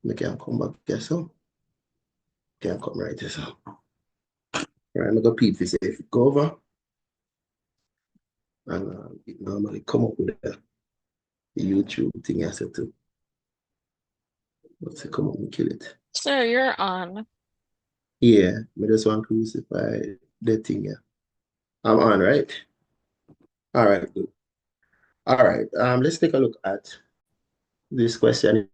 I can come back here, so. Can come right here, so. All right, I'm going to peep this if it go over. And it normally come up with the YouTube thing I said to. What's it come up and kill it? So you're on. Yeah, I just want to crucify the thing here. I'm on, right? All right, good. All right, let's take a look at this question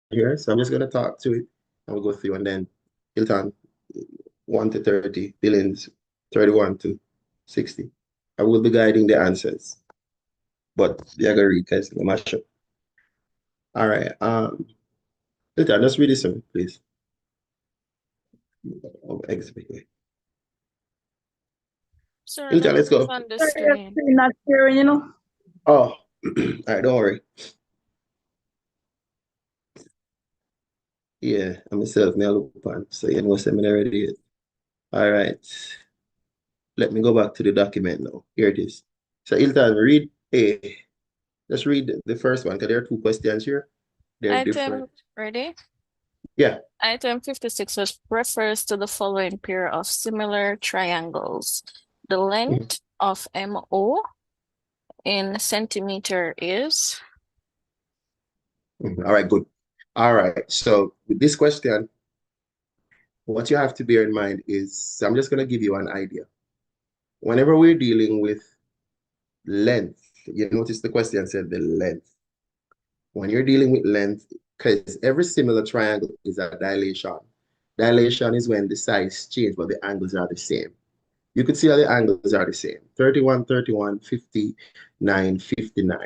here. So I'm just going to talk to it and we'll go through and then Hilton 1 to 30, billions 31 to 60. I will be guiding the answers, but you're going to read because I'm not sure. All right, Hilton, just read this one, please. Sir, Hilton, let's go. on the screen. Not sharing, you know. Oh, all right, don't worry. Yeah, I'm myself, me a look upon. So you know seminary already. All right. Let me go back to the document now. Here it is. So Hilton, read A. Let's read the first one because there are two questions here. They're different. Ready? Yeah. Item 56 refers to the following pair of similar triangles. The length of MO in centimeter is? All right, good. All right. So with this question, what you have to bear in mind is, I'm just going to give you an idea. Whenever we're dealing with length, you notice the question said the length. When you're dealing with length, because every similar triangle is a dilation. Dilation is when the sides change, but the angles are the same. You could see how the angles are the same. 31, 31, 59, 59,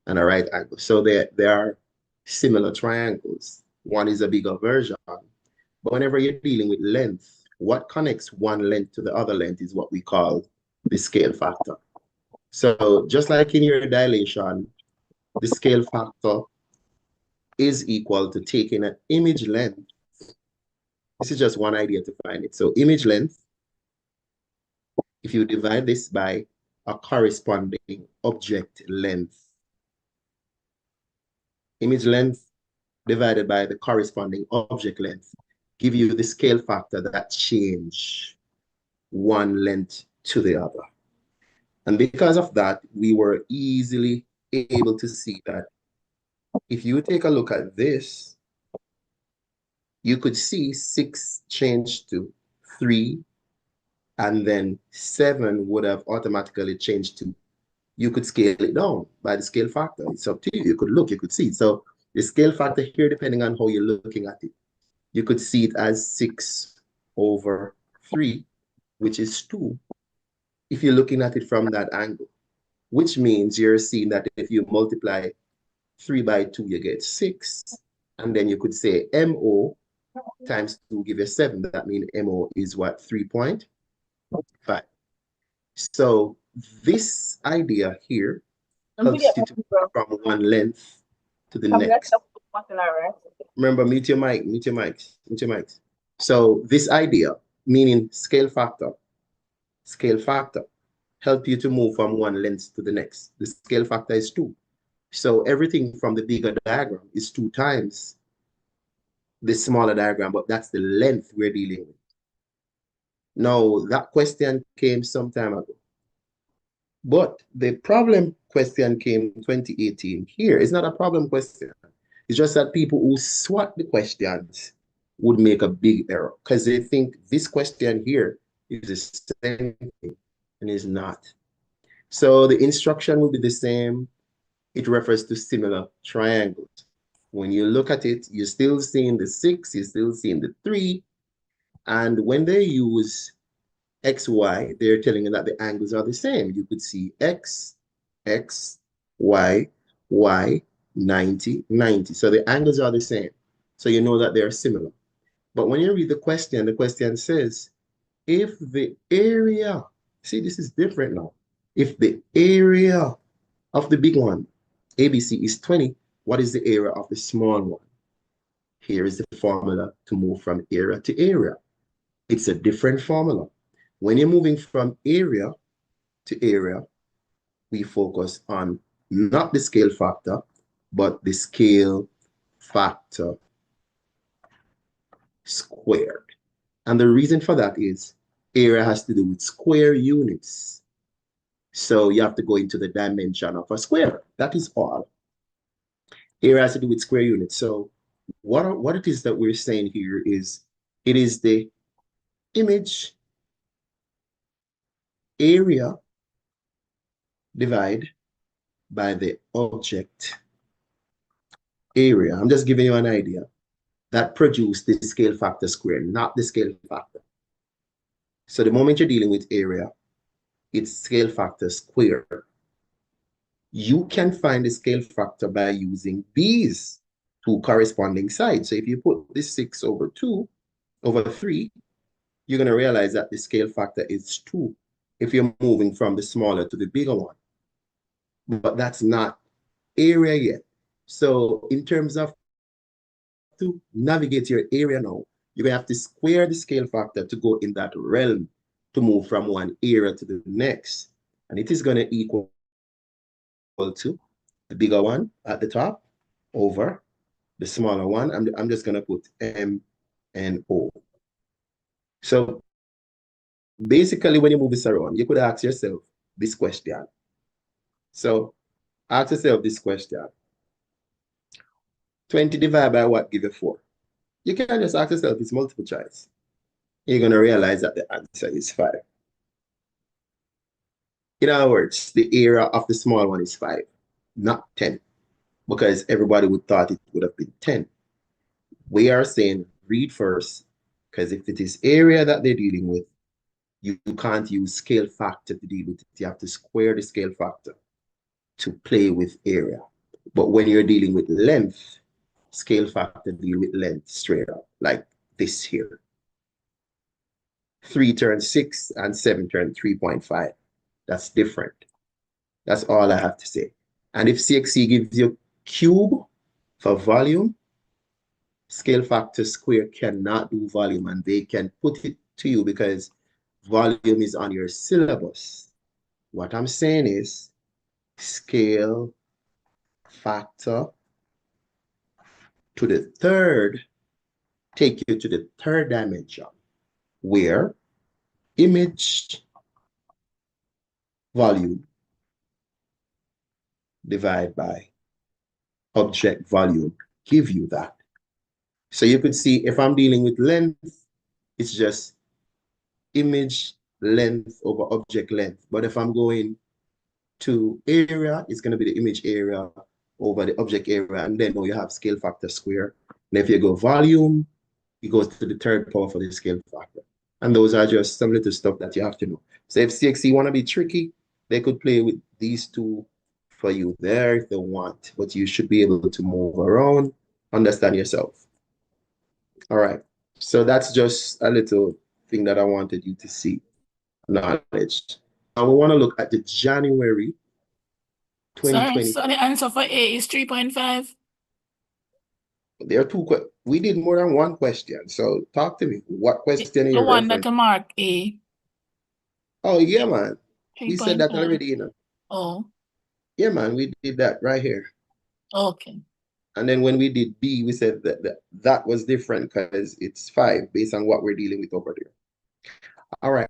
and a right angle. So they are similar triangles. One is a bigger version. But whenever you're dealing with length, what connects one length to the other length is what we call the scale factor. So just like in your dilation, the scale factor is equal to taking an image length. This is just one idea to find it. So image length, if you divide this by a corresponding object length, image length divided by the corresponding object length, give you the scale factor that change one length to the other. And because of that, we were easily able to see that if you take a look at this, you could see 6 change to 3, and then 7 would have automatically changed to, you could scale it down by the scale factor. It's up to you. You could look, you could see. So the scale factor here, depending on how you're looking at it, you could see it as 6 over 3, which is 2, if you're looking at it from that angle, which means you're seeing that if you multiply 3 by 2, you get 6. And then you could say MO times 2 give you 7. That means MO is what? 3.5. So this idea here helps you to move from one length to the next. Remember, mute your mic, mute your mics, mute your mics. So this idea, meaning scale factor, help you to move from one length to the next. The scale factor is 2. So everything from the bigger diagram is 2 times the smaller diagram, but that's the length we're dealing with. Now, that question came some time ago. But the problem question came in 2018 here. It's not a problem question. It's just that people who swat the questions would make a big error because they think this question here is the same thing and is not. So the instruction will be the same. It refers to similar triangles. When you look at it, you're still seeing the 6, you're still seeing the 3. And when they use X, Y, they're telling you that the angles are the same. You could see X, X, Y, Y, 90, 90. So the angles are the same. So you know that they're similar. But when you read the question says, if the area, see, this is different now. If the area of the big one, ABC, is 20, what is the area of the small one? Here is the formula to move from area to area. It's a different formula. When you're moving from area to area, we focus on not the scale factor, but the scale factor squared. And the reason for that is area has to do with square units. So you have to go into the dimension of a square. That is all. Area has to do with square units. So what it is that we're saying here is it is the image area divided by the object area. I'm just giving you an idea that produce the scale factor squared, not the scale factor. So the moment you're dealing with area, it's scale factor squared. You can find the scale factor by using these two corresponding sides. So if you put this 6 over 2 over 3, you're going to realize that the scale factor is 2 if you're moving from the smaller to the bigger one. But that's not area yet. So in terms of to navigate your area now, you're going to have to square the scale factor to go in that realm to move from one area to the next. And it is going to equal to the bigger one at the top over the smaller one. I'm just going to put M and O. So basically, when you move this around, you could ask yourself this question. So ask yourself this question. 20 divided by what give you 4? You can just ask yourself, it's multiple choice. You're going to realize that the answer is 5. In other words, the area of the small one is 5, not 10, because everybody would thought it would have been 10. We are saying read first, because if it is area that they're dealing with, you can't use scale factor to deal with it. You have to square the scale factor to play with area. But when you're dealing with length, scale factor deal with length straight up, like this here. 3 turns 6 and 7 turns 3.5. That's different. That's all I have to say. And if CXC gives you cube for volume, scale factor square cannot do volume, and they can put it to you because volume is on your syllabus. What I'm saying is scale factor to the third take you to the third dimension where image volume divided by object volume give you that. So you could see if I'm dealing with length, it's just image length over object length. But if I'm going to area, it's going to be the image area over the object area. And then you have scale factor square. And if you go volume, it goes to the third power for the scale factor. And those are just some little stuff that you have to know. So if CXC want to be tricky, they could play with these two for you there if they want. But you should be able to move around, understand yourself. All right. So that's just a little thing that I wanted you to see. Knowledge. Now we want to look at the January 2020. So the answer for A is 3.5. There are two. We did more than one question. So talk to me. What question are you The one referring that mark A. Oh, yeah, man. We said that 3.5. already, you know. Oh, Yeah, man. We did that right here. okay. And then when we did B, we said that was different because it's 5 based on what we're dealing with over there. All right.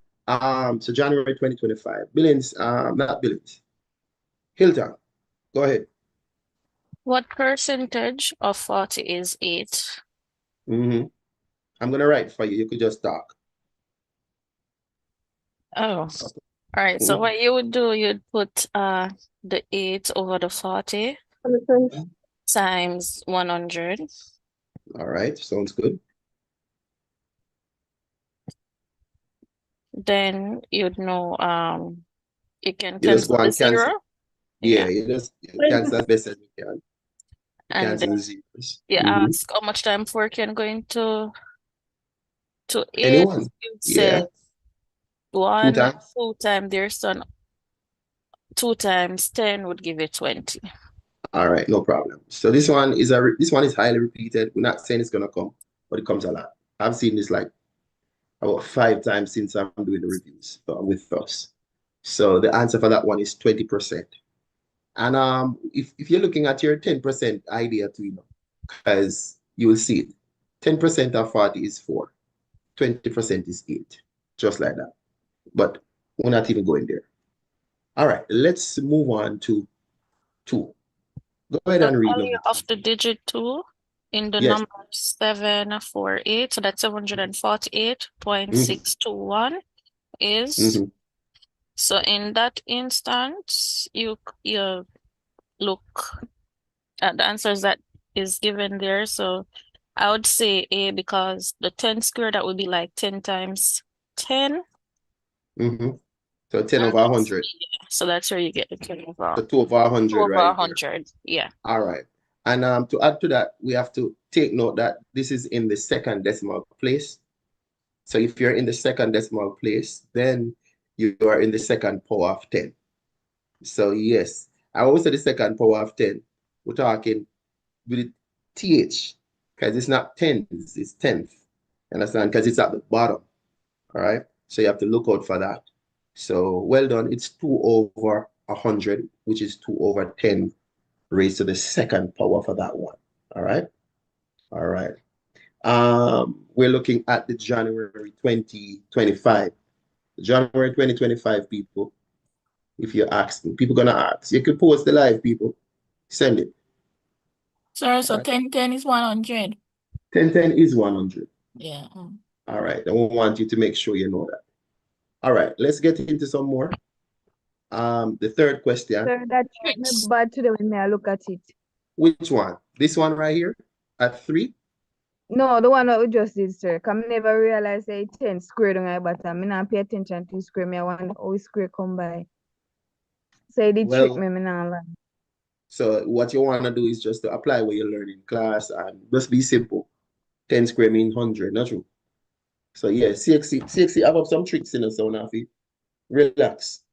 So January 2025. Billings, not Billings. Hilton, go ahead. What percentage of 40 is 8? I'm gonna write for you. You could just talk. Oh, all right. So what you would do, you'd put the 8 over the 40 times 100. All right, sounds good. Then you'd know you can You just cancel go the and cancel. 0. Yeah, you just cancel as best as you can. And Cancel then the zeros. you ask how much time 4 can go into 8. Anyone? You'd Yeah. say 1, 2 times. 2 times their son. 2 times 10 would give you 20. All right, no problem. So this one is highly repeated. We're not saying it's gonna come, but it comes a lot. I've seen this like about 5 times since I'm doing the reviews with us. So the answer for that one is 20%. And if you're looking at your 10% idea too, you know, because you will see it, 10% of 40 is 4. 20% is 8. Just like that. But we're not even going there. All right, let's move on to 2. Go ahead The and read value number 2. of the digit 2 in the Yes. number 748, so that's 748.621 is, so in that instance, you look at the answers that is given there. So I would say A, because the 10 squared, that would be like 10 times 10. So 10 over 100. Yeah, so that's where you get the 10 over. So 2 over 100, 2 over right? 100, yeah. All right. And to add to that, we have to take note that this is in the second decimal place. So if you're in the second decimal place, then you are in the second power of 10. So yes, I always say the second power of 10. We're talking with TH, because it's not tens, it's tenth. Understand? Because it's at the bottom. All right. So you have to look out for that. So well done. It's 2 over 100, which is 2 over 10 raised to the second power for that one. All right. All right. We're looking at the January 2025. January 2025 people. If you ask me, people gonna ask. You can post the live, people. Send it. Sir, so Right. 10 is 100. 10 is 100. Yeah. All right. I want you to make sure you know that. All right. Let's get into some more. The third question. Sir, that trick me bad today when I look at it. Which one? This one right here at 3? No, the one that we just did, sir. Cause me never realize say 10 squared on my bottom. Me not pay attention to square. Me I wonder how square come by. So it did trick me not learn. So what you want to do is just to apply what you learn in class and just be simple. 10 square mean 100, not true. So yeah, CXC have up some tricks in the sound of it. Relax.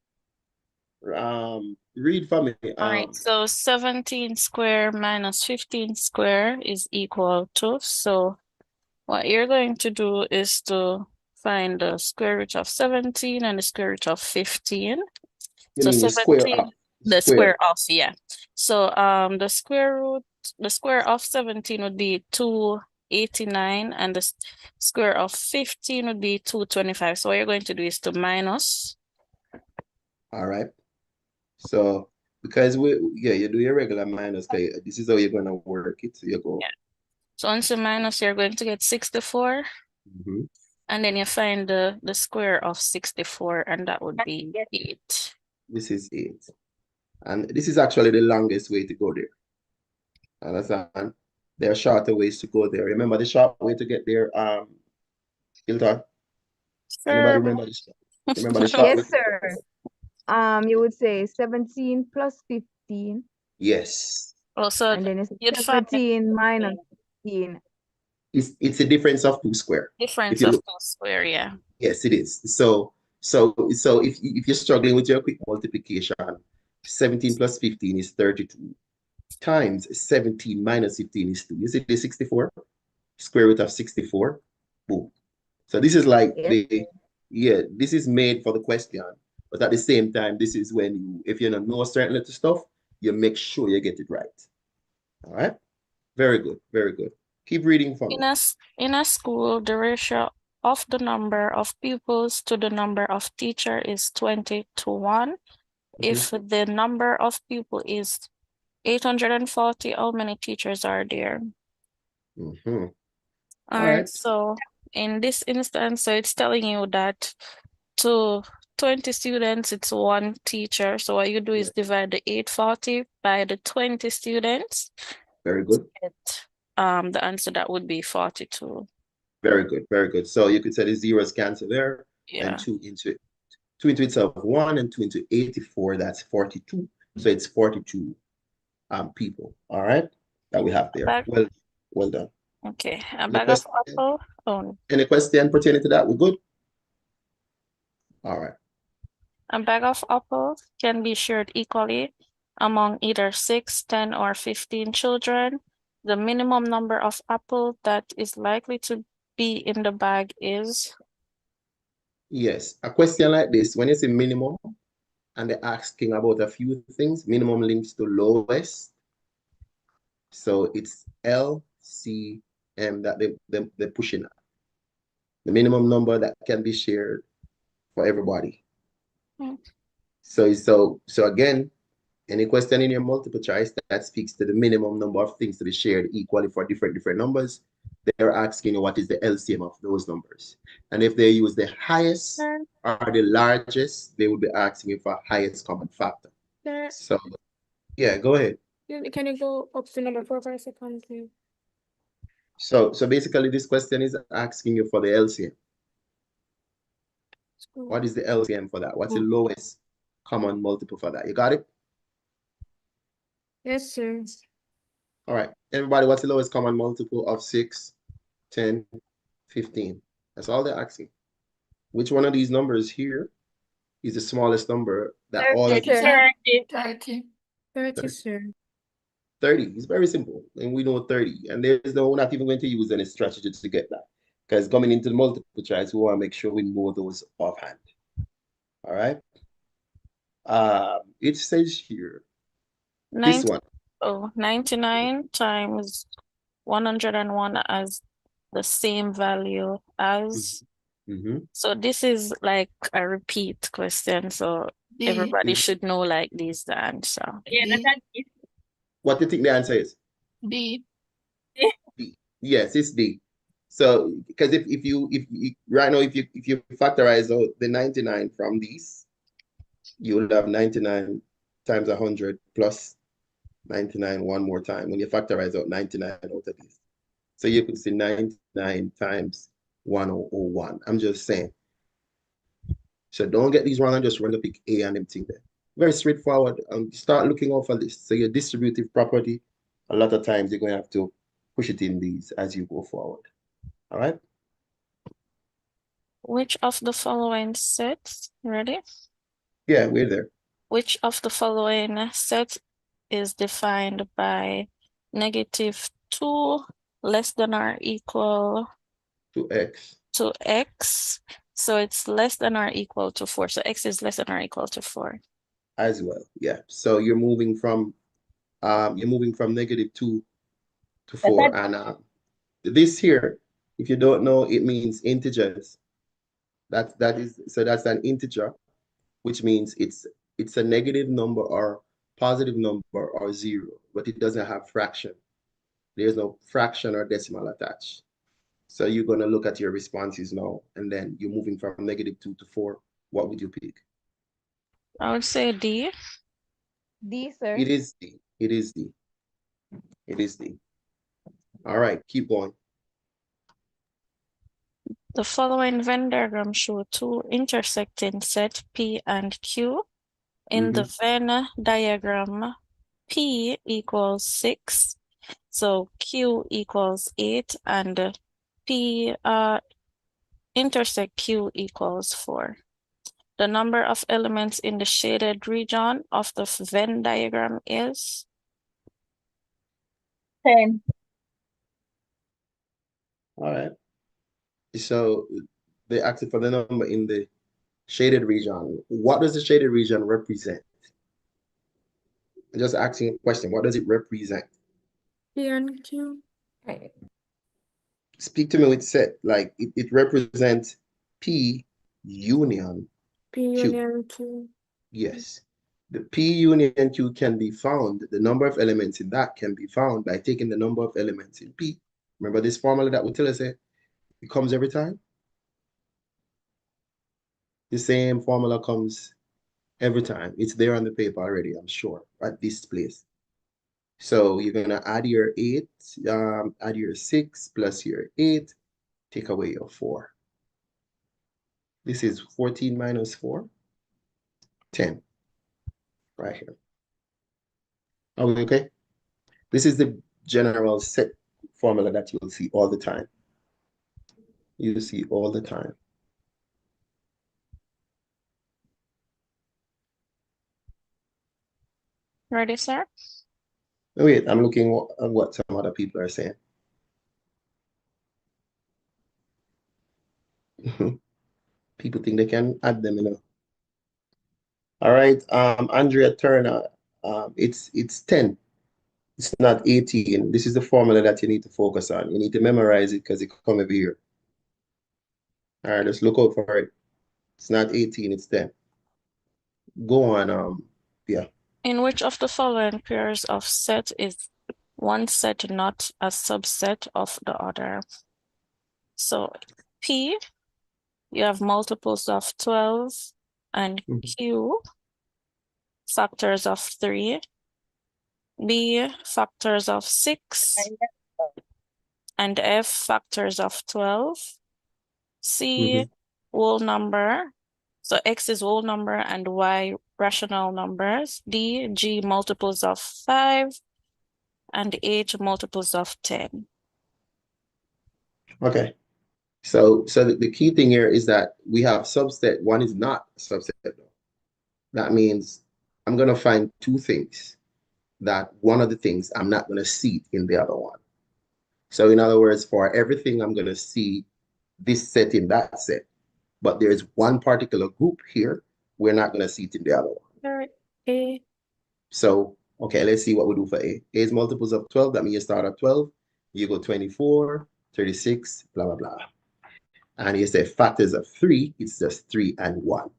Read for me. All right, so 17 square minus 15 square is equal to, so what you're going to do is to find the square root of 17 and the square root of 15. You So mean 17, the square of, yeah. So the square of 17 would be 289 and the square of 15 would be 225. So what you're going to do is to minus. All right. So because you do your regular minus, okay, this is how you're gonna work it. So you go. Yeah. So once you minus, you're going to get 64. And then you find the square of 64, and that would be 8. This is 8. And this is actually the longest way to go there. Understand? There are shorter ways to go there. Remember the short way to get there, Hilton? Anybody remember the short way? Yes, sir. You would say 17 plus 15. Yes. Also, and then it's 17 minus 15. It's a difference of 2 square. Difference of 2 square, yeah. Yes, it is. So if you're struggling with your quick multiplication, 17 plus 15 is 32 times 17 minus 15 is 2. You see the 64? Square root of 64. Boom. So this is like this is made for the question. But at the same time, this is when if you don't know certain little stuff, you make sure you get it right. All right? Very good. Very good. Keep reading for me. In a school, the ratio of the number of pupils to the number of teacher is 20 to 1. If the number of people is 840, how many teachers are there? All right. So in this instance, so it's telling you that to 20 students, it's 1 teacher. So what you do is divide the 840 by the 20 students. Very good. The answer that would be 42. Very good, very good. So you could say the zeros cancel there, and 2 into itself 1 and 2 into 84, that's 42. So it's 42 people, all right, that we have there. Well done. Okay, a bag of apple. Any question pertaining to that? We're good? All right. A bag of apples can be shared equally among either 6, 10, or 15 children. The minimum number of apples that is likely to be in the bag is? Yes, a question like this, when you say minimum, and they're asking about a few things, minimum links to lowest. So it's LCM. that they're pushing at. The minimum number that can be shared for everybody. Mm. So again, any question in your multiple choice that speaks to the minimum number of things to be shared equally for different numbers, they're asking you what is the LCM of those numbers. And if they use the highest Sir, or the largest, they will be asking you for highest common factor. sir, So yeah, go ahead. can you go up to number 4 for a second, please? So basically this question is asking you for the LCM. What is the LCM for that? What's the lowest common multiple for that? You got it? Yes, sir. All right. Everybody, what's the lowest common multiple of 6, 10, 15? That's all they're asking. Which one of these numbers here is the smallest number that all of these? 30, 30, sir. 30 is very simple, and we know 30. And there's no, we're not even going to use any strategy to get that. Because coming into the multiple choice, we want to make sure we know those offhand. All right. It says here, this one. 99 times 101 as the same value as. So this is like a repeat question. So D. everybody should know like this the answer. Yeah, D. What do you think the answer is? D. D. Yes, it's D. So because if you right now if you factorize out the 99 from these, you will have 99 times 100 plus 99 one more time when you factorize out 99 out of these. So you could see 99 times 1001. I'm just saying. So don't get these wrong and just run the pick A and everything there. Very straightforward. Start looking out for this. So your distributive property, a lot of times you're going to have to push it in these as you go forward. All right? Which of the following sets, ready? Yeah, we're there. Which of the following sets is defined by -2 less than or equal to X. To X. So it's less than or equal to 4. So X is less than or equal to 4. As well, yeah. So you're moving from -2 to 4. And this here, if you don't know, it means integers. That's an integer, which means it's a negative number or positive number or 0, but it doesn't have fraction. There's no fraction or decimal attached. So you're going to look at your responses now, and then you're moving from -2 to 4. What would you pick? I would say D. D, sir. It is D. It is D. It is D. All right, keep going. The following Venn diagram show two intersecting set P and Q. In the Venn diagram, P equals 6, so Q equals 8, and P intersect Q equals 4. The number of elements in the shaded region of the Venn diagram is 10. All right. So they asked for the number in the shaded region. What does the shaded region represent? I'm just asking a question. What does it represent? P and Q. Speak to me with set. Like it represents P union P Q. union Q. Yes. The P union Q can be found, the number of elements in that can be found by taking the number of elements in P. Remember this formula that would tell us it comes every time? The same formula comes every time. It's there on the paper already, I'm sure, at this place. So you're going to add your 8, add your 6 plus your 8, take away your 4. This is 14 minus 4, 10, right here. Are we okay? This is the general set formula that you'll see all the time. You see all the time. ready, sir? Wait, I'm looking at what some other people are saying. People think they can add them, you know. All right, Andrea Turner, it's 10. It's not 18. This is the formula that you need to focus on. You need to memorize it because it come every year. All right, let's look out for it. It's not 18, it's 10. Go on, yeah. In which of the following pairs of set is one set not a subset of the other? So P, you have multiples of 12, and Q, factors of 3, B, factors of 6, and F, factors of 12, C, whole number, so X is whole number and Y rational numbers, D, G, multiples of 5, and H, multiples of 10. Okay. So the key thing here is that we have subset. One is not a subset though. That means I'm going to find two things that one of the things I'm not going to see in the other one. So in other words, for everything, I'm going to see this set in that set. But there's one particular group here, we're not going to see it in the other one. A. So, okay, let's see what we do for A. A is multiples of 12. That means you start at 12. You go 24, 36, blah, blah, blah. And you say factors of 3, it's just 3 and 1.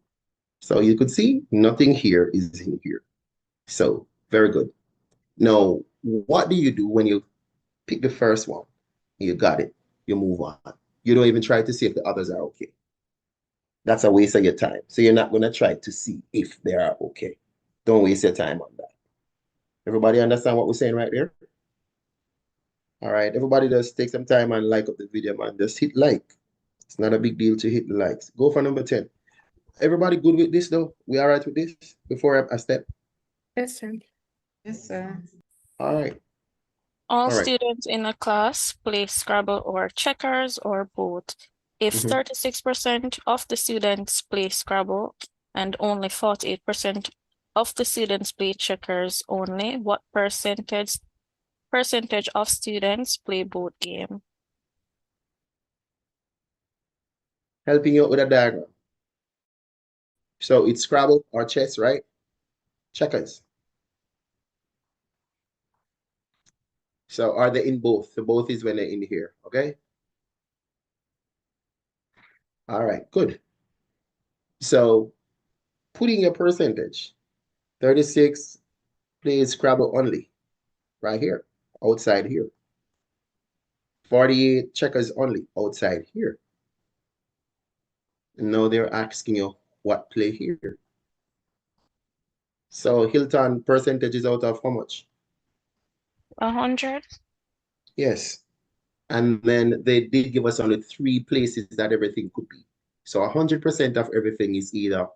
So you could see nothing here is in here. So very good. Now, what do you do when you pick the first one? You got it. You move on. You don't even try to see if the others are okay. That's a waste of your time. So you're not going to try to see if they are okay. Don't waste your time on that. Everybody understand what we're saying right there? All right. Everybody just take some time and like up the video, man. Just hit like. It's not a big deal to hit the likes. Go for number 10. Everybody good with this though? We all right with this before I step? Yes, sir. Yes, sir. All right. All right. students in a class play Scrabble or checkers or both. If 36% of the students play Scrabble and only 48% of the students play checkers only, what percentage of students play both games? Helping you out with a diagram. So it's Scrabble or chess, right? Checkers. So are they in both? So both is when they're in here, okay? All right, good. So putting your percentage, 36 plays Scrabble only, right here, outside here. 48 checkers only, outside here. And now they're asking you what play here. So Hilton percentage is out of how much? 100? Yes. And then they did give us only 3 places that everything could be. So 100% of everything is either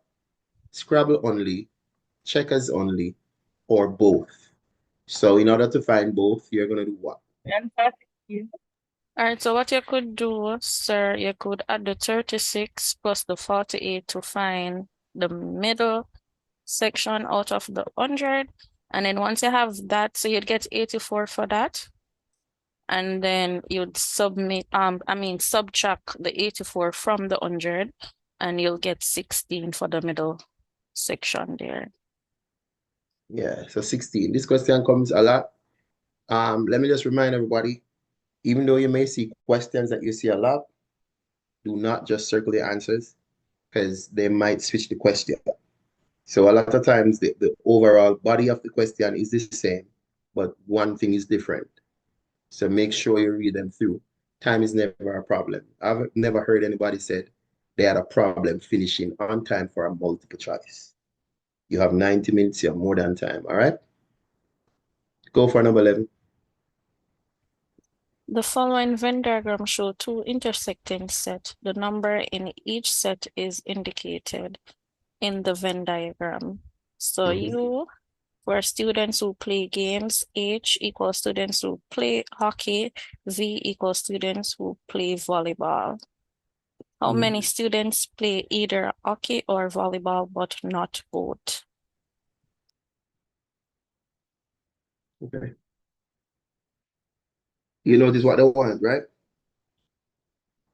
Scrabble only, checkers only, or both. So in order to find both, you're going to do what? All right, so what you could do, sir, you could add the 36 plus the 48 to find the middle section out of the 100. And then once you have that, so you'd get 84 for that. And then you'd subtract the 84 from the 100, and you'll get 16 for the middle section there. Yeah, so 16. This question comes a lot. Let me just remind everybody, even though you may see questions that you see a lot, do not just circle the answers because they might switch the question. So a lot of times the overall body of the question is the same, but one thing is different. So make sure you read them through. Time is never a problem. I've never heard anybody said they had a problem finishing on time for a multiple choice. You have 90 minutes, you have more than time, all right? Go for number 11. The following Venn diagram show 2 intersecting sets. The number in each set is indicated in the Venn diagram. So U for students who play games, H equals students who play hockey, V equals students who play volleyball. How many students play either hockey or volleyball, but not both? Okay. You notice what they want, right?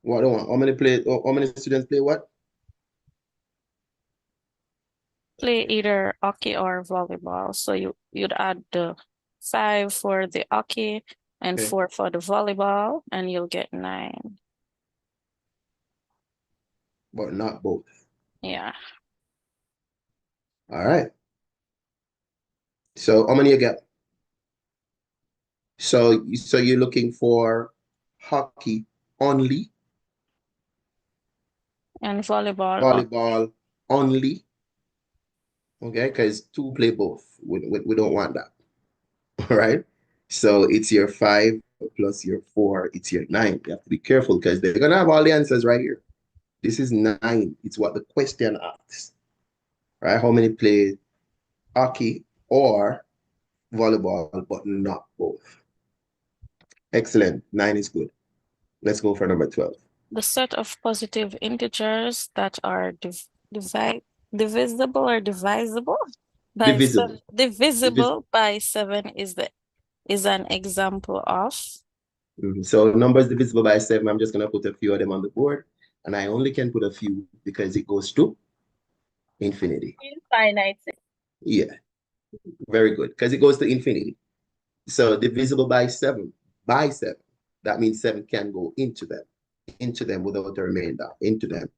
What they want. How many students play what? Play either hockey or volleyball. So you'd add the 5 for the hockey, and Okay. 4 for the volleyball, and you'll get 9. But not both. Yeah. All right. So how many you get? So you're looking for hockey only, And volleyball. volleyball only. Okay, because 2 play both. We don't want that. All right. So it's your 5 plus your 4, it's your 9. You have to be careful because they're gonna have all the answers right here. This is 9. It's what the question asks. Right? How many play hockey or volleyball, but not both? Excellent. 9 is good. Let's go for number 12. The set of positive integers that are divisible or divisible by Divisible. divisible by 7 is an example of. So numbers divisible by 7, I'm just going to put a few of them on the board. And I only can put a few because it goes to infinity. Infinite. Yeah, very good. Because it goes to infinity. So divisible by 7. By 7. That means 7 can go into them without a remainder, into them.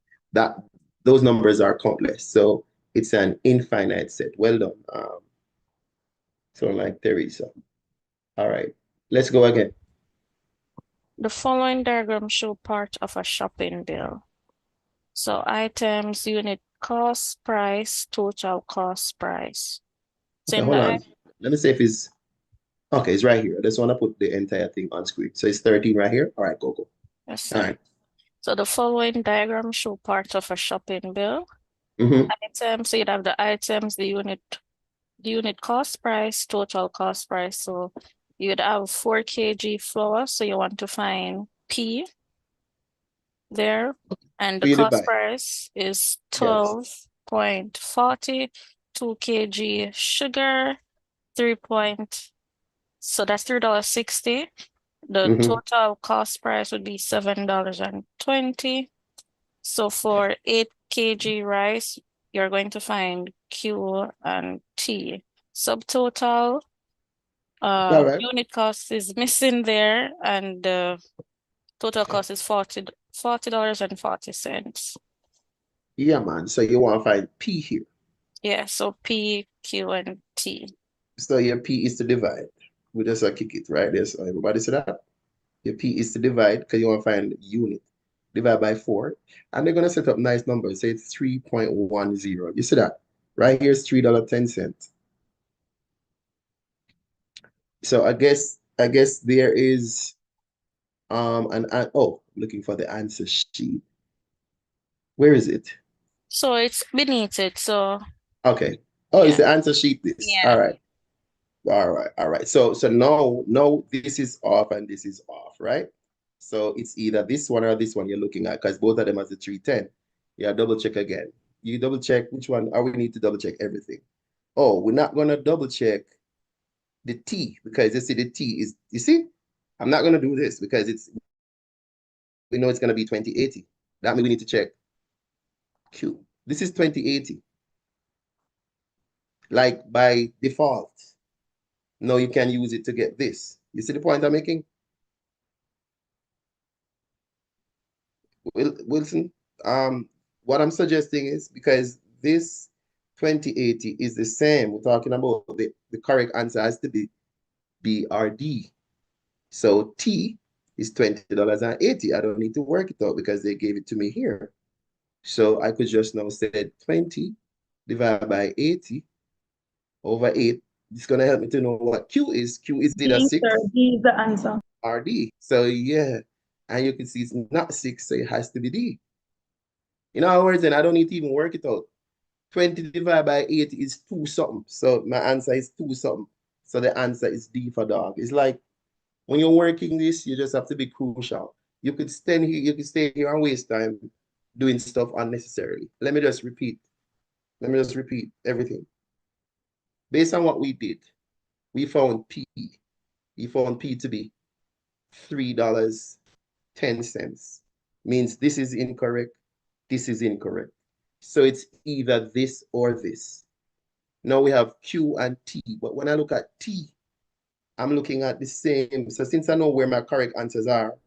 Those numbers are countless. So it's an infinite set. Well done. So like Teresa. All right, let's go again. The following diagram show part of a shopping bill. So items, unit cost, price, total cost, price. So Okay, hold on. Let me see if it's okay. It's right here. I just want to put the entire thing on screen. So it's 13 right here. All right, go. Yes, All sir. right. So the following diagram show part of a shopping bill. Mm-hmm. Items, so you'd have the items, the unit cost price, total cost price. So you'd have 4 kg flour. So you want to find P there. And the So you cost divide. price is Yes. 12.40, 2 kg sugar, so that's $3.60. The Mm-hmm. total cost price would be $7.20. So for 8 kg rice, you're going to find Q and T. Subtotal, All right. unit cost is missing there, and the total cost is $40.40. Yeah, man. So you want to find P here. Yeah, so P, Q, and T. So your P is to divide. We just kick it right there. So everybody see that? Your P is to divide because you want to find unit. Divide by 4. And they're going to set up nice numbers. Say it's 3.10. You see that? Right here is $3.10. So I guess there is looking for the answer sheet. Where is it? So it's beneath it. So Okay. Oh, it's the answer sheet. This. yeah. All right. All right. So no, this is off and this is off, right? So it's either this one or this one you're looking at because both of them has the 310. Yeah, double check again. You double check which one, or we need to double check everything. Oh, we're not gonna double check the T because you see the T is, you see? I'm not gonna do this because we know it's gonna be 2080. That means we need to check Q. This is 2080. Like by default. No, you can use it to get this. You see the point I'm making? Wilson, what I'm suggesting is because this 2080 is the same, we're talking about the correct answer has to be B or D. So T is $20.80. I don't need to work it out because they gave it to me here. So I could just now say 20 divided by 80 over 8. It's going to help me to know what Q is. Q is either 6 D is the answer. or D. So yeah, and you can see it's not 6, so it has to be D. In other words, then I don't need to even work it out. 20 divided by 8 is 2 something. So my answer is 2 something. So the answer is D for dog. It's like when you're working this, you just have to be crucial. You could stand here, you could stay here and waste time doing stuff unnecessarily. Let me just repeat. Let me just repeat everything. Based on what we did, we found P. We found P to be $3.10. Means this is incorrect, this is incorrect. So it's either this or this. Now we have Q and T, but when I look at T, I'm looking at the same. So since I know where my correct answers are,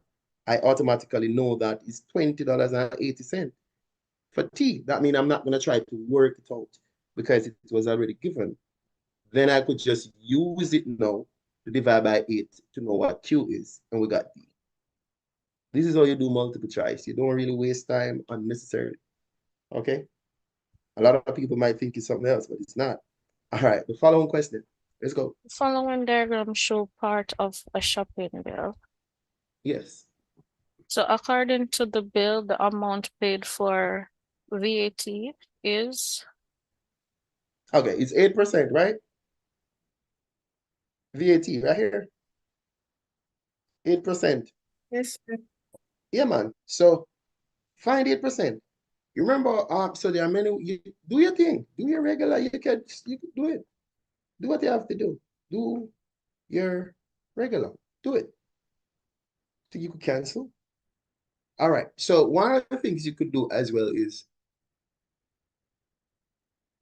I automatically know that it's $20.80 for T. That means I'm not going to try to work it out because it was already given. Then I could just use it now to divide by 8 to know what Q is, and we got D. This is how you do multiple choice. You don't really waste time unnecessarily. Okay? A lot of people might think it's something else, but it's not. All right, the following question. Let's go. The following diagram show part of a shopping bill. Yes. So according to the bill, the amount paid for VAT is? Okay, it's 8%, right? VAT right here. 8%. Yes, sir. Yeah, man. So find 8%. You remember, so there are many, you do your thing, do your regular, you can do it. Do what you have to do. Do your regular. Do it. Think you could cancel? All right. So one of the things you could do as well is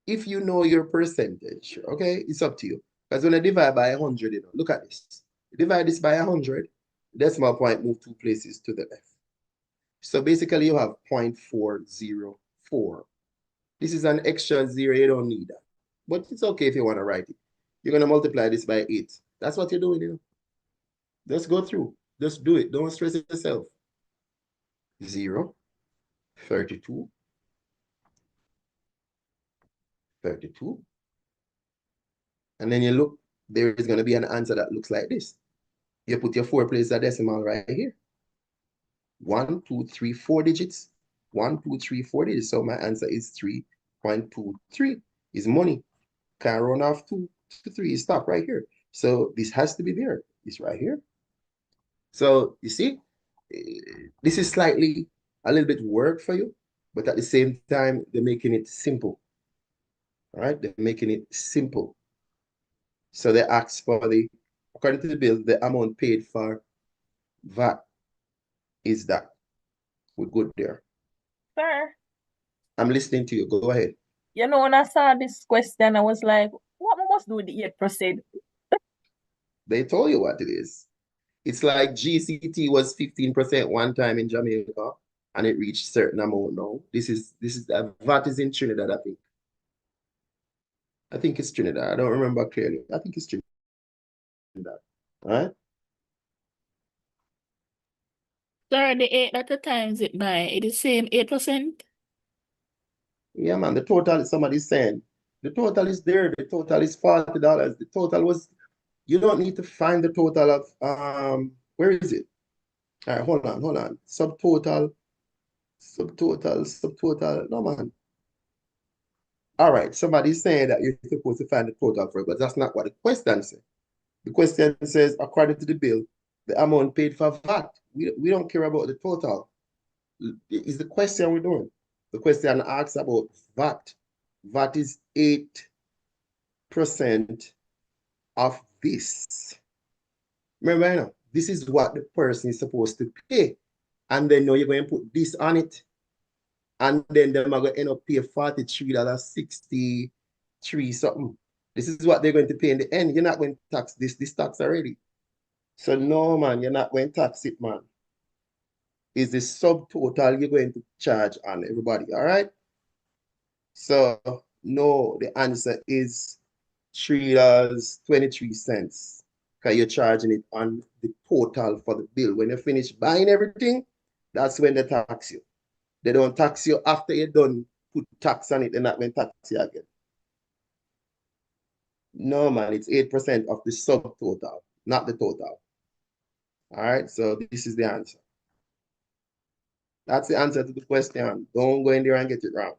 if you know your percentage, okay, it's up to you. Because when I divide by 100, you know, look at this. You divide this by 100, decimal point move 2 places to the left. So basically you have 0.404. This is an extra 0, you don't need that. But it's okay if you want to write it. You're going to multiply this by 8. That's what you're doing, you know. Just go through. Just do it. Don't stress yourself. 0, 32, 32. And then you look, there is going to be an answer that looks like this. You put your 4 places of decimal right here. 1, 2, 3, 4 digits. 1, 2, 3, 4 digits. So my answer is 3.23 is money. Can run off 2 to 3, stop right here. So this has to be there. It's right here. So you see, this is slightly a little bit work for you, but at the same time, they're making it simple. All right, they're making it simple. So they ask for according to the bill, the amount paid for VAT is that. We're good there. Sir, I'm listening to you. Go ahead. you know, when I saw this question, I was like, what must do with the 8%? They told you what it is. It's like GCT was 15% one time in Jamaica, and it reached certain amount now. This is VAT is in Trinidad, I think. I think it's Trinidad. I don't remember clearly. I think it's Trinidad. All right. Sir, the 8 that the times it by, it is same 8%? Yeah, man. The total, somebody's saying, the total is there. The total is $40. The total was, you don't need to find the total of, where is it? All right, hold on. Subtotal. No, man. All right, somebody's saying that you're supposed to find the total for it, but that's not what the question says. The question says, according to the bill, the amount paid for VAT. We don't care about the total. Is the question we're doing. The question asks about VAT. VAT is 8% of this. Remember, you know, this is what the person is supposed to pay. And then now you're going to put this on it. And then they're going to end up pay $43.63 something. This is what they're going to pay in the end. You're not going to tax this tax already. So no, man, you're not going to tax it, man. Is the subtotal you're going to charge on everybody, all right? So no, the answer is $3.23 because you're charging it on the total for the bill. When you finish buying everything, that's when they tax you. They don't tax you after you're done, put tax on it, they're not going to tax you again. No, man, it's 8% of the subtotal, not the total. All right, so this is the answer. That's the answer to the question. Don't go in there and get it wrong.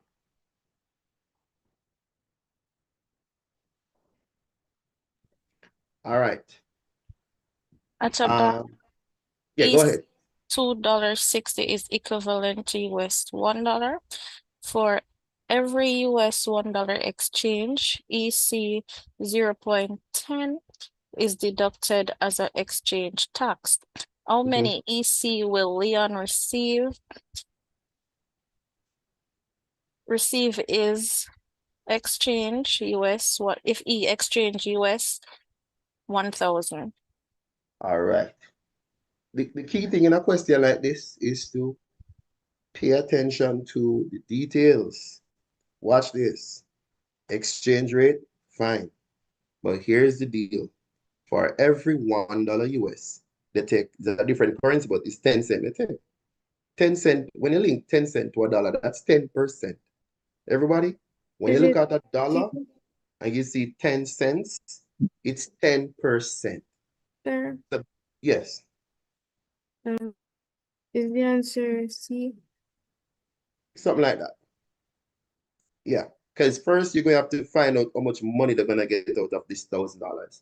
All right. Algebra Yeah, go ahead. $2.60 is equivalent to $1. For every $1 exchange, EC 0.10 is deducted as an exchange tax. How many EC will Leon receive? Receive is exchange US. What if E exchange US 1,000? All right. The key thing in a question like this is to pay attention to the details. Watch this. Exchange rate, fine. But here's the deal. For every $1 US, they take the different currency, but it's 10 cents. They take 10 cents. When you link 10 cents to a dollar, that's 10%. Everybody, when you look at a dollar and you see 10 cents, it's 10%. Sir, Yes. is the answer C? Something like that. Yeah. Because first you're going to have to find out how much money they're going to get out of this $1,000.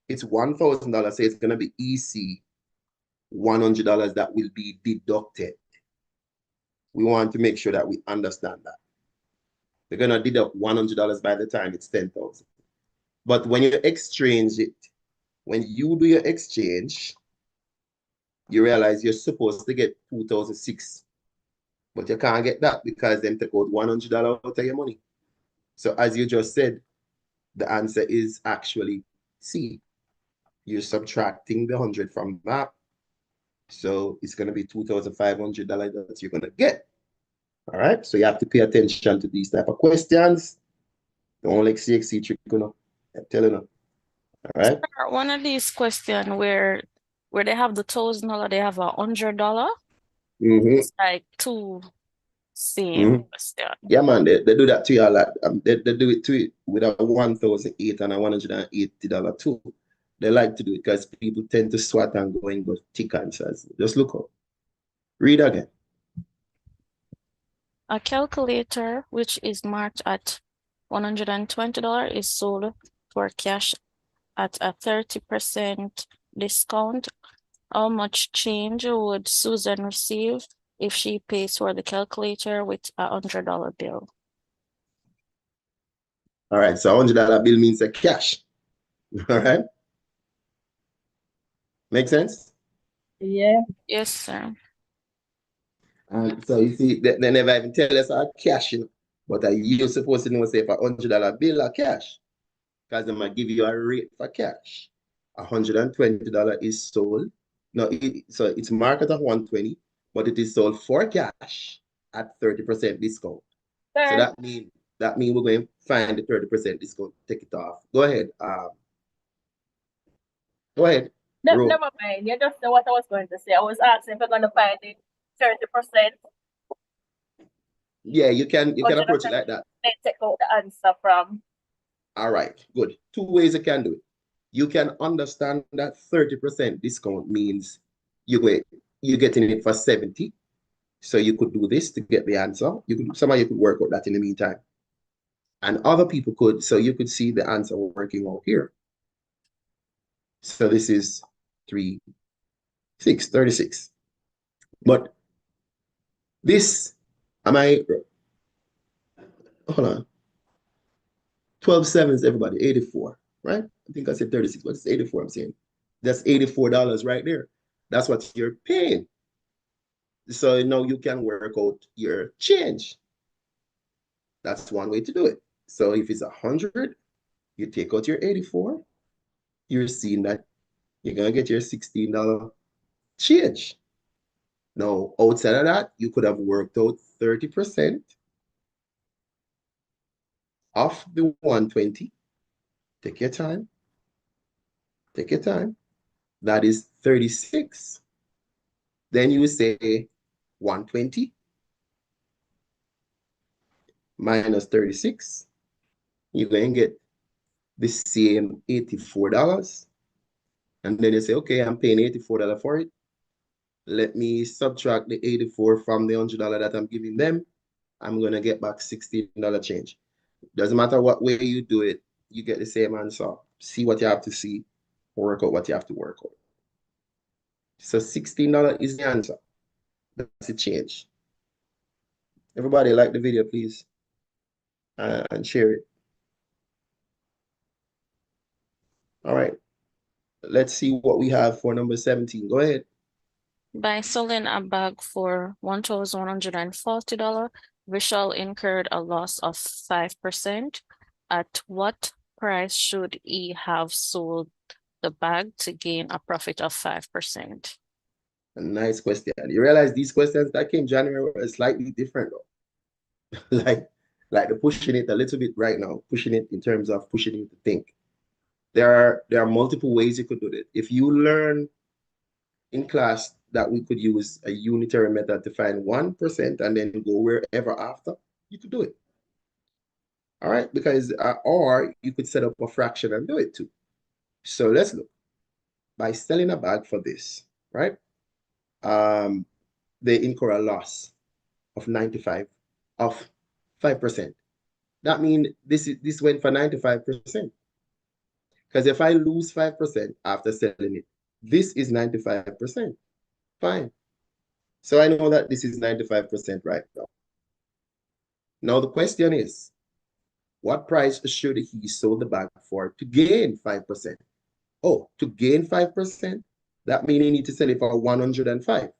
It's $1,000, so it's going to be EC $100 that will be deducted. We want to make sure that we understand that. They're going to deduct $100 by the time it's 10,000. But when you exchange it, when you do your exchange, you realize you're supposed to get 2,006. But you can't get that because them take out $100 out of your money. So as you just said, the answer is actually C. You're subtracting the 100 from that. So it's going to be $2,500 that you're going to get. All right. So you have to pay attention to these type of questions. Don't like CXC trick, I'm telling you. All right. One of these questions where they have the $1,000, they have $100. It's like two same question. Yeah, man, they do that to you a lot. They do it to you with a $1,008 and a $180 too. They like to do it because people tend to swat and go and go thick answers. Just look up. Read again. A calculator which is marked at $120 is sold for cash at a 30% discount. How much change would Susan receive if she pays for the calculator with a $100 bill? All right, so $100 bill means a cash. All right. Make sense? Yeah. Yes, sir. And so you see, they never even tell us our cash, you know. But you're supposed to know, say, if a $100 bill or cash, because they might give you a rate for cash. $120 is sold. No, so it's marked at $120, but it is sold for cash at 30% discount. So that means we're going to find the 30% discount, take it off. Go ahead. Go ahead. Never mind. You just know what I was going to say. I was asking if we're going to find the 30%. Yeah, you can approach it like that. Then take out the answer from. All right, good. Two ways you can do it. You can understand that 30% discount means you're getting it for 70. So you could do this to get the answer. Some of you could work out that in the meantime. And other people could, so you could see the answer working out here. So this is 36. But this, hold on. 12 sevens, everybody, 84, right? I think I said 36, but it's 84 I'm saying. That's $84 right there. That's what you're paying. So now you can work out your change. That's one way to do it. So if it's 100, you take out your 84, you're seeing that you're going to get your $16 change. Now, outside of that, you could have worked out 30% off the 120. Take your time. Take your time. That is 36. Then you say 120 minus 36. You're going to get the same $84. And then you say, okay, I'm paying $84 for it. Let me subtract the 84 from the $100 that I'm giving them. I'm going to get back $16 change. Doesn't matter what way you do it, you get the same answer. See what you have to see, work out what you have to work out. So $16 is the answer. That's the change. Everybody like the video, please, and share it. All right. Let's see what we have for number 17. Go ahead. By selling a bag for $1,140, Vishal incurred a loss of 5%. At what price should he have sold the bag to gain a profit of 5%? A nice question. You realize these questions that came January are slightly different though. like they're pushing it a little bit right now, pushing it in terms of pushing you to think. There are multiple ways you could do it. If you learn in class that we could use a unitary method to find 1% and then go wherever after, you could do it. All right, because or you could set up a fraction and do it too. So let's look. By selling a bag for this, right? They incur a loss of 5%. That means this went for 95%. Because if I lose 5% after selling it, this is 95%. Fine. So I know that this is 95% right now. Now the question is, what price should he sell the bag for to gain 5%? Oh, to gain 5%, that means he need to sell it for 105.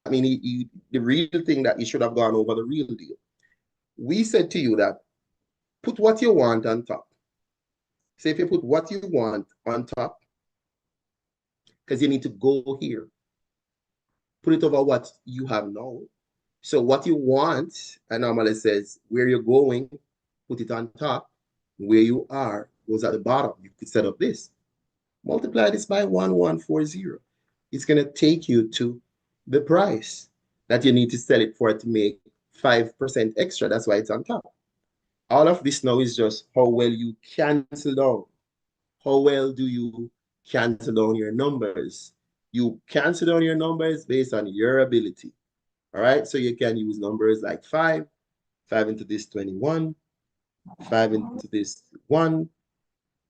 I mean, the real thing that he should have gone over the real deal. We said to you that put what you want on top. So if you put what you want on top, because you need to go here, put it over what you have now. So what you want, I normally says where you're going, put it on top. Where you are goes at the bottom. You could set up this. Multiply this by 1140. It's going to take you to the price that you need to sell it for to make 5% extra. That's why it's on top. All of this now is just how well you cancel down. How well do you cancel down your numbers? You cancel down your numbers based on your ability. All right, so you can use numbers like 5 into this 21, 5 into this 1,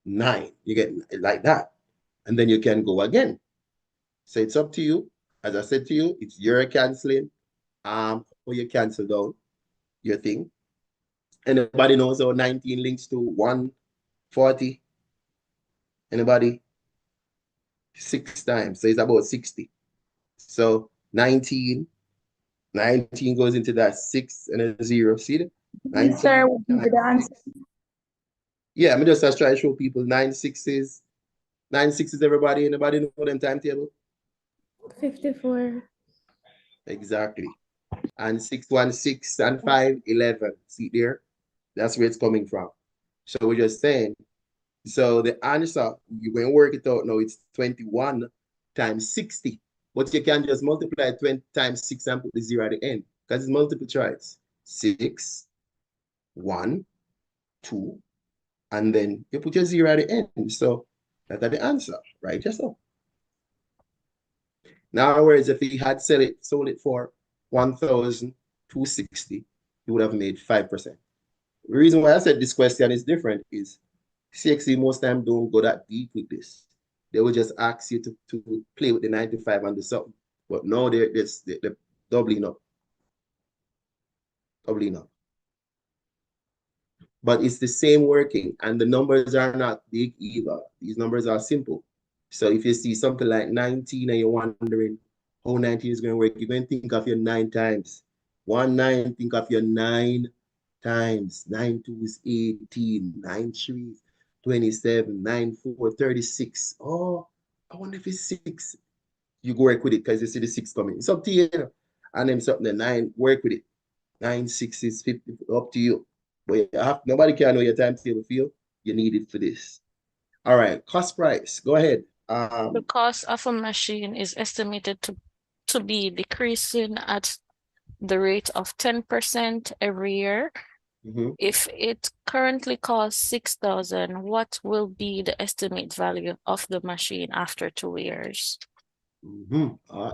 9. You get it like that. And then you can go again. So it's up to you. As I said to you, it's your canceling. Or you cancel down your thing. Anybody knows how 19 links to 140? Anybody? 6 times. So it's about 60. So 19 goes into that 6 and a 0. See that? 19, Sir, what would be the answer? yeah, I'm just try to show people 9 6s. 9 6s, everybody. Anybody know them timetable? 54. Exactly. And 6 1 6 and 5 11. See there? That's where it's coming from. So we're just saying. So the answer, you can work it out now, it's 21 times 60. But you can just multiply 20 times 6 and put the 0 at the end. Because it's multiple choice. 6, 1, 2, and then you put your 0 at the end. So that's the answer, right? Just so. Now, whereas if he had sold it for 1,260, he would have made 5%. The reason why I said this question is different is CXC most time don't go that deep with this. They will just ask you to play with the 95 and the something. But no, they're doubling up. Doubling up. But it's the same working, and the numbers are not big either. These numbers are simple. So if you see something like 19 and you're wondering how 19 is going to work, you're going to think of your 9 times. 1 9, think of your 9 times. 9 2 is 18, 9 3 is 27, 9 4, 36. Oh, I wonder if it's 6. You go work with it because you see the 6 coming. It's up to you. And then something, the 9, work with it. 9 6 is 50, up to you. But nobody can know your timetable feel. You need it for this. All right, cost price. Go ahead. The cost of a machine is estimated to be decreasing at the rate of 10% every year. If it currently costs 6,000, what will be the estimate value of the machine after 2 years?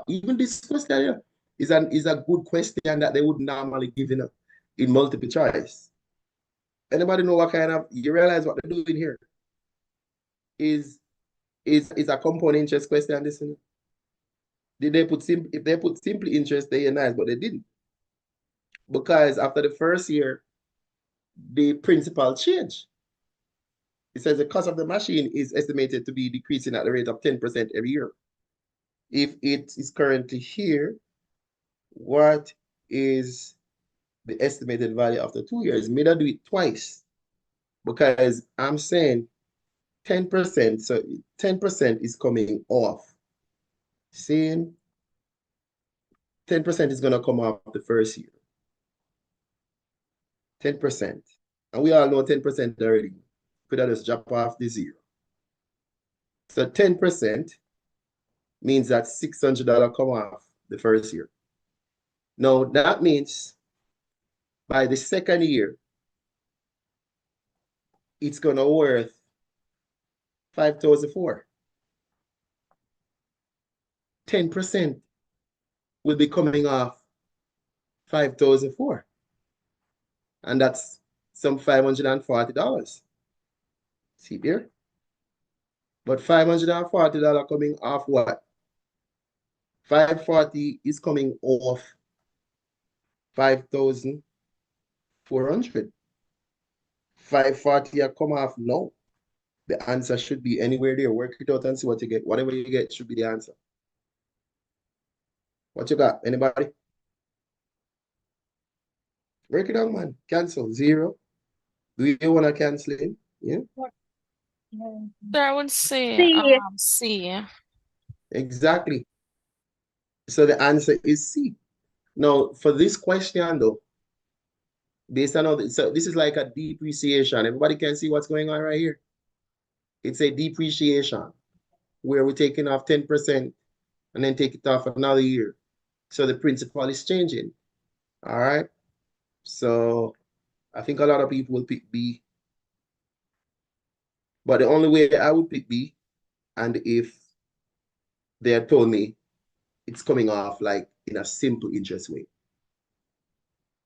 Even this question is a good question that they would normally give in multiple choice. Anybody know what kind of, you realize what they're doing here is a compound interest question. Listen, if they put simple interest, they're nice, but they didn't, because after the first year, the principal change. It says the cost of the machine is estimated to be decreasing at the rate of 10% every year. If it is currently here, what is the estimated value after 2 years? Maybe I do it twice, because I'm saying 10%. So 10% is coming off. Seeing 10% is going to come off the first year. 10%. And we all know 10% already. Could I just drop off the 0? So 10% means that $600 come off the first year. Now, that means by the second year, it's going to worth $5,004. 10% will be coming off $5,004. And that's some $540. See there? But $540 coming off what? 540 is coming off 5,400. 540 come off now. The answer should be anywhere there. Work it out and see what you get. Whatever you get should be the answer. What you got? Anybody? Work it out, man. Cancel. 0. Do you want to cancel it? Yeah. So I would say C. C. Exactly. So the answer is C. Now, for this question, though, based on all this, so this is like a depreciation. Everybody can see what's going on right here. It's a depreciation where we're taking off 10% and then take it off another year. So the principal is changing. All right. So I think a lot of people will pick B. But the only way I would pick B, and if they had told me it's coming off like in a simple interest way.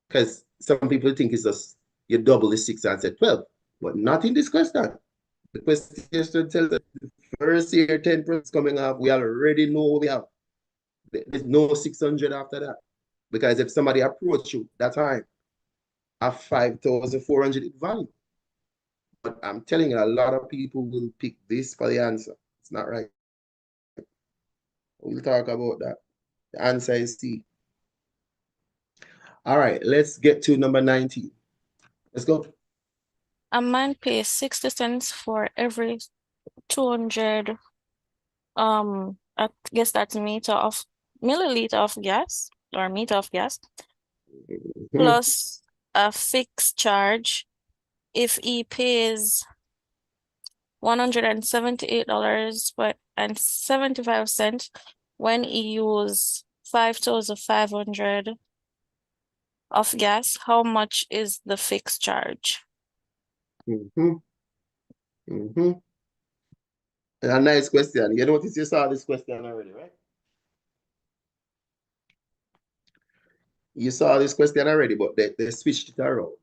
Because some people think it's just you double the 6 and say 12, but not in this question. The question tells us the first year 10% coming off, we already know what we have. There's no 600 after that. Because if somebody approach you that time, at 5,400 value. But I'm telling you, a lot of people will pick this for the answer. It's not right. We'll talk about that. The answer is C. All right, let's get to number 19. Let's go. A man pays 60 cents for every 200 I guess that's milliliter of gas or meter of gas plus a fixed charge if he pays $178.75 when he uses 5,500 of gas. How much is the fixed charge? A nice question. You notice you saw this question already, right? You saw this question already, but they switched it around.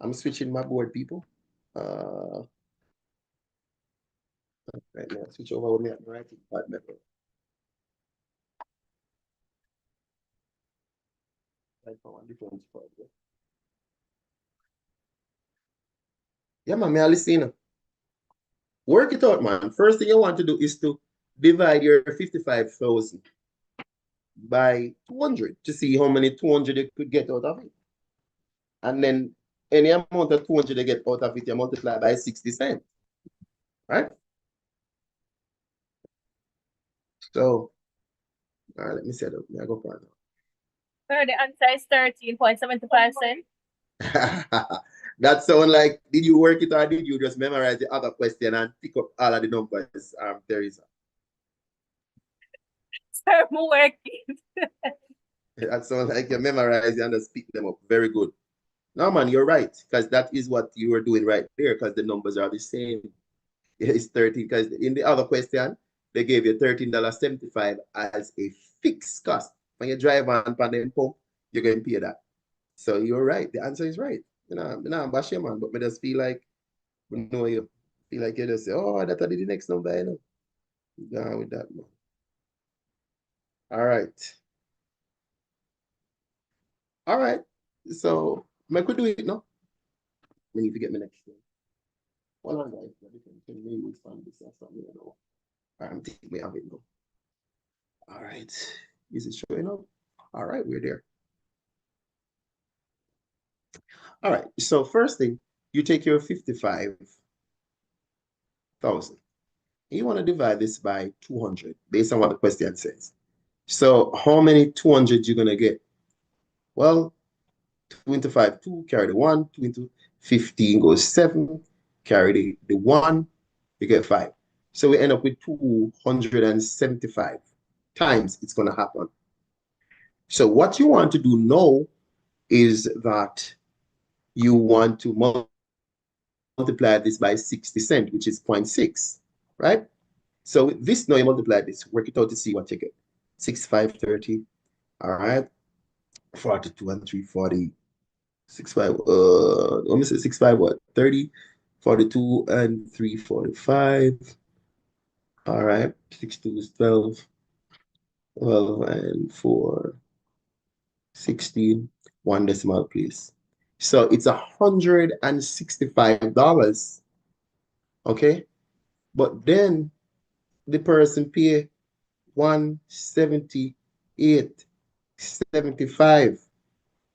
I'm switching my board, people. Right now, switch over with me at the right department. Yeah, man, I listen. Work it out, man. First thing you want to do is to divide your 55,000 by 200 to see how many 200 you could get out of it. And then any amount of 200 you get out of it, you multiply by 60 cents. Right? So, all right, let me set up. I go for it. Sir, the answer is 13.75 cents. That sound like, did you work it or did you just memorize the other question and pick up all of the numbers, Teresa? Sir, I'm working. That sounds like you memorize and just pick them up. Very good. No, man, you're right, because that is what you were doing right there, because the numbers are the same. It's 13, because in the other question, they gave you $13.75 as a fixed cost. When you drive on them pump, you're going to pay that. So you're right. The answer is right. I'm bashing, man, but I just feel like, you feel like you just say, oh, that's the next number, you know. Go with that, man. All right. All right. So, I could do it now. I need to get my next thing. Well, all right. Can maybe find this or something, you know. I'm taking me out of it now. All right. Is it showing up? All right, we're there. All right. So first thing, you take your 55 1,000. You want to divide this by 200 based on what the question says. So how many 200 you're going to get? Well, 2 into 5, 2, carry the 1, 2 into 15 goes 7, carry the 1, you get 5. So we end up with 275 times it's going to happen. So what you want to do now is that you want to multiply this by 60 cents, which is 0.6, right? So with this, now you multiply this, work it out to see what you get. 6, 5, 30, all right? 42 and 3, 40. 6, 5, let me say 6, 5, what? 30, 42 and 3, 45. All right, 6, 2 is 12. 12 and 4, 16. One decimal place. So it's $165. Okay, but then the person pay 178.75.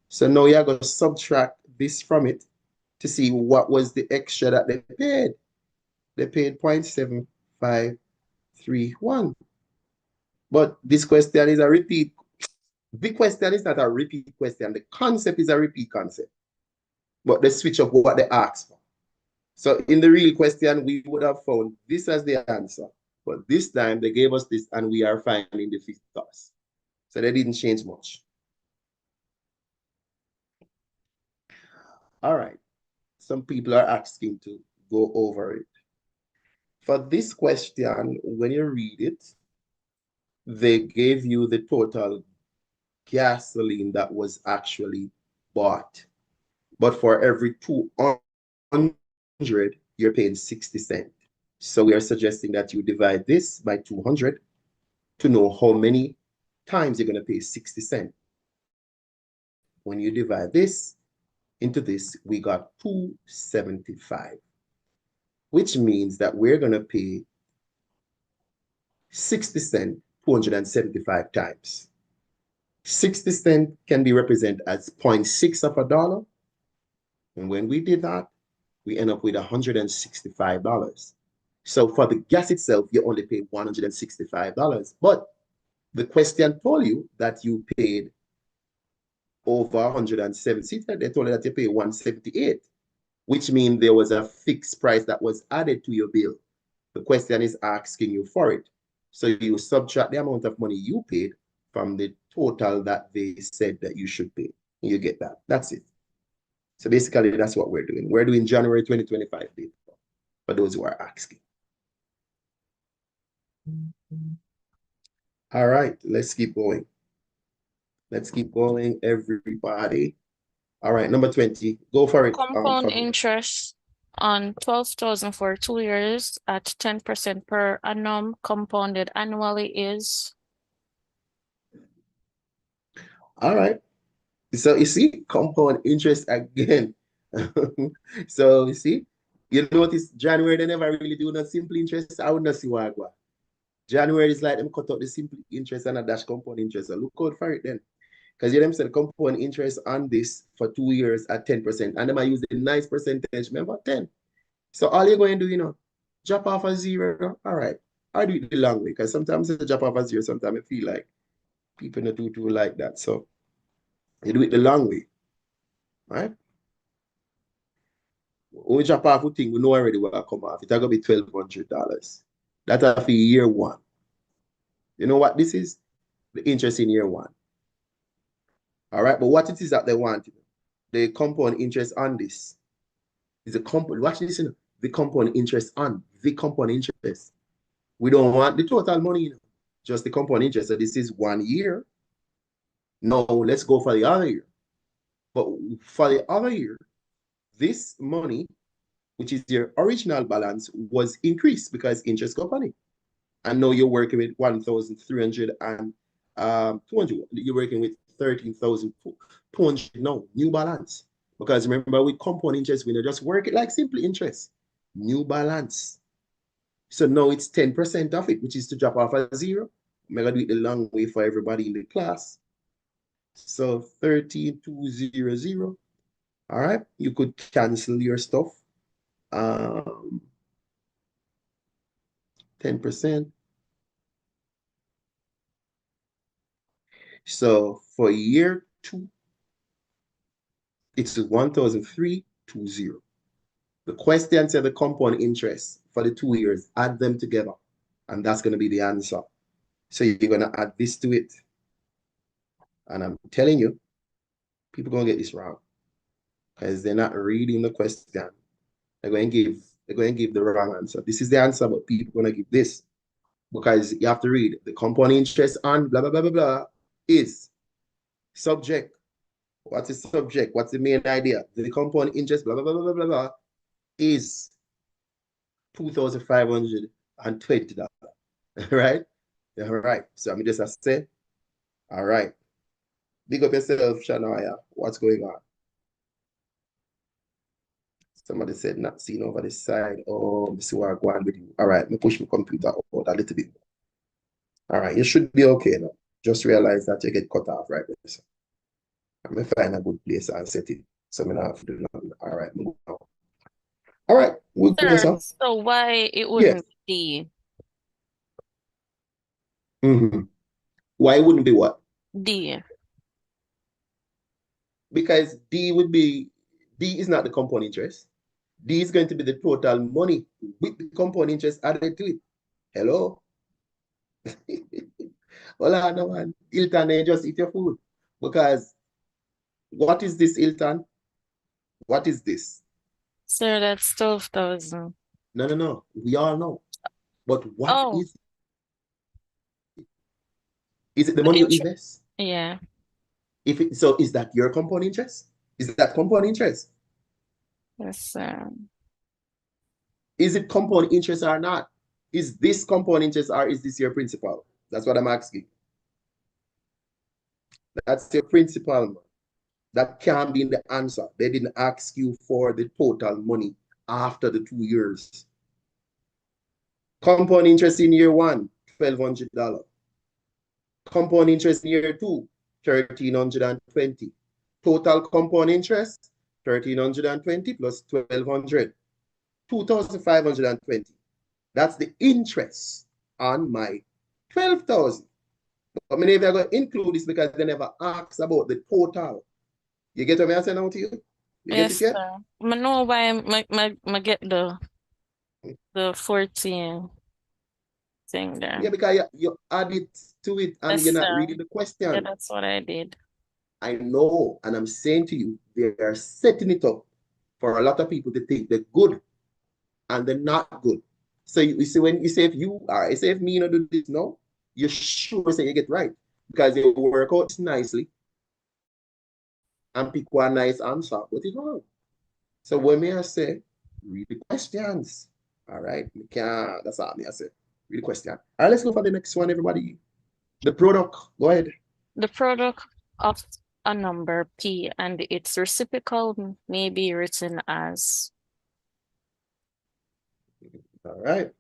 So now you're going to subtract this from it to see what was the extra that they paid. They paid 0.7531. But this question is a repeat. The question is not a repeat question. The concept is a repeat concept. But they switch up what they asked for. So in the real question, we would have found this as the answer. But this time they gave us this and we are finding the fifth class. So they didn't change much. All right. Some people are asking to go over it. For this question, when you read it, they gave you the total gasoline that was actually bought. But for every 200, you're paying 60 cents. So we are suggesting that you divide this by 200 to know how many times you're going to pay 60 cents. When you divide this into this, we got 275, which means that we're going to pay 60 cents 275 times. 60 cents can be represented as 0.6 of a dollar. And when we did that, we end up with $165. So for the gas itself, you only pay $165. But the question told you that you paid over 170. They told you that you pay 178, which means there was a fixed price that was added to your bill. The question is asking you for it. So you subtract the amount of money you paid from the total that they said that you should pay. You get that. That's it. So basically, that's what we're doing. We're doing January 2025 data for those who are asking. All right, let's keep going. Let's keep going, everybody. All right, number 20. Go for it. Compound interest on 12,000 for 2 years at 10% per annum compounded annually is? All right. So you see, compound interest again. So you see, you notice January, they never really do no simple interest. I would not see why. January is like them cut out the simple interest and a dash compound interest. So look out for it then. Because you them said compound interest on this for 2 years at 10%. And them I use the nice percentage, remember 10. So all you're going to do, drop off a 0. All right. I do it the long way because sometimes I drop off a 0, sometimes I feel like people don't do like that. So you do it the long way. Right? When we drop off a thing, we know already what will come off. It's going to be $1,200. That's for year 1. You know what this is? The interest in year 1. All right, but what it is that they want, the compound interest on this is a compound. Watch this, the compound interest on the compound interest. We don't want the total money, just the compound interest. So this is 1 year. Now let's go for the other year. But for the other year, this money, which is your original balance, was increased because interest company. And now you're working with 1,300 and 200. You're working with 13,200 now, new balance. Because remember, with compound interest, we don't just work it like simple interest. New balance. So now it's 10% of it, which is to drop off a 0. I'm going to do it the long way for everybody in the class. So 13,200. All right. You could cancel your stuff. 10%. So for year 2, it's 1,320. The question said the compound interest for the 2 years, add them together, and that's going to be the answer. So you're going to add this to it. And I'm telling you, people are going to get this wrong because they're not reading the question. They're going to give the wrong answer. This is the answer, but people are going to give this because you have to read the compound interest on blah, blah, blah, blah, blah is subject. What's the subject? What's the main idea? The compound interest, blah, blah, blah, blah, blah, blah, is $2,520. Right? All right. So I'm just say, all right. Big up yourself, Shania. What's going on? Somebody said not seen over the side. Oh, this is where I'm going with you. All right, me push my computer out a little bit. All right, you should be okay now. Just realize that you get cut off right there. So I'm gonna find a good place and set it. So I'm gonna have to do nothing. All right, move on. All right, we'll do Sir, so why it wouldn't be Why wouldn't be what? D? Because D is not the compound interest. D is going to be the total money with the compound interest added to it. Hello? Hold on, no man. Hilton, they just eat your food. Because what is this, Hilton? What is this? Sir, that's 12,000. No. We all know. But what is it? Is it the money you invest? Yeah. So is that your compound interest? Is that compound interest? Yes, sir. Is it compound interest or not? Is this compound interest or is this your principal? That's what I'm asking. That's your principal. That can't be in the answer. They didn't ask you for the total money after the 2 years. Compound interest in year 1, $1,200. Compound interest in year 2, $1,320. Total compound interest, $1,320 plus $1,200, $2,520. That's the interest on my $12,000. But many of you are going to include this because they never asked about the total. You get what I'm saying now to you? You Yes, get it yet? sir. I know why I get the 14 thing there. Yeah, because you add it to it and Yes, you're not sir. reading the question. Yeah, that's what I did. I know, and I'm saying to you, they are setting it up for a lot of people to think they're good and they're not good. So you see, when you say if you are, say if me you know do this, no, you're sure say you get right because they work out nicely and pick one nice answer, but it's wrong. So when me I say, read the questions. All right, that's all me I say. Read the question. All right, let's go for the next one, everybody. The product. Go ahead. The product of a number P and its reciprocal may be written as. All right.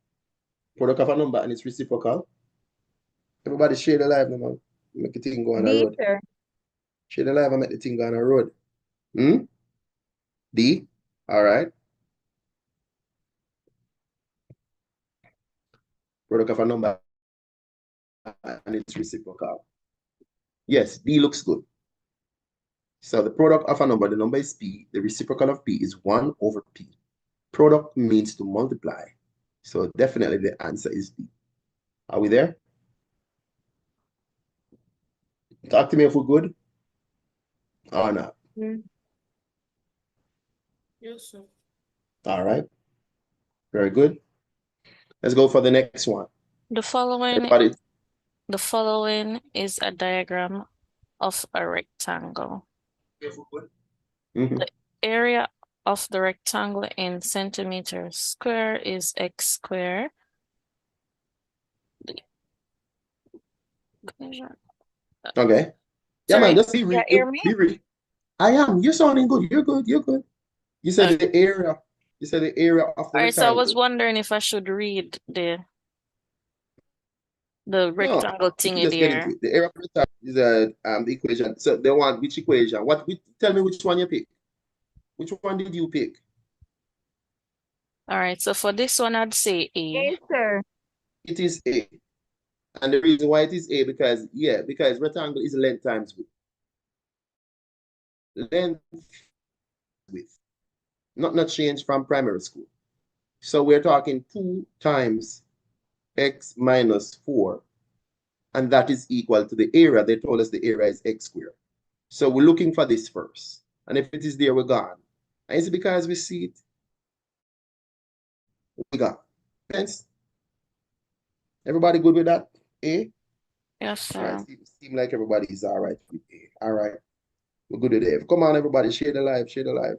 Product of a number and its reciprocal. Everybody share the live, man. Make the thing go on the road. Sir. Share the live and make the thing go on the road. D. All right. Product of a number and its reciprocal. Yes, D looks good. So the product of a number, the number is P. The reciprocal of P is 1 over P. Product means to multiply. So definitely the answer is D. Are we there? Talk to me if we're good or not. Yes, sir. All right. Very good. Let's go for the next one. The following Everybody. The following is a diagram of a rectangle. The area of the rectangle in centimeters square is x squared. Okay. Yeah, Sorry, man, just be real. hear me? Be real. I am. You're sounding good. You're good. You're good. You said the area. You said the area of the All right, so I rectangle. was wondering if I should read the rectangle thingy just get there. into it. The area of the rectangle is the equation. So they want which equation? Tell me which one you pick. Which one did you pick? All right, so for this one, I'd say A. Yes, sir. It is A. And the reason why it is A, because rectangle is length times width. Length, width. Not change from primary school. So we're talking 2 times x minus 4. And that is equal to the area. They told us the area is x squared. So we're looking for this first. And if it is there, we're gone. And it's because we see it. We got. Hence, everybody good with that? A? Yes, sir. Seem like everybody is all right with A. All right. We're good with A. Come on, everybody. Share the live. Share the live.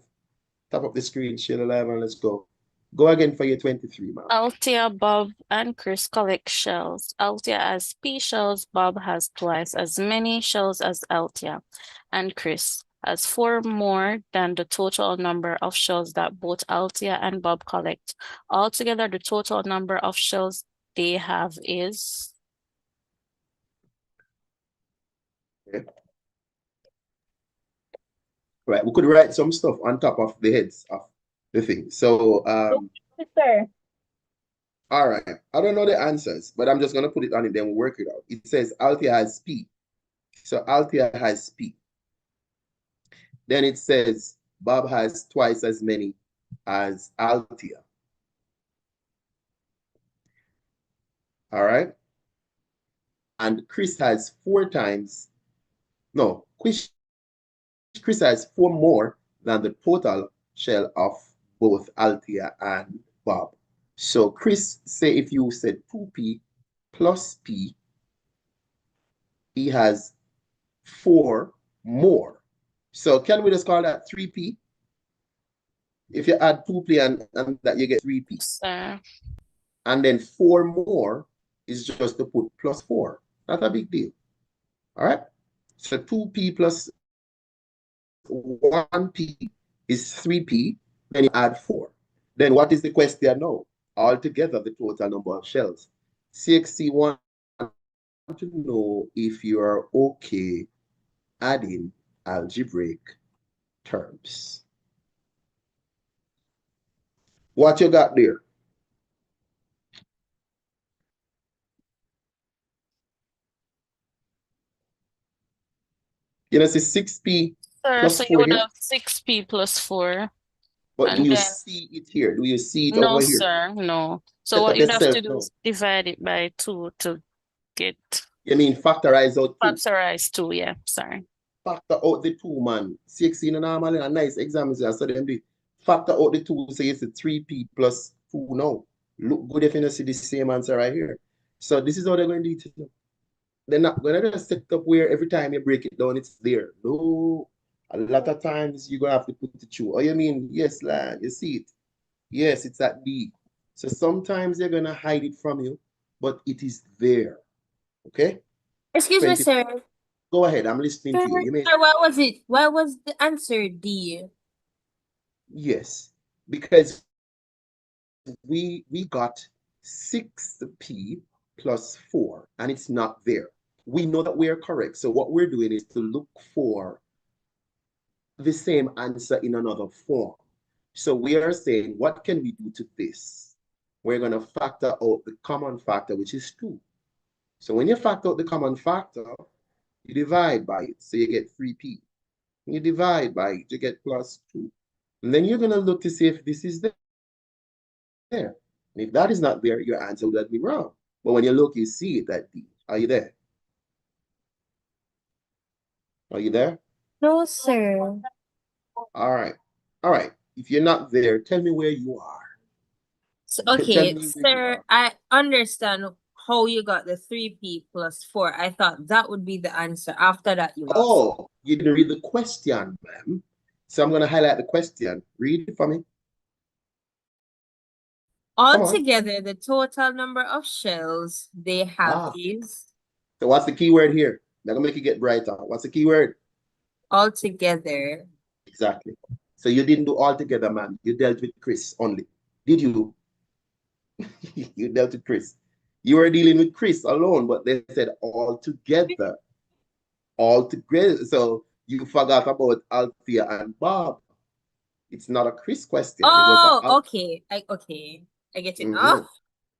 Tap up the screen. Share the live and let's go. Go again for your 23, man. Althea, Bob, and Chris collect shells. Althea has P shells. Bob has twice as many shells as Althea. And Chris has 4 more than the total number of shells that both Althea and Bob collect. Altogether, the total number of shells they have is... Okay. Right, we could write some stuff on top of the heads of the thing. So, Sir. all right. I don't know the answers, but I'm just going to put it on it, then we'll work it out. It says Althea has P. So Althea has P. Then it says Bob has twice as many as Althea. All right. And Chris has 4 times. No, Chris has 4 more than the total shell of both Althea and Bob. So Chris, say if you said 2P plus P, he has 4 more. So can we just call that 3P? If you add 2P and that, you get 3P. Sir. And then 4 more is just to put plus 4. Not a big deal. All right? So 2P plus 1P is 3P. Then you add 4. Then what is the question now? Altogether, the total number of shells. CXC want to know if you are okay adding algebraic terms. What you got there? You know, see 6P Sir, plus so 4 you would here. have 6P plus 4. But do you then... see it here? Do you see it No, over here? sir, no. So Set what up you'd have to yourself do now. is divide it by 2 to get You mean factorize out 2? factorize 2, yeah, sorry. Factor out the 2, man. 16 and normally a nice exam is so them do. Factor out the 2, so it's a 3P plus 2 now. Look good if you don't see the same answer right here. So this is how they're going to do it. They're not going to just set up where every time you break it down, it's there. No. A lot of times you're going to have to put it through. Oh, you mean, yes, lad, you see it. Yes, it's at D. So sometimes they're going to hide it from you, but it is there. Okay? Excuse me, 20. sir. Go ahead, I'm listening to you. You may... Sir, what was it? Why was the answer D? Yes, because we got 6P plus 4, and it's not there. We know that we are correct. So what we're doing is to look for the same answer in another form. So we are saying, what can we do to this? We're going to factor out the common factor, which is 2. So when you factor out the common factor, you divide by it. So you get 3P. You divide by it, you get plus 2. And then you're going to look to see if this is there. And if that is not there, your answer would be wrong. But when you look, you see it at D. Are you there? Are you there? No, sir. All right. All right. If you're not there, tell me where you are. So, Tell okay, me where you sir, are. I understand how you got the 3P plus 4. I thought that would be the answer. After that, you got Oh, you didn't read the question, ma'am. So I'm going to highlight the question. Read it for me. Come on. altogether, the total number of shells they have is So what's the key word here? They're going to make you get brighter. What's the key word? altogether. Exactly. So you didn't do all together, man. You dealt with Chris only. Did you? You dealt with Chris. You were dealing with Chris alone, but they said all together. All together. So you forgot about Althea and Bob. It's not a Chris question. Oh, It was okay. I get it Mhm. now.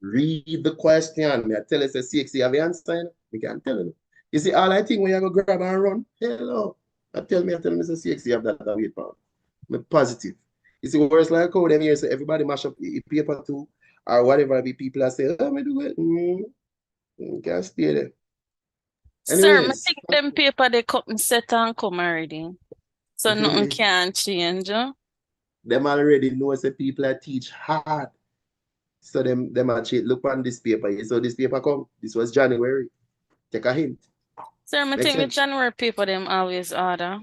Read the question. I tell us a CXC have the answer. We can't tell you. You see, all I think when you go grab and run, hello. I tell Mr. CXC have that weight pound. I'm positive. You see, worse like how them here say everybody mash up the paper too, or whatever the people are saying, oh, me do it. You can't stay there. Sir, I Anyways, think them paper they come set and come already. So nothing can change. them already know say people are teach hard. So them actually look on this paper. So this paper come. This was January. Take a hint. Sir, I Make think the sense? January paper them always order.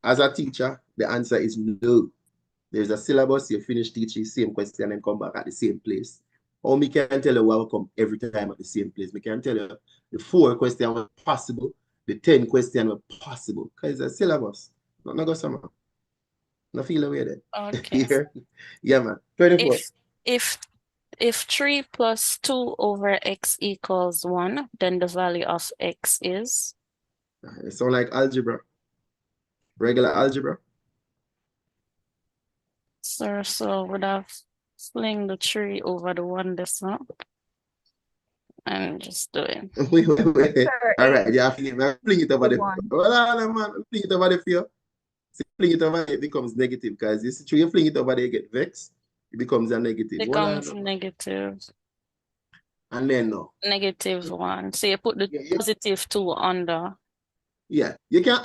As a teacher, the answer is no. There's a syllabus, you finish teaching same question and come back at the same place. Or me can tell you what will come every time at the same place. Me can tell you the 4 questions were possible, the 10 questions were possible. Because it's a syllabus. Not go somewhere. No feel away there. Okay. Here. Yeah, man. 24. If 3 plus 2 over x equals 1, then the value of x is? It sounds like algebra. Regular algebra. Sir, so would have fling the 3 over the 1 this one. I'm just doing. Wait. Sir, All right, yeah, fling it over the one. well, man, fling it over the field. See, fling it over it becomes negative because this you fling it over there, you get vexed, it becomes a negative. Becomes negative. And then no. Negative 1. So you put the positive 2 under. Yeah, you can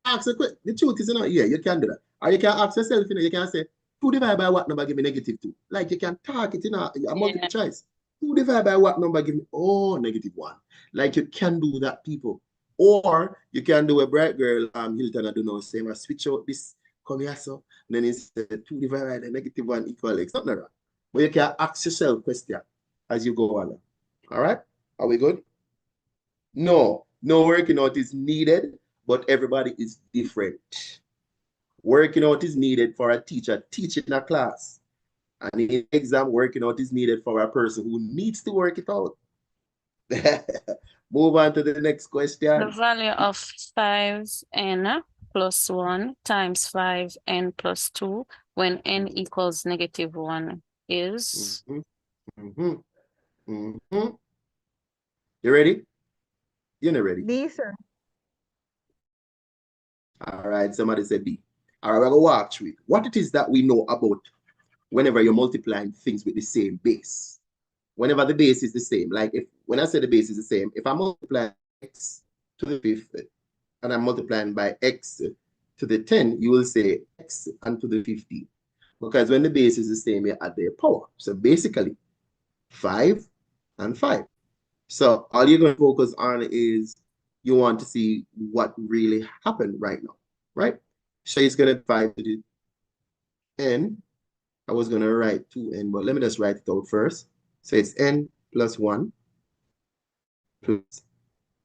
ask a question. The truth is, you can do that. Or you can ask yourself, you can say, 2 divided by what number give me negative 2? Like you can target a multiple choice. 2 divided by what number give me, negative 1. Like you can do that, people. Or you can do a bright girl, Hilton, I don't know, saying, switch out this, come here, so. And then it's 2 divided by the negative 1 equal x. Something like that. But you can ask yourself question as you go along. All right? Are we good? No working out is needed, but everybody is different. Working out is needed for a teacher teaching a class. And in exam, working out is needed for a person who needs to work it out. Move on to the next question. The value of 5n plus 1 times 5n plus 2 when n equals negative 1 is? You ready? You're not ready. D, sir. All right, somebody said B. All right, we're going to walk through it. What it is that we know about whenever you're multiplying things with the same base. Whenever the base is the same, like when I say the base is the same, if I multiply x to the 5th and I'm multiplying by x to the 10, you will say x and to the 15. Because when the base is the same, you add their power. So basically, 5 and 5. So all you're going to focus on is you want to see what really happened right now, right? So it's going to 5 to the n. I was going to write 2n, but let me just write it out first. So it's n plus 1 plus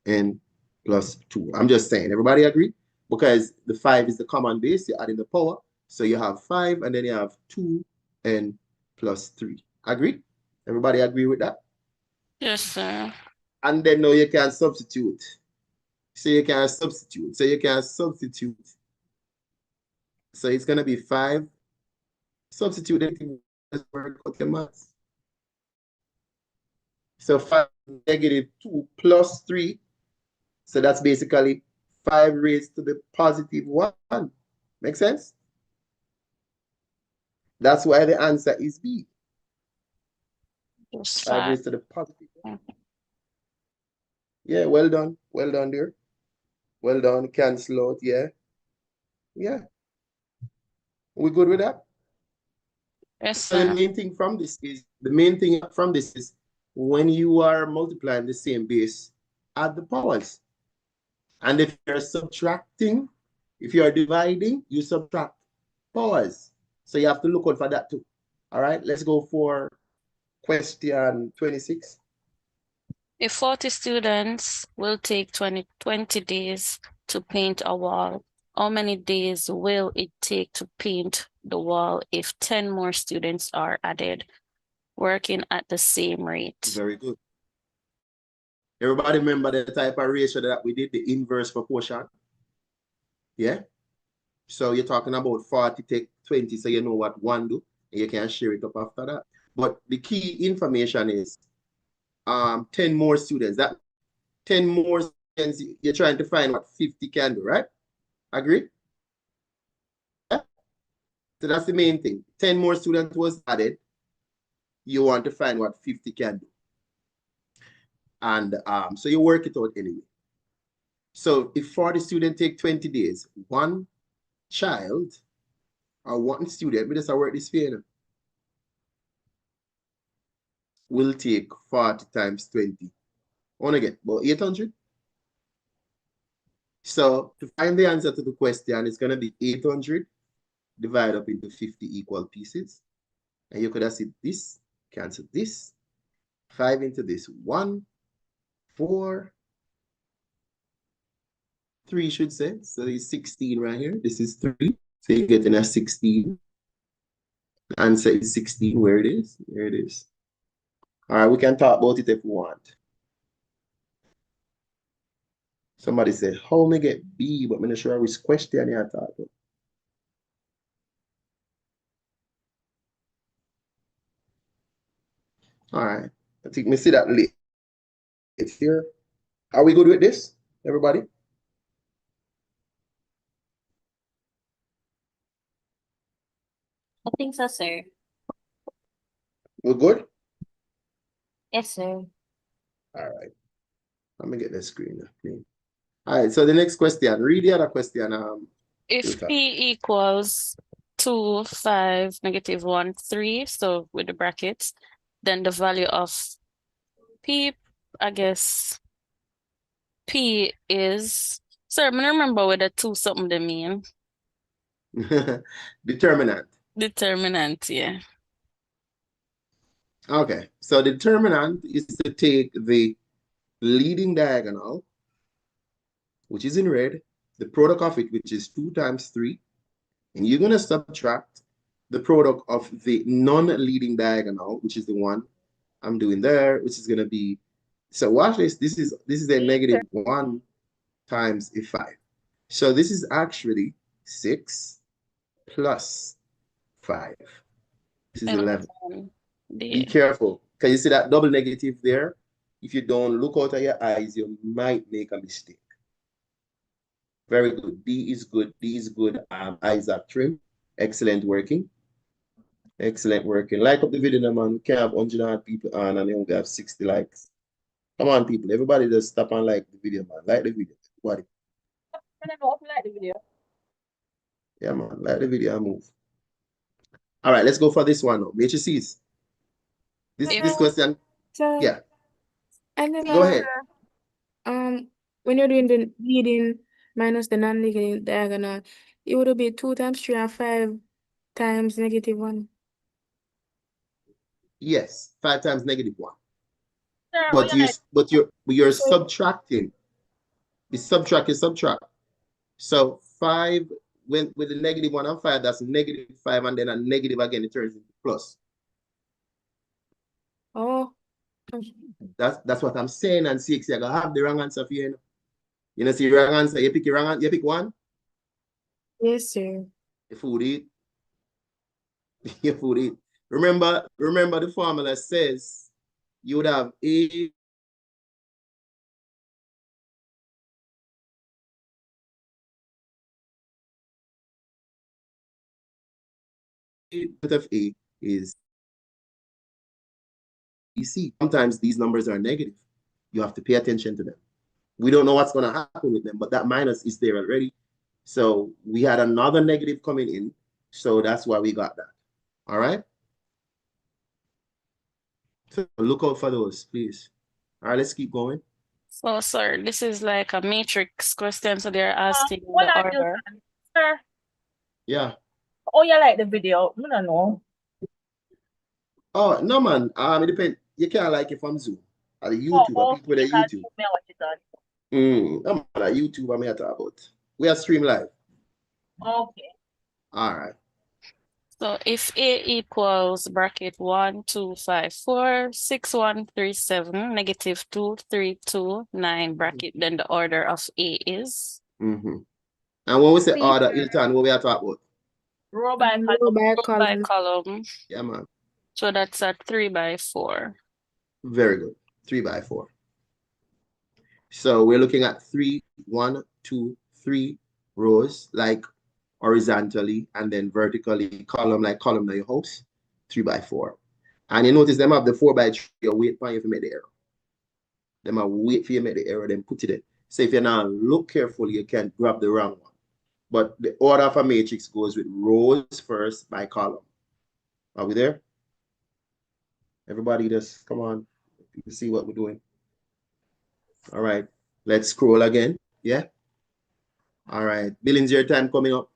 n plus 2. I'm just saying, everybody agree? Because the 5 is the common base, you add in the power. So you have 5 and then you have 2n plus 3. Agree? Everybody agree with that? Yes, sir. And then now you can substitute. So you can substitute. So it's going to be 5. Substitute anything. Work out your maths. So 5 negative 2 plus 3. So that's basically 5 raised to the positive 1. Make sense? That's why the answer is B. Yes, 5 raised to the positive 1. Yeah, well done. Well done there. Well done. Cancel out. Yeah. Yeah. We good with that? Yes, So sir. the main thing from this is when you are multiplying the same base, add the powers. And if you're subtracting, if you are dividing, you subtract powers. So you have to look out for that too. All right, let's go for question 26. If 40 students will take 20 days to paint a wall, how many days will it take to paint the wall if 10 more students are added, working at the same rate? Very good. Everybody remember the type of ratio that we did, the inverse proportion? Yeah? So you're talking about 40 take 20, so you know what 1 do, and you can share it up after that. But the key information is 10 more students. That 10 more students, you're trying to find what 50 can do, right? Agree? Yeah? So that's the main thing. 10 more students was added. You want to find what 50 can do. And so you work it out anyway. So if 40 students take 20 days, one child or one student, we just work this way, will take 40 times 20. I want to get about 800. So to find the answer to the question, it's going to be 800 divided up into 50 equal pieces. And you could have said this, cancel this, 5 into this, 1, 4, 3 should say. So it's 16 right here. This is 3. So you're getting a 16. The answer is 16. Where it is? There it is. All right, we can talk about it if we want. Somebody said, how may get B, but I'm not sure which question you talk about. All right, I think we see that late. It's here. Are we good with this, everybody? I think so, sir. We're good? Yes, sir. All right. Let me get the screen up. All right, so the next question, read the other question. If P equals 2, 5, negative 1, 3, so with the brackets, then the value of P, I guess, P is, sorry, I don't remember what the 2 something they mean. Determinant. Determinant, yeah. Okay, so determinant is to take the leading diagonal, which is in red, the product of it, which is 2 times 3, and you're going to subtract the product of the non-leading diagonal, which is the one I'm doing there, which is going to be, so watch this, this is a negative 1 times a 5. So this is actually 6 plus 5. This is 11. Be careful. Can you see that double negative there? If you don't look out of your eyes, you might make a mistake. Very good. D is good. D is good. Isaac Trim. Excellent working. Excellent working. Like up the video, man. We can have 100 people on and then we have 60 likes. Come on, people. Everybody just stop and like the video, man. Like the video. Everybody. I don't know if you like the video. Yeah, man. Like the video and move. All right, let's go for this one now. Matrices. This question. So, Yeah. and then Go ahead. when you're doing the leading minus the non-leading diagonal, it would be 2 times 3 and 5 times negative 1. Yes, 5 times negative 1. Sir, But you're subtracting. You subtract. So 5 with the negative 1 and 5, that's negative 5, and then a negative again, it turns into plus. Oh. That's what I'm saying. And 6, you're gonna have the wrong answer for you. You know, see the wrong answer. You pick your wrong answer. You pick 1. Yes, sir. You food it. You food it. Remember the formula says you would have A of A is BC. Sometimes these numbers are negative. You have to pay attention to them. We don't know what's going to happen with them, but that minus is there already. So we had another negative coming in. So that's why we got that. All right. So look out for those, please. All right, let's keep going. So, sir, this is like a matrix question, so they're asking what the are you, order. sir? Yeah. Oh, you like the video? I don't know. Oh, no, man. It depends. You can't like it from Zoom. At YouTube, Oh, people with a YouTube. I'm at YouTube, I'm here to talk about. We are stream live. Okay. All right. So if A equals bracket 1, 2, 5, 4, 6, 1, 3, 7, negative 2, 3, 2, 9 bracket, then the order of A is? And when we say order, Ilton, what we are talking about? Row by Row by By column. Yeah, man. So that's a 3 by 4. Very good. 3 by 4. So we're looking at 3, 1, 2, 3 rows, like horizontally, and then vertically, column like column of your house, 3 by 4. And you notice them have the 4 by 3, you wait for you to make the error. Them are wait for you to make the error, then put it in. So if you now look carefully, you can grab the wrong one. But the order of a matrix goes with rows first by column. Are we there? Everybody just come on. You see what we're doing. All right. Let's scroll again. Yeah. All right. Billings, your time coming up.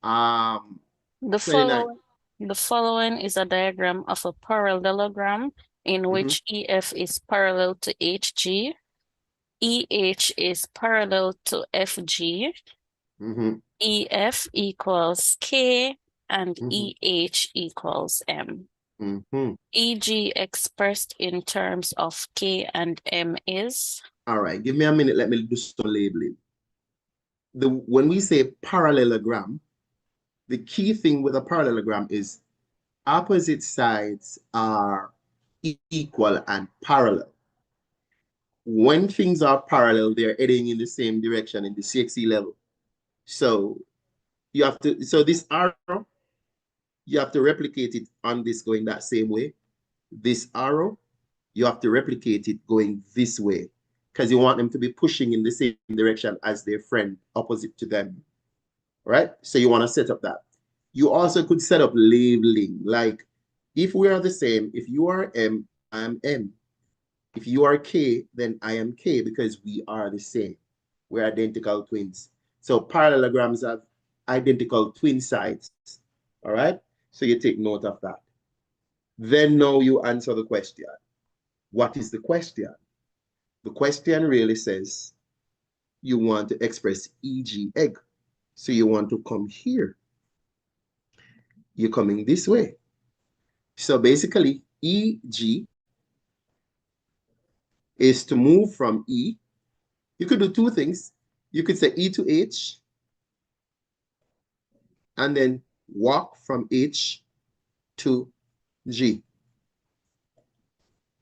The 29. following is a diagram of a parallelogram in which EF is parallel to HG, EH is parallel to FG, EF equals K, and EH equals M. EG expressed in terms of K and M is? All right, give me a minute. Let me do some labeling. When we say parallelogram, the key thing with a parallelogram is opposite sides are equal and parallel. When things are parallel, they're heading in the same direction in the CXE level. So you have to, so this arrow, you have to replicate it on this going that same way. This arrow, you have to replicate it going this way because you want them to be pushing in the same direction as their friend opposite to them, right? So you want to set up that. You also could set up labeling, like if we are the same, if you are M, I am M. If you are K, then I am K because we are the same. We're identical twins. So parallelograms have identical twin sides, all right? So you take note of that. Then now you answer the question. What is the question? The question really says you want to express EG egg. So you want to come here. You're coming this way. So basically, EG is to move from E. You could do two things. You could say E to H and then walk from H to G.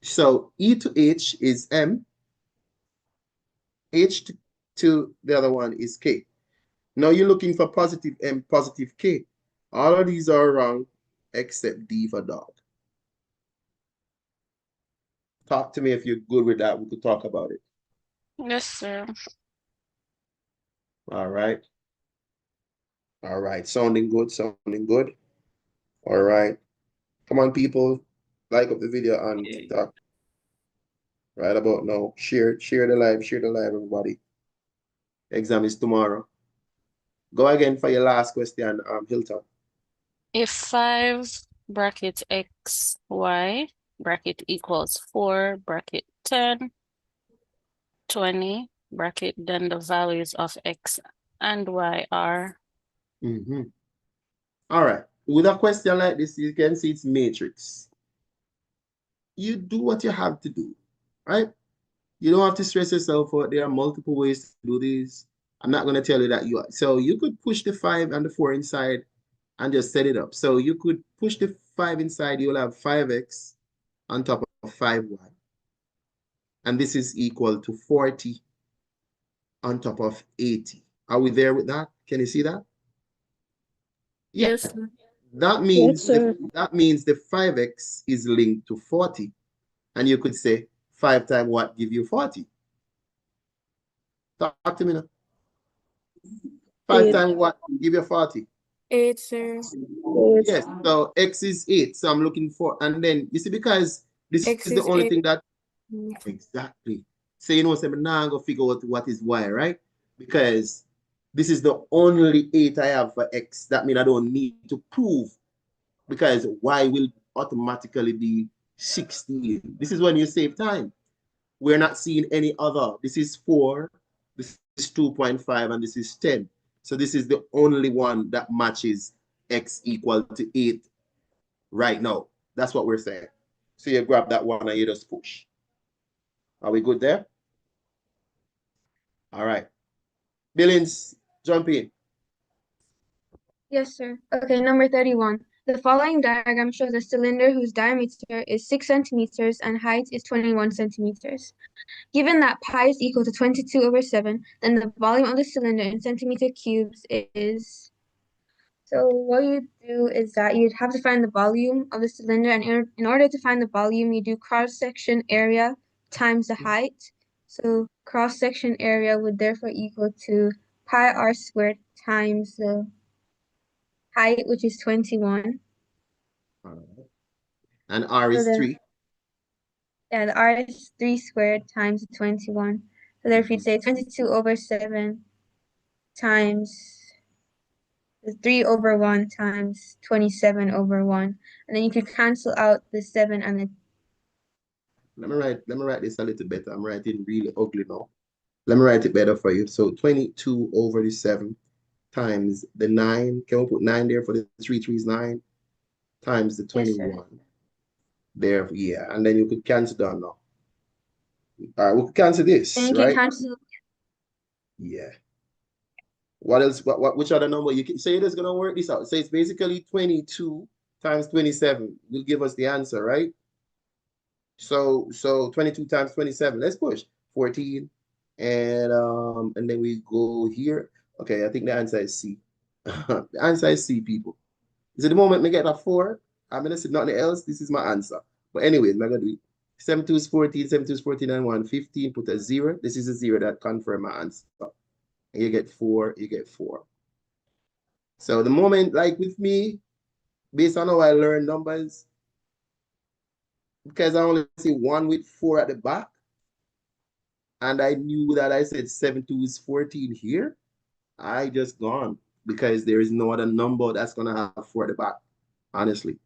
So E to H is M. H to the other one is K. Now you're looking for positive M, positive K. All of these are wrong except D for dog. Talk to me if you're good with that. We could talk about it. Yes, sir. All right. All right. Sounding good. Sounding good. All right. Come on, people. Like up the video on TikTok. Right about now. Share the live. Share the live, everybody. Exam is tomorrow. Go again for your last question, Hilton. If 5 bracket X, Y bracket equals 4 bracket 10, 20 bracket, then the values of X and Y are? All right. With a question like this, you can see it's matrix. You do what you have to do, right? You don't have to stress yourself out. There are multiple ways to do this. I'm not going to tell you that you are. So you could push the 5 and the 4 inside and just set it up. So you could push the 5 inside. You'll have 5x on top of 5y. And this is equal to 40 on top of 80. Are we there with that? Can you see that? Yes, sir. That means that means the 5x is linked to 40. And you could say 5 times what give you 40? Talk to me now. 5 times what give you 40? 8, sir. Yes, so x is 8. So I'm looking for, and then you see, because this X is the is only 8. thing that exactly. So you know, so I'm now gonna figure out what is y, right? Because this is the only 8 I have for x. That means I don't need to prove, because y will automatically be 16. This is when you save time. We're not seeing any other. This is 4, this is 2.5, and this is 10. So this is the only one that matches x equal to 8 right now. That's what we're saying. So you grab that one and you just push. Are we good there? All right. Billings, jump in. Yes, sir. Okay, number 31. The following diagram shows a cylinder whose diameter is 6 centimeters and height is 21 centimeters. Given that pi is equal to 22/7, then the volume of the cylinder in centimeter cubes is... So what you do is that you'd have to find the volume of the cylinder, and in order to find the volume, you do cross-section area times the height. So cross-section area would therefore equal to pi r squared times the height, which is 21. All right. And R is So 3. Yeah, the r is 3 squared times 21. So therefore you'd say 22/7 times the 3/1 times 27/1. And then you could cancel out the 7 and the... Let me write this a little better. I'm writing really ugly now. Let me write it better for you. So 22/7 times the 9. Can we put 9 there for the 3 is 9? Times the 21. Yes, there, yeah. And then you could cancel down now. All right, we could cancel this, and you right? can cancel... Yeah. What else? Which other number? You can say it is going to work this out. So it's basically 22 times 27 will give us the answer, right? So 22 times 27. Let's push 14, and then we go here. Okay, I think the answer is C. The answer is C, people. Is it the moment me get a 4? I'm gonna say nothing else. This is my answer. But anyways, I'm gonna do it. 7 2 is 14, 7 2 is 14, and 1, 15. Put a 0. This is a 0 that confirm my answer. And you get 4, you get 4. So the moment, like with me, based on how I learn numbers, because I only see 1 with 4 at the back, and I knew that I said 7 2 is 14 here, I just gone because there is no other number that's gonna have 4 at the back, honestly.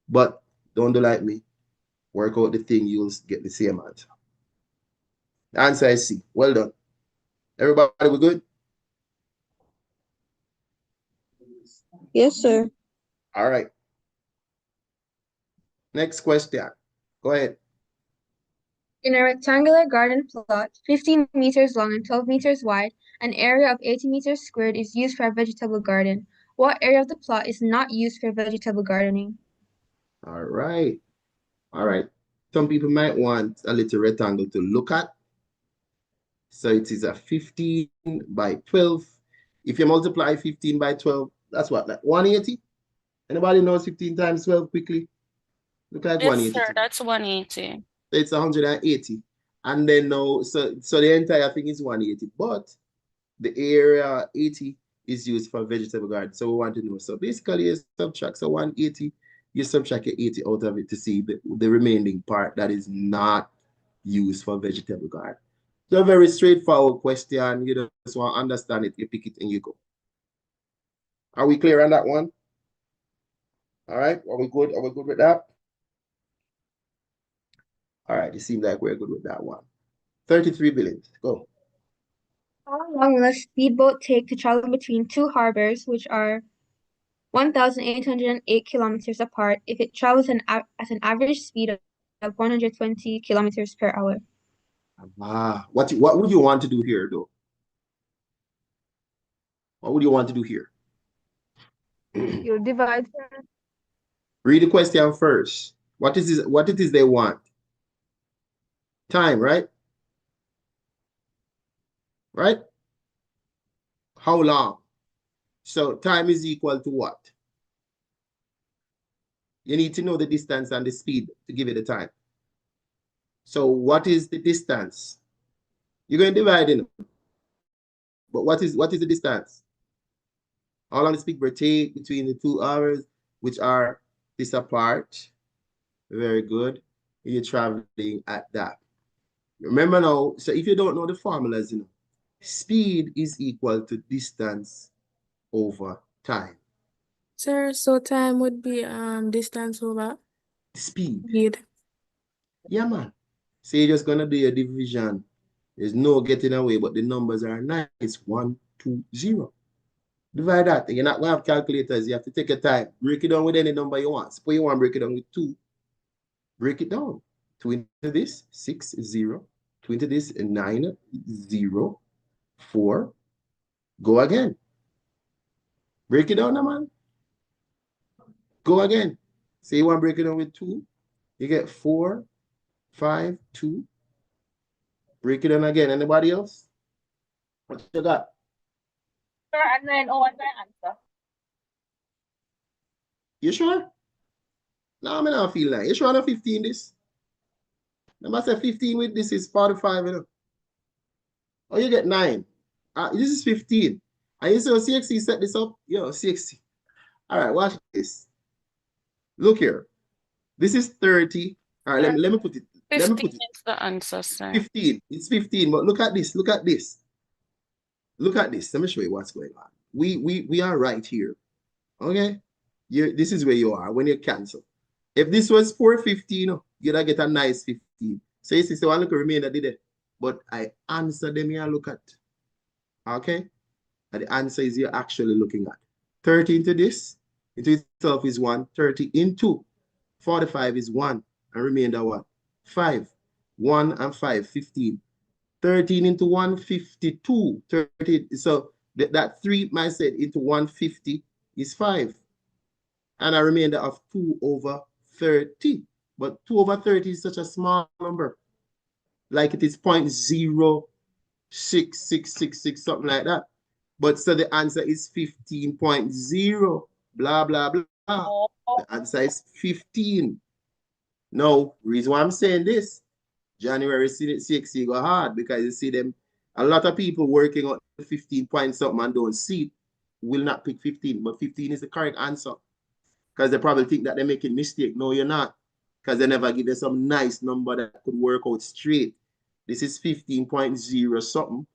But don't do like me. Work out the thing, you'll get the same answer. The answer is C. Well done. Everybody, we good? Yes, sir. All right. Next question. Go ahead. In a rectangular garden plot, 15 meters long and 12 meters wide, an area of 80 meters squared is used for a vegetable garden. What area of the plot is not used for vegetable gardening? All right. All right. Some people might want a little rectangle to look at. So it is a 15 by 12. If you multiply 15 by 12, that's what, like 180? Anybody knows 15 times 12 quickly? Look like Yes, 180. sir, that's 180. So it's 180. And then now, so the entire thing is 180. But the area 80 is used for vegetable garden. So we want to know. So basically, you subtract. So 180, you subtract 80 out of it to see the remaining part that is not used for vegetable garden. So a very straightforward question. You just want to understand it, you pick it and you go. Are we clear on that one? All right, are we good? Are we good with that? All right, it seems like we're good with that one. 33 billion, go. How long will a speedboat take to travel between two harbors, which are 1,808 kilometers apart, if it travels at an average speed of 120 kilometers per hour? What would you want to do here, though? What would you want to do here? You divide. Read the question first. What it is they want? Time, right? Right? How long? So time is equal to what? You need to know the distance and the speed to give it the time. So what is the distance? You're going to divide it. But what is the distance? How long does speedboat take between the 2 hours, which are this apart? Very good. You're traveling at that. Remember now, so if you don't know the formulas, speed is equal to distance over time. Sir, so time would be distance over Speed. speed. Yeah, man. So you're just gonna do your division. There's no getting away, but the numbers are nice. 1, 2, 0. Divide that. You're not gonna have calculators. You have to take your time. Break it down with any number you want. Suppose you want to break it down with 2. Break it down. 2 into this, 6, 0. 2 into this, 9, 0. 4. Go again. Break it down, man. Go again. So you want to break it down with 2. You get 4, 5, 2. Break it down again. Anybody else? What you got? Sir, and then what's my answer? You sure? No, I'm not feeling that. You sure on 15 this? I must say 15 with this is 45, you know. Oh, you get 9. This is 15. And you see how CXC set this up? Yo, CXC. All right, watch this. Look here. This is 30. All right, let me put it. 15 is the answer, sir. 15. It's 15. But look at this. Look at this. Look at this. Let me show you what's going on. We are right here. Okay? This is where you are when you cancel. If this was 415, you'd get a nice 15. So you see, so I look at remainder did it. But I answer them here, look at. Okay? And the answer is you're actually looking at. 30 into this, into itself is 1. 30 into 45 is 1. And remainder what? 5. 1 and 5, 15. 13 into 1, 52. 30. So that 3, I said, into 150 is 5. And a remainder of 2 over 30. But 2 over 30 is such a small number. Like it is 0.06666, something like that. But so the answer is 15.0. Blah, blah, blah. The answer is 15. Now, reason why I'm saying this, January CXC go hard because you see them, a lot of people working on 15 point something and don't see it will not pick 15, but 15 is the correct answer. Because they probably think that they're making mistake. No, you're not. Because they never give you some nice number that could work out straight. This is 15.0 something.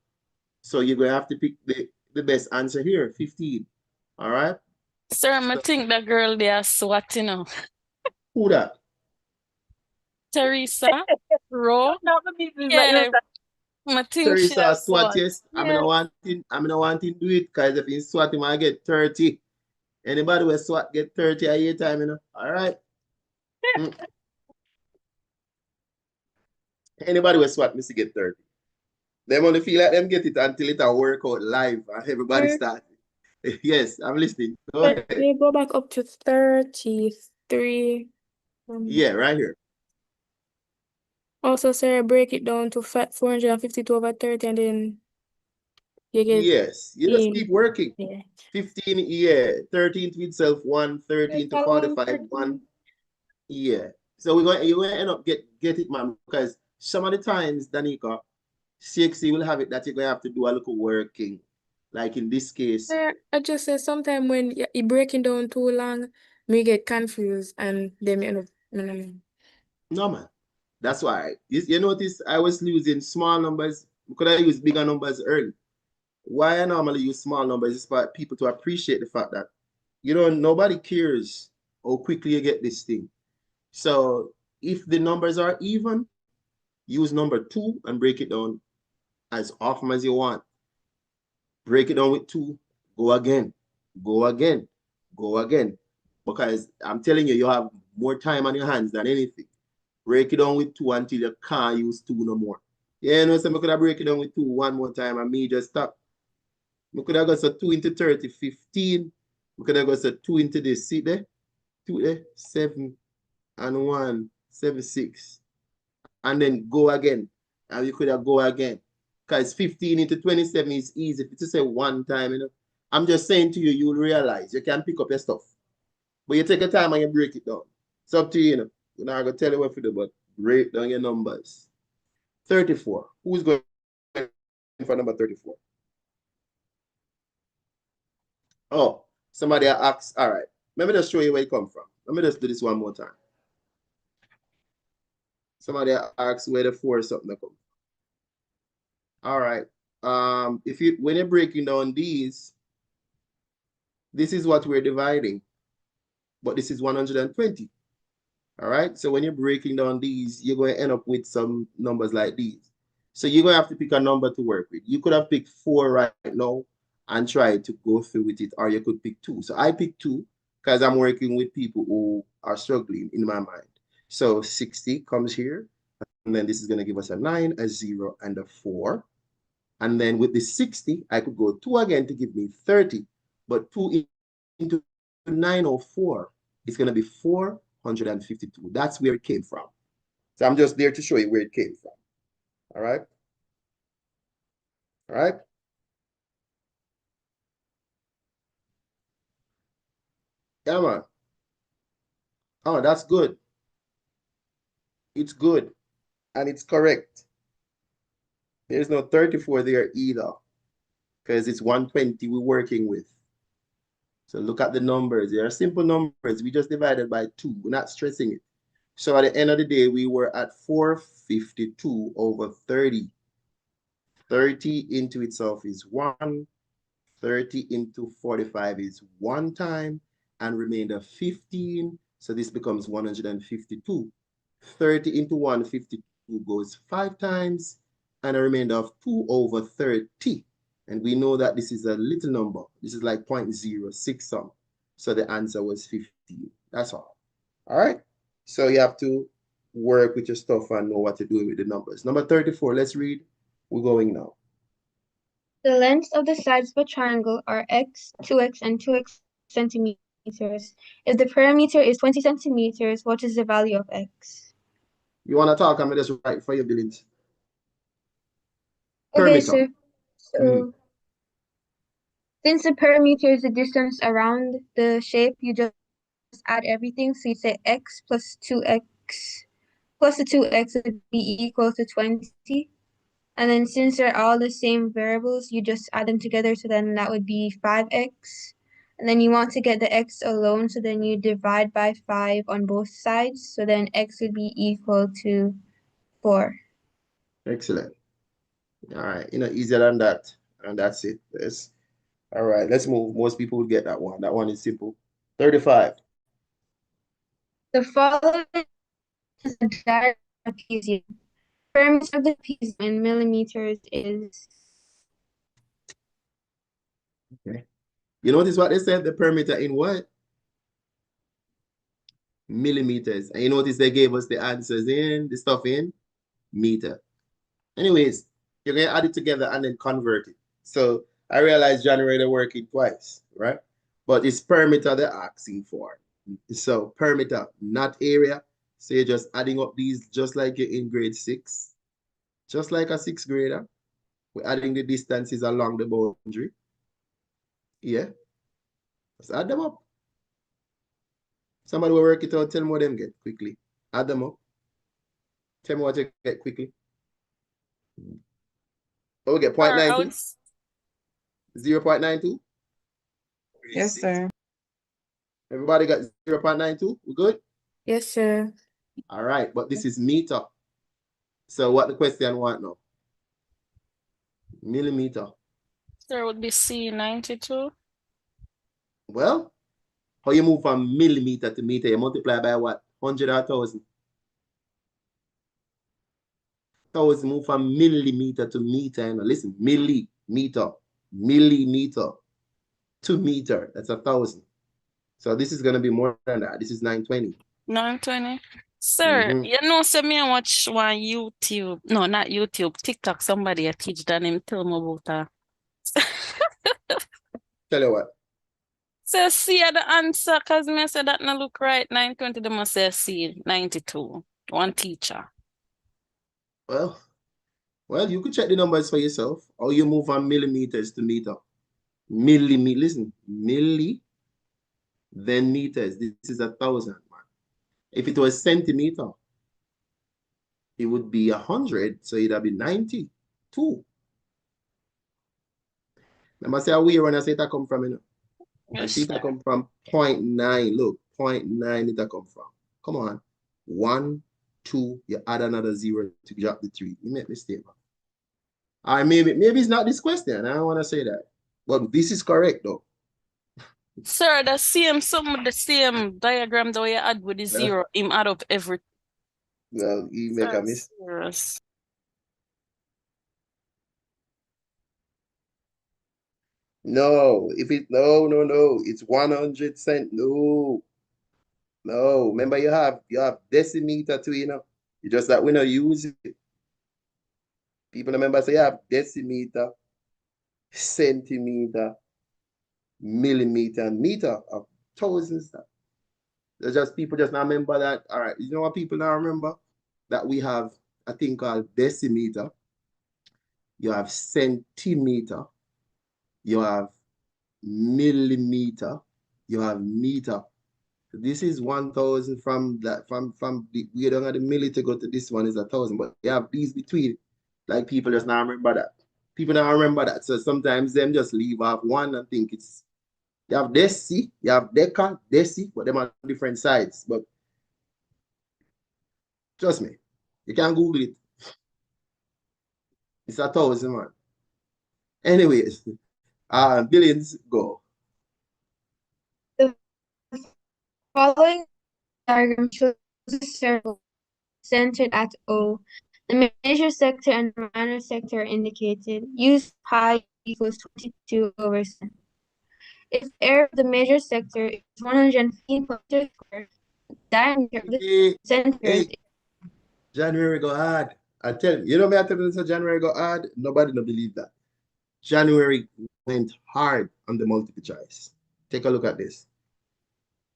So you're going to have to pick the best answer here, 15. All right? Sir, I think the girl there SWAT, you know. Who that? Teresa, Ro. Not the business Yeah, that I think she Teresa has SWAT, SWAT. yes. I'm not wanting to do it because if you SWAT him, I get 30. Anybody with SWAT get 30 a year time, you know? All right. Anybody with SWAT must get 30. Them only feel like them get it until it work out live and everybody start. Yes, I'm listening. Go ahead. They go back up to 33. Yeah, right here. Also, Sarah, break it down to 452 over 30, and then you get Yes, you just 15. keep working. Yeah. 15, yeah. 13 to itself, 1. 13 to 45, 1. Yeah. So you're going to end up get it, man, because some of the times, Danica, CXC will have it that you're going to have to do a little working. Like in this case. Sir, I just said sometimes when you're breaking down too long, me get confused and then you end up. No, man. That's why. You notice I was losing small numbers. Could I use bigger numbers early? Why I normally use small numbers is for people to appreciate the fact that, nobody cares how quickly you get this thing. So if the numbers are even, use number 2 and break it down as often as you want. Break it down with 2, go again, go again, go again. Because I'm telling you, you have more time on your hands than anything. Break it down with 2 until you can't use 2 no more. Yeah, so I could have break it down with 2 one more time and me just stop. I could have got so 2 into 30, 15. I could have got so 2 into this. See there? 2 there, 7 and 1, 7, 6. And then go again. And you could have go again. Because 15 into 27 is easy. If you say one time, I'm just saying to you, you'll realize you can pick up your stuff. But you take your time and you break it down. It's up to you, You're not going to tell you what to do, but break down your numbers. 34. Who's going for number 34? Oh, somebody asked. All right. Let me just show you where it come from. Let me just do this one more time. Somebody asked where the 4 something come from. All right. When you're breaking down these, this is what we're dividing, but this is 120. All right. So when you're breaking down these, you're going to end up with some numbers like these. So you're going to have to pick a number to work with. You could have picked 4 right now and try to go through with it, or you could pick 2. So I picked 2 because I'm working with people who are struggling in my mind. So 60 comes here, and then this is going to give us a 9, a 0, and a 4. And then with the 60, I could go 2 again to give me 30. But 2 into 904 it's going to be 452. That's where it came from. So I'm just there to show you where it came from. All right? All right? Yeah, man. Oh, that's good. It's good. And it's correct. There's no 34 there either, because it's 120 we're working with. So look at the numbers. They are simple numbers. We just divided by 2. We're not stressing it. So at the end of the day, we were at 452 over 30. 30 into itself is 1. 30 into 45 is 1 time, and remainder 15. So this becomes 152. 30 into 152 goes 5 times, and a remainder of 2 over 30. And we know that this is a little number. This is like 0.06 some. So the answer was 15. That's all. All right? So you have to work with your stuff and know what to do with the numbers. Number 34, let's read. We're going now. The lengths of the sides of a triangle are x, 2x, and 2x centimeters. If the perimeter is 20 centimeters, what is the value of x? You want to talk? I'm just right for your billings. Okay, Perimeter. so since the perimeter is the distance around the shape, you just add everything. So you say x plus 2x plus the 2x would be equal to 20. And then since they're all the same variables, you just add them together. So then that would be 5x. And then you want to get the x alone. So then you divide by 5 on both sides. So then x would be equal to 4. Excellent. All right. Easier than that. And that's it. All right. Let's move. Most people will get that one. That one is simple. 35. The following is a diagram of trapezium. Perimeter of the trapezium in millimeters is. Okay. You notice what they said? The perimeter in what? Millimeters. And you notice they gave us the answers in, the stuff in meter. Anyways, you're going to add it together and then convert it. So I realized January they're working twice, right? But it's perimeter they're asking for. So perimeter, not area. So you're just adding up these just like you're in grade 6. Just like a 6th grader. We're adding the distances along the boundary. Yeah. Let's add them up. Somebody will work it out. Tell me what them get quickly. Add them up. Tell me what you get quickly. Oh, we get 0.92. 0.92. Yes, sir. Everybody got 0.92. We good? Yes, sir. All right, but this is meter. So what the question want now? Millimeter. There would be C 92. Well, how you move from millimeter to meter? You multiply by what? 100 or 1,000? 1,000 move from millimeter to meter. Listen, millimeter to meter. That's 1,000. So this is going to be more than that. This is 920. 920. Sir, you know, send me and watch one YouTube. No, not YouTube. TikTok. Somebody I teach that him tell me about Tell you what. So C are the answer, cause me say that no look right. 920 they must say C 92. One teacher. Well, you could check the numbers for yourself. Or you move from millimeters to meter. Millimeter, listen, milli, then meters. This is 1,000, man. If it was centimeter, it would be 100, so it'd be 92. Remember, say where I say it come from, you know? Yes, I see it come from 0.9. Look, 0.9 it come from. Come on. 1, 2, you add another 0 to drop the 3. You make mistake, man. Maybe it's not this question. I don't want to say that. But this is correct, though. Sir, the same diagram that you add with the 0, him add up every. Well, he make a mistake. Yes. No, no. It's 100 cent. No. Remember you have decimeter too, you know. You just that we not use it. People remember say you have decimeter, centimeter, millimeter, and meter of thousands. So just people just not remember that. All right, you know what people now remember? That we have a thing called decimeter. You have centimeter. You have millimeter. You have meter. This is 1,000 from that from the we don't have the milli to go to this one is 1,000, but you have these between. Like people just now remember that. People now remember that. So sometimes them just leave off one and think it's you have deci, you have deca, deci, but them are different sides. But trust me, you can Google it. It's 1,000, man. Anyways, billions go. Following diagram shows a circle centered at O. The major sector and the minor sector are indicated. Use pi equals 22/7. If area of the major sector is 115 squared, the diameter of the center is January go hard. I tell you, me I tell you this January go hard. Nobody no believe that. January went hard on the multiple choice. Take a look at this.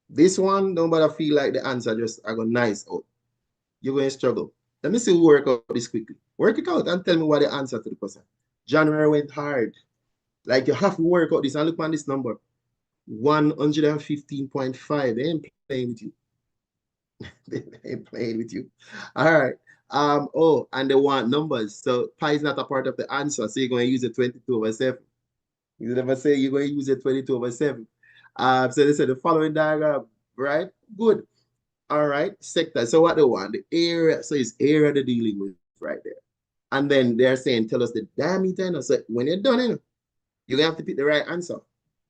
This one, nobody feel like the answer just I go nice out. You're going to struggle. Let me see who work out this quickly. Work it out and tell me what the answer to the question. January went hard. Like you have to work out this and look on this number. 115.5. They ain't playing with you. They ain't playing with you. All right. Oh, and they want numbers. So pi is not a part of the answer. So you're going to use it 22/7. You never say you're going to use it 22/7. So they said the following diagram, right? Good. All right, sector. So what they want, the area. So it's area they're dealing with right there. And then they're saying, tell us the diameter. So when you're done, you're going to have to pick the right answer.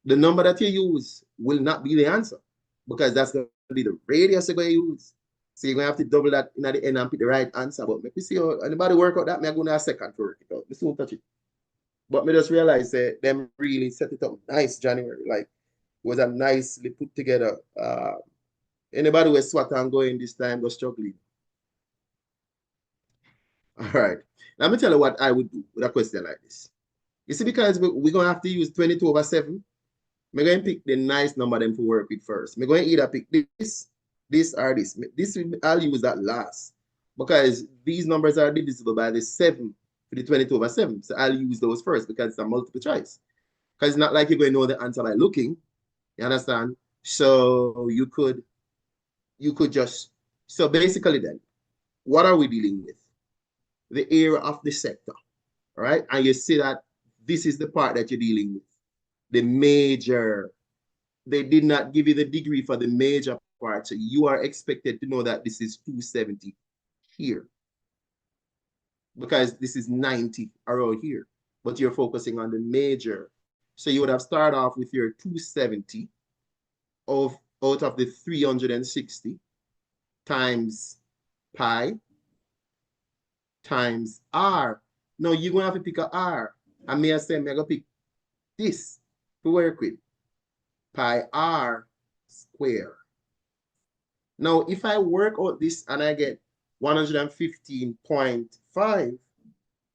The number that you use will not be the answer because that's going to be the radius you're going to use. So you're going to have to double that in at the end and pick the right answer. But let me see how anybody work out that. I'm going to have a second to work it out. Let's don't touch it. But me just realize that them really set it up nice January. Like, it was a nicely put together. Anybody with SWAT and going this time was struggling. All right. Let me tell you what I would do with a question like this. You see, because we're going to have to use 22/7, we're going to pick the nice number them to work with first. We're going to either pick this, or this. I'll use that last because these numbers are divisible by the 7 for the 22/7. So I'll use those first because it's a multiple choice. Because it's not like you're going to know the answer by looking. You understand? So you could just, so basically then, what are we dealing with? The area of the sector, right? And you see that this is the part that you're dealing with. The major, they did not give you the degree for the major part, so you are expected to know that this is 270 here. Because this is 90 around here, but you're focusing on the major. So you would have started off with your 270 out of the 360 times pi times r. Now you're going to have to pick a r. And me I say, I'm going to pick this to work with. Pi r square. Now, if I work out this and I get 115.5,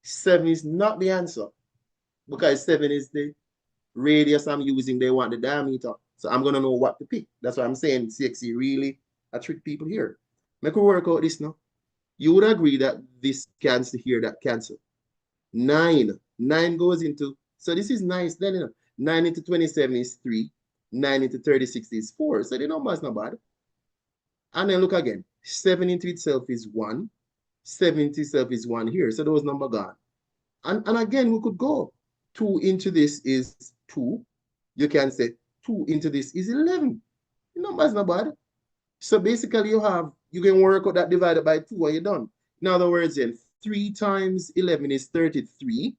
7 is not the answer. Because 7 is the radius I'm using. They want the diameter. So I'm going to know what to pick. That's why I'm saying CXC really trick people here. Make we work out this now. You would agree that this cancel here, that cancel. 9 goes into, so this is nice then, you know. 9 into 27 is 3. 9 into 36 is 4. So the number is not bad. And then look again. 7 into itself is 1. 7 into itself is 1 here. So those numbers gone. And again, we could go. 2 into this is 2. You can say 2 into this is 11. The number is not bad. So basically you can work out that divided by 2 and you're done. In other words, then 3 times 11 is 33.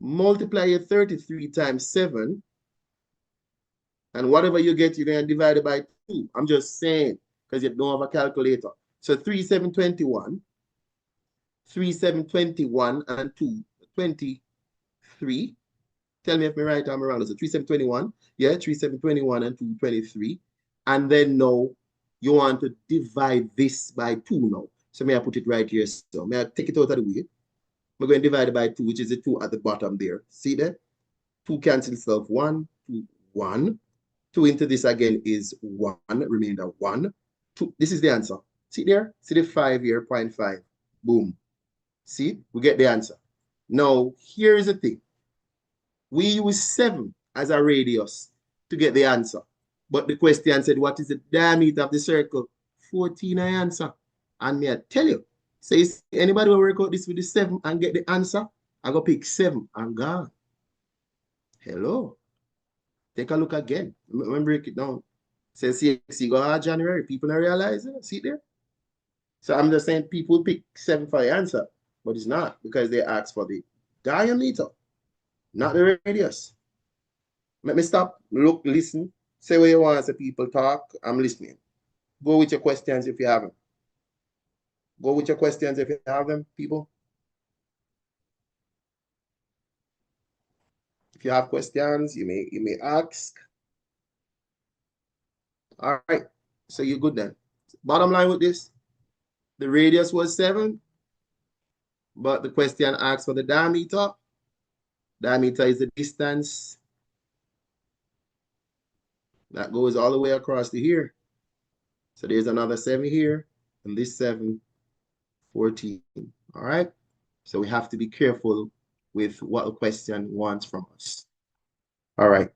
Multiply your 33 times 7. And whatever you get, you're going to divide it by 2. I'm just saying, because you don't have a calculator. So 3, 7, 21. 3, 7, 21 and 2, 23. Tell me if I'm right or I'm wrong. So 3, 7, 21. Yeah, 3, 7, 21 and 2, 23. And then now you want to divide this by 2 now. So may I put it right here? So may I take it out of the way? We're going to divide it by 2, which is the 2 at the bottom there. See that? 2 cancel itself. 1, 2, 1. 2 into this again is 1, remainder 1. 2, this is the answer. See there? See the 5 here, 0.5. Boom. See? We get the answer. Now, here's the thing. We use 7 as a radius to get the answer. But the question said, what is the diameter of the circle? 14 I answer. And me I tell you, so anybody will work out this with the 7 and get the answer? I go pick 7 and gone. Hello. Take a look again. Let me break it down. Say CXC go hard January. People don't realize it. See it there? So I'm just saying people pick 7 for the answer, but it's not because they ask for the diameter, not the radius. Let me stop, look, listen, say what you want, say people talk, I'm listening. Go with your questions if you have them. Go with your questions if you have them, people. If you have questions, you may ask. All right, so you're good then. Bottom line with this, the radius was 7, but the question asks for the diameter. Diameter is the distance that goes all the way across to here. So there's another 7 here, and this 7, 14. All right, so we have to be careful with what the question wants from us. All right.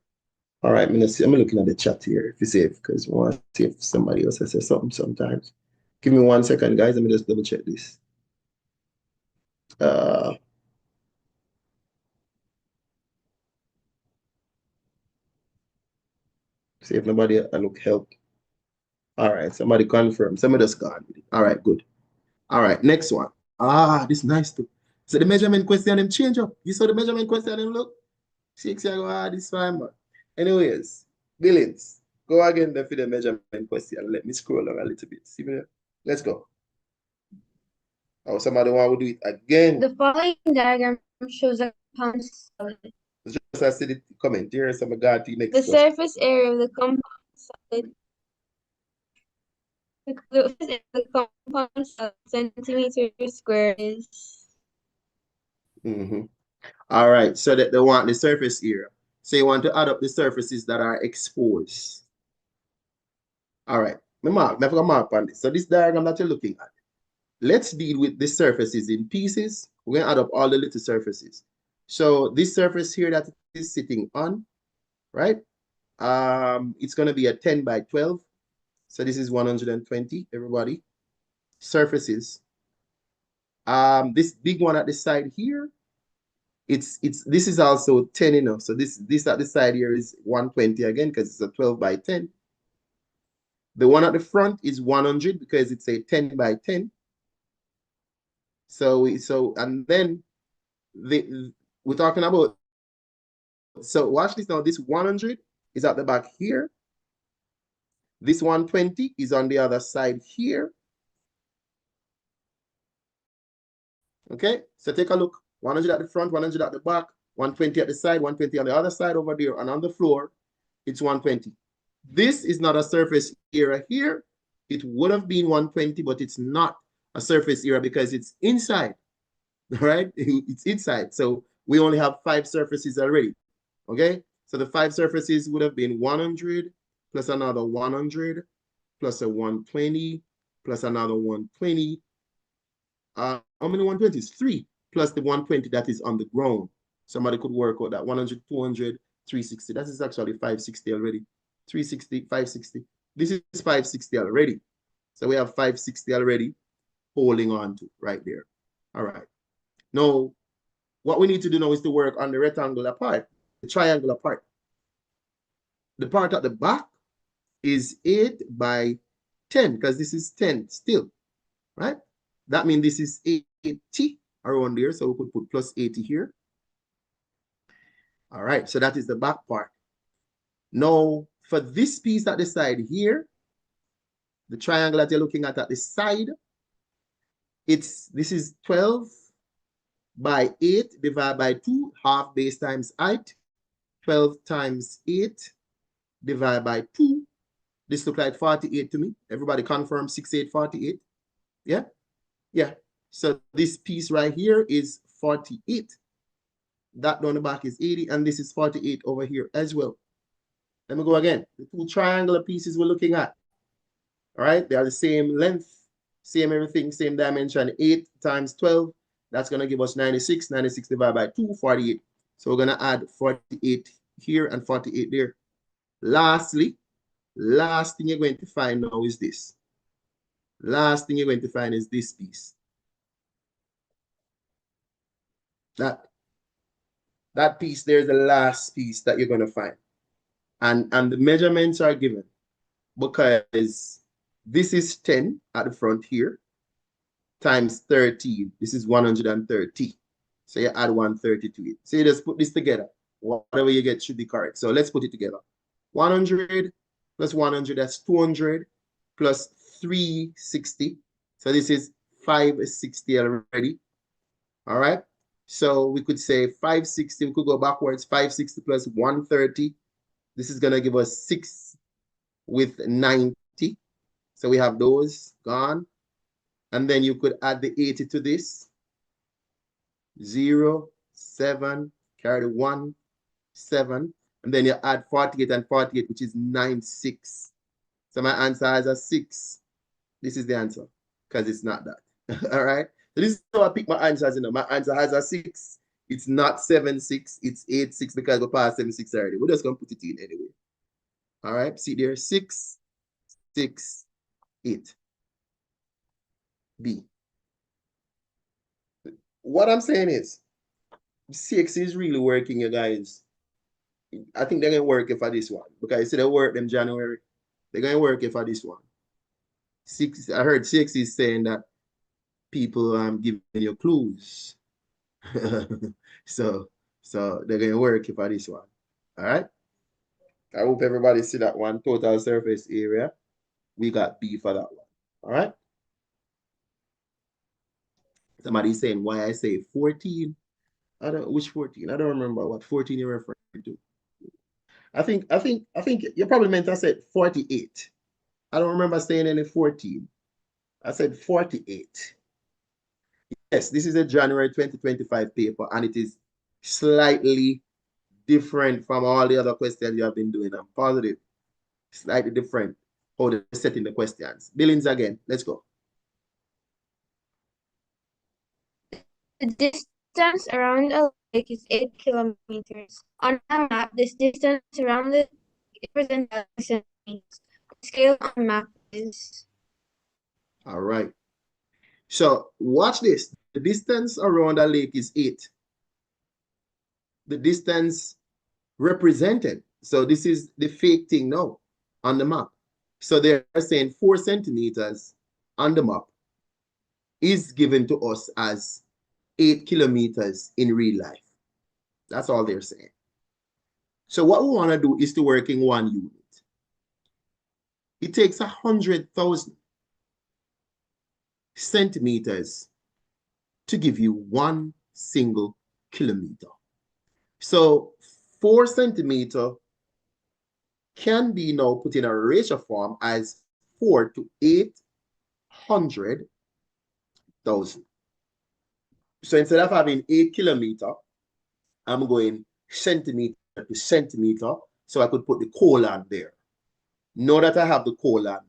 All right, I'm looking at the chat here, if you see it, because we want to see if somebody else has said something sometimes. Give me 1 second, guys. Let me just double check this. See if nobody look help. All right, somebody confirm. Somebody just gone. All right, good. All right, next one. This is nice too. So the measurement question them change up. You saw the measurement question them look? 6 years ago, this fine, but anyways, billions. Go again there for the measurement question. Let me scroll down a little bit. See me there? Let's go. Oh, somebody want to do it again. The following diagram shows a compound solid. Just I see the comment here. So I got the next The question. surface area of the compound solid. The surface area of the compound solid centimeter square is. All right, so that they want the surface area. So you want to add up the surfaces that are exposed. All right, I forgot mark on this. So this diagram that you're looking at, let's deal with the surfaces in pieces. We're going to add up all the little surfaces. So this surface here that it is sitting on, right? It's going to be a 10 by 12. So this is 120, everybody. Surfaces. This big one at the side here, this is also 10 enough. So this at the side here is 120 again because it's a 12 by 10. The one at the front is 100 because it's a 10 by 10. So and then we're talking about, so watch this now. This 100 is at the back here. This 120 is on the other side here. Okay, so take a look. 100 at the front, 100 at the back, 120 at the side, 120 on the other side over there, and on the floor, it's 120. This is not a surface area here. It would have been 120, but it's not a surface area because it's inside, right? It's inside. So we only have 5 surfaces already, okay? So the 5 surfaces would have been 100 plus another 100 plus a 120 plus another 120. How many 120s? 3 plus the 120 that is on the ground. Somebody could work out that 100, 200, 360. That is actually 560 already. 360, 560. This is 560 already. So we have 560 already holding on to right there. All right. Now, what we need to do now is to work on the rectangular part, the triangular part. The part at the back is 8 by 10 because this is 10 still, right? That means this is 80 around there, so we could put plus 80 here. All right, so that is the back part. Now, for this piece at the side here, the triangle that you're looking at the side, this is 12 by 8 divided by 2, half base times height. 12 times 8 divided by 2. This looks like 48 to me. Everybody confirm 6848. Yeah? Yeah. So this piece right here is 48. That down the back is 80, and this is 48 over here as well. Let me go again. The two triangular pieces we're looking at. All right, they are the same length, same everything, same dimension. 8 times 12, that's going to give us 96. 96 divided by 2, 48. So we're going to add 48 here and 48 there. Lastly, last thing you're going to find now is this. Last thing you're going to find is this piece. That piece there is the last piece that you're going to find. And the measurements are given because this is 10 at the front here times 13. This is 130. So you add 130 to it. So you just put this together. Whatever you get should be correct. So let's put it together. 100 plus 100, that's 200 plus 360. So this is 560 already. All right. So we could say 560. We could go backwards. 560 plus 130. This is going to give us 6 with 90. So we have those gone. And then you could add the 80 to this. 0, 7, carry the 1, 7. And then you add 48 and 48, which is 96. So my answer is a 6. This is the answer because it's not that. All right. So this is how I pick my answers. You know, my answer has a 6. It's not 7, 6. It's 8, 6 because we passed 7, 6 already. We're just going to put it in anyway. All right. See there, 6, 6, 8. B. What I'm saying is, CX is really working, you guys. I think they're going to work for this one because you see they work them January. They're going to work for this one. 6. I heard 6 is saying that people giving you clues. so they're going to work for this one. All right. I hope everybody see that one. Total surface area. We got B for that one. All right. Somebody's saying why I say 14. I don't which 14. I don't remember what 14 you're referring to. I think you probably meant I said 48. I don't remember saying any 14. I said 48. Yes, this is a January 2025 paper, and it is slightly different from all the other questions you have been doing. I'm positive. Slightly different how they're setting the questions. Billings again. Let's go. The distance around a lake is 8 kilometers. On a map, this distance around the lake is represented by centimeters. The scale on the map is... All right. So watch this. The distance around a lake is 8. The distance represented. So this is the fake thing now on the map. So they're saying 4 centimeters on the map is given to us as 8 kilometers in real life. That's all they're saying. So what we want to do is to work in 1 unit. It takes 100,000 centimeters to give you 1 single kilometer. So 4 centimeter can be now put in a ratio form as 4 to 800,000. So instead of having 8 kilometer, I'm going centimeter to centimeter, so I could put the colon there. Now that I have the colon,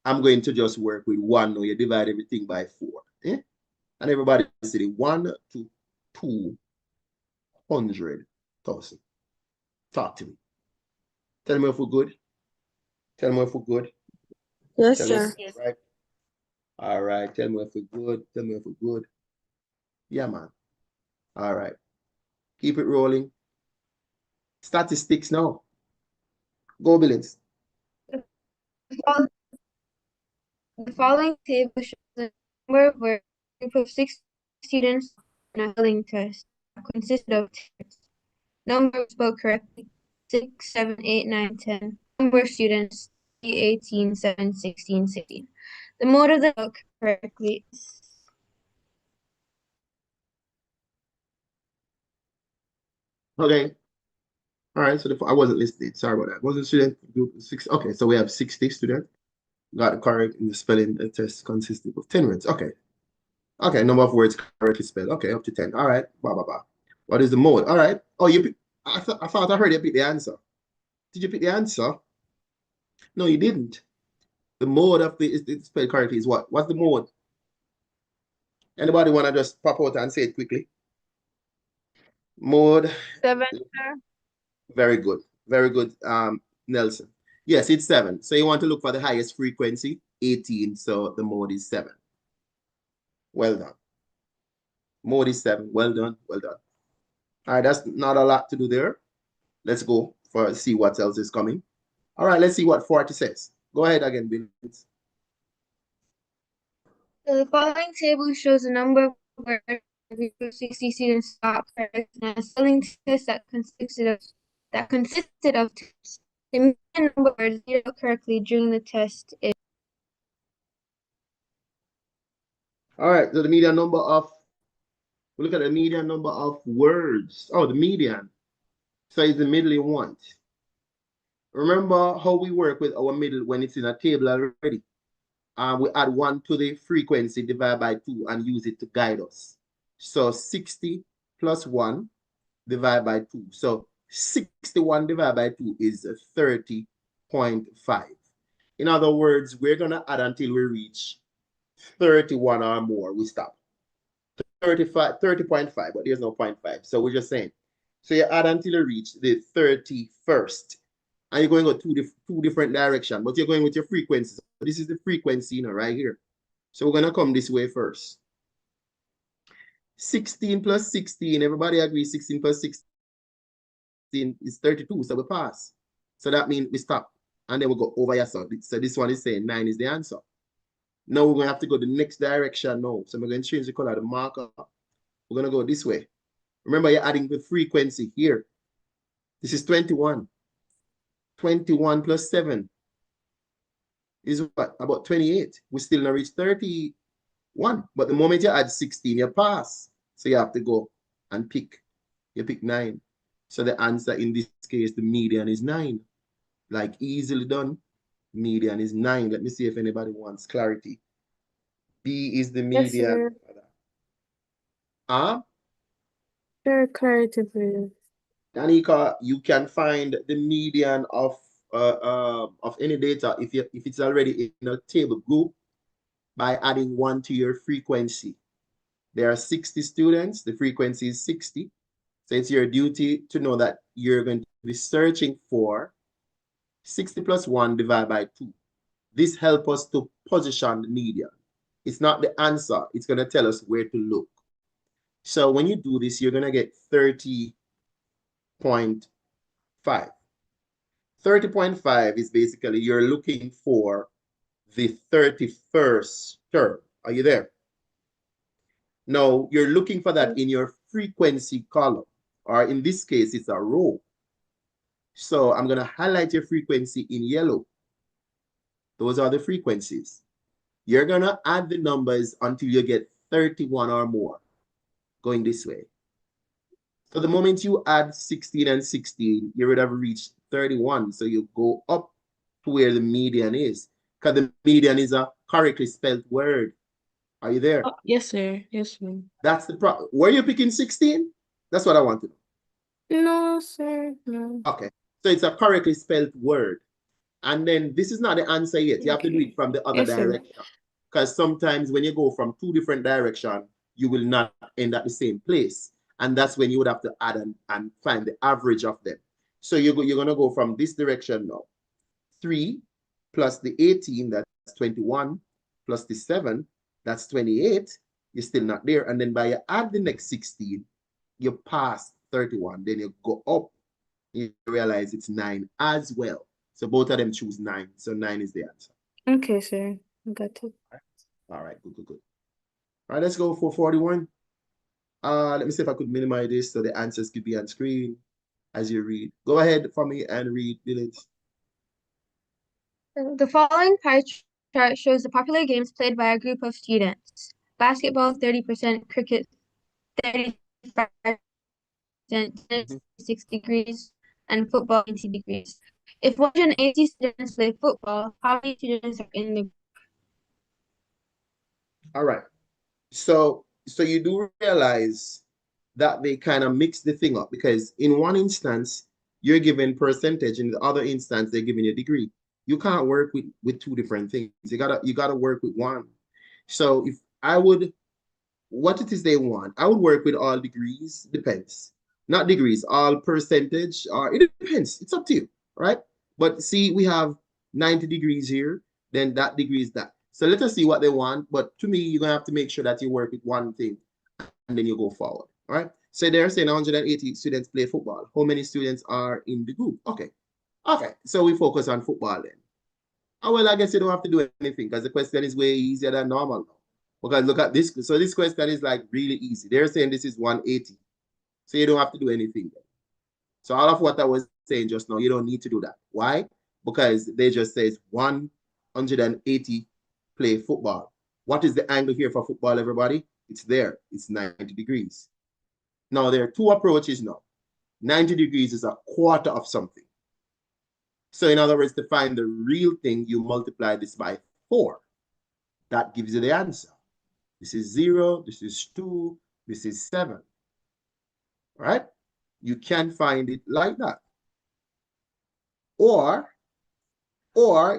I'm going to just work with 1. Now you divide everything by 4. Eh? And everybody say 1 to 200,000. Talk to me. Tell me if we're good. Tell me if we're good. Yes, Tell sir. me, right? All right. Tell me if we're good. Tell me if we're good. Yeah, man. All right. Keep it rolling. Statistics now. Go, Billings. The following table shows the number of work a group of 6 students in a spelling test consisted of tests. Number spelled correctly 6, 7, 8, 9, 10. Number of students 3, 18, 7, 16, 16. The mode of the spelled correctly is... Okay. All right. So I wasn't listening. Sorry about that. Wasn't student group 6. Okay. So we have 60 students. Got it correct in the spelling test consisting of 10 words. Okay. Okay. Number of words correctly spelled. Okay. Up to 10. All right. Blah, blah, blah. What is the mode? All right. Oh, I thought I heard you pick the answer. Did you pick the answer? No, you didn't. The mode of it's spelled correctly is what? What's the mode? Anybody want to just pop out and say it quickly? Mode. 7, sir. Very good. Very good, Nelson. Yes, it's 7. So you want to look for the highest frequency, 18. So the mode is 7. Well done. Mode is 7. Well done. Well done. All right, that's not a lot to do there. Let's go for see what else is coming. All right, let's see what 40 says. Go ahead again, Bill. So the following table shows the number of words a group of 60 students got correct in a spelling test that consisted of tests. The median number of words read out correctly during the test is. All right, so the median number of, we look at the median number of words. Oh, the median. So it's the middle you want. Remember how we work with our middle when it's in a table already. We add 1 to the frequency, divide by 2, and use it to guide us. So 60 plus 1 divided by 2. So 61 divided by 2 is 30.5. In other words, we're going to add until we reach 31 or more. We stop. 30.5, but there's no 0.5. So we're just saying. So you add until you reach the 31st. And you're going to go two different directions, but you're going with your frequency. So this is the frequency, you know, right here. So we're going to come this way first. 16 plus 16, everybody agrees 16 plus 16 is 32, so we pass. So that means we stop. And then we go over here. So this one is saying 9 is the answer. Now we're going to have to go the next direction now. So we're going to change the color of the marker. We're going to go this way. Remember, you're adding the frequency here. This is 21. 21 plus 7 is what? About 28. We still not reach 31. But the moment you add 16, you pass. So you have to go and pick. You pick 9. So the answer in this case, the median is 9. Like easily done. Median is 9. Let me see if anybody wants clarity. B is the median. Sure, clarity, please. Danica, you can find the median of any data if it's already in a table group by adding 1 to your frequency. There are 60 students. The frequency is 60. So it's your duty to know that you're going to be searching for 60 plus 1 divided by 2. This helps us to position the median. It's not the answer. It's going to tell us where to look. So when you do this, you're going to get 30.5. 30.5 is basically you're looking for the 31st term. Are you there? Now, you're looking for that in your frequency column, or in this case, it's a row. So I'm going to highlight your frequency in yellow. Those are the frequencies. You're going to add the numbers until you get 31 or more, going this way. So the moment you add 16 and 16, you would have reached 31. So you go up to where the median is, because the median is a correctly spelled word. Are you there? Oh, yes, sir. Yes, sir. That's the problem. Were you picking 16? That's what I want to know. No, sir. No. Okay. So it's a correctly spelled word. And then this is not the answer yet. You have to do it from the other direction. Because sometimes when you go from 2 different directions, you will not end at the same place. And that's when you would have to add and find the average of them. So you're going to go from this direction now. 3 plus the 18, that's 21, plus the 7, that's 28. You're still not there. And then by you add the next 16, you pass 31. Then you go up. You realize it's 9 as well. So both of them choose 9. So 9 is the answer. Okay, sir. Got it. All right, good. All right, let's go for 41. Let me see if I could minimize this so the answers could be on screen as you read. Go ahead for me and read, Village. The following pie chart shows the popular games played by a group of students. Basketball, 30%, cricket, 35%, tennis, 6 degrees, and football, 90 degrees. If 180 students play football, how many students are in the group? All right. So you do realize that they kind of mix the thing up, because in one instance, you're given percentage. In the other instance, they're giving you degree. You can't work with two different things. You gotta work with one. So if I would, what it is they want, I would work with all degrees. Depends. Not degrees, all percentage, or it depends. It's up to you, right? But see, we have 90 degrees here, then that degree is that. So let us see what they want. But to me, you're gonna have to make sure that you work with one thing and then you go forward. All right. So they're saying 180 students play football. How many students are in the group? Okay. Okay. So we focus on football then. Oh, well, I guess you don't have to do anything because the question is way easier than normal now. Because look at this. So this question is like really easy. They're saying this is 180. So you don't have to do anything. So all of what I was saying just now, you don't need to do that. Why? Because they just says 180 play football. What is the angle here for football, everybody? It's there. It's 90 degrees. Now, there are two approaches now. 90 degrees is a quarter of something. So in other words, to find the real thing, you multiply this by 4. That gives you the answer. This is 0, this is 2, this is 7. All right? You can find it like that. Or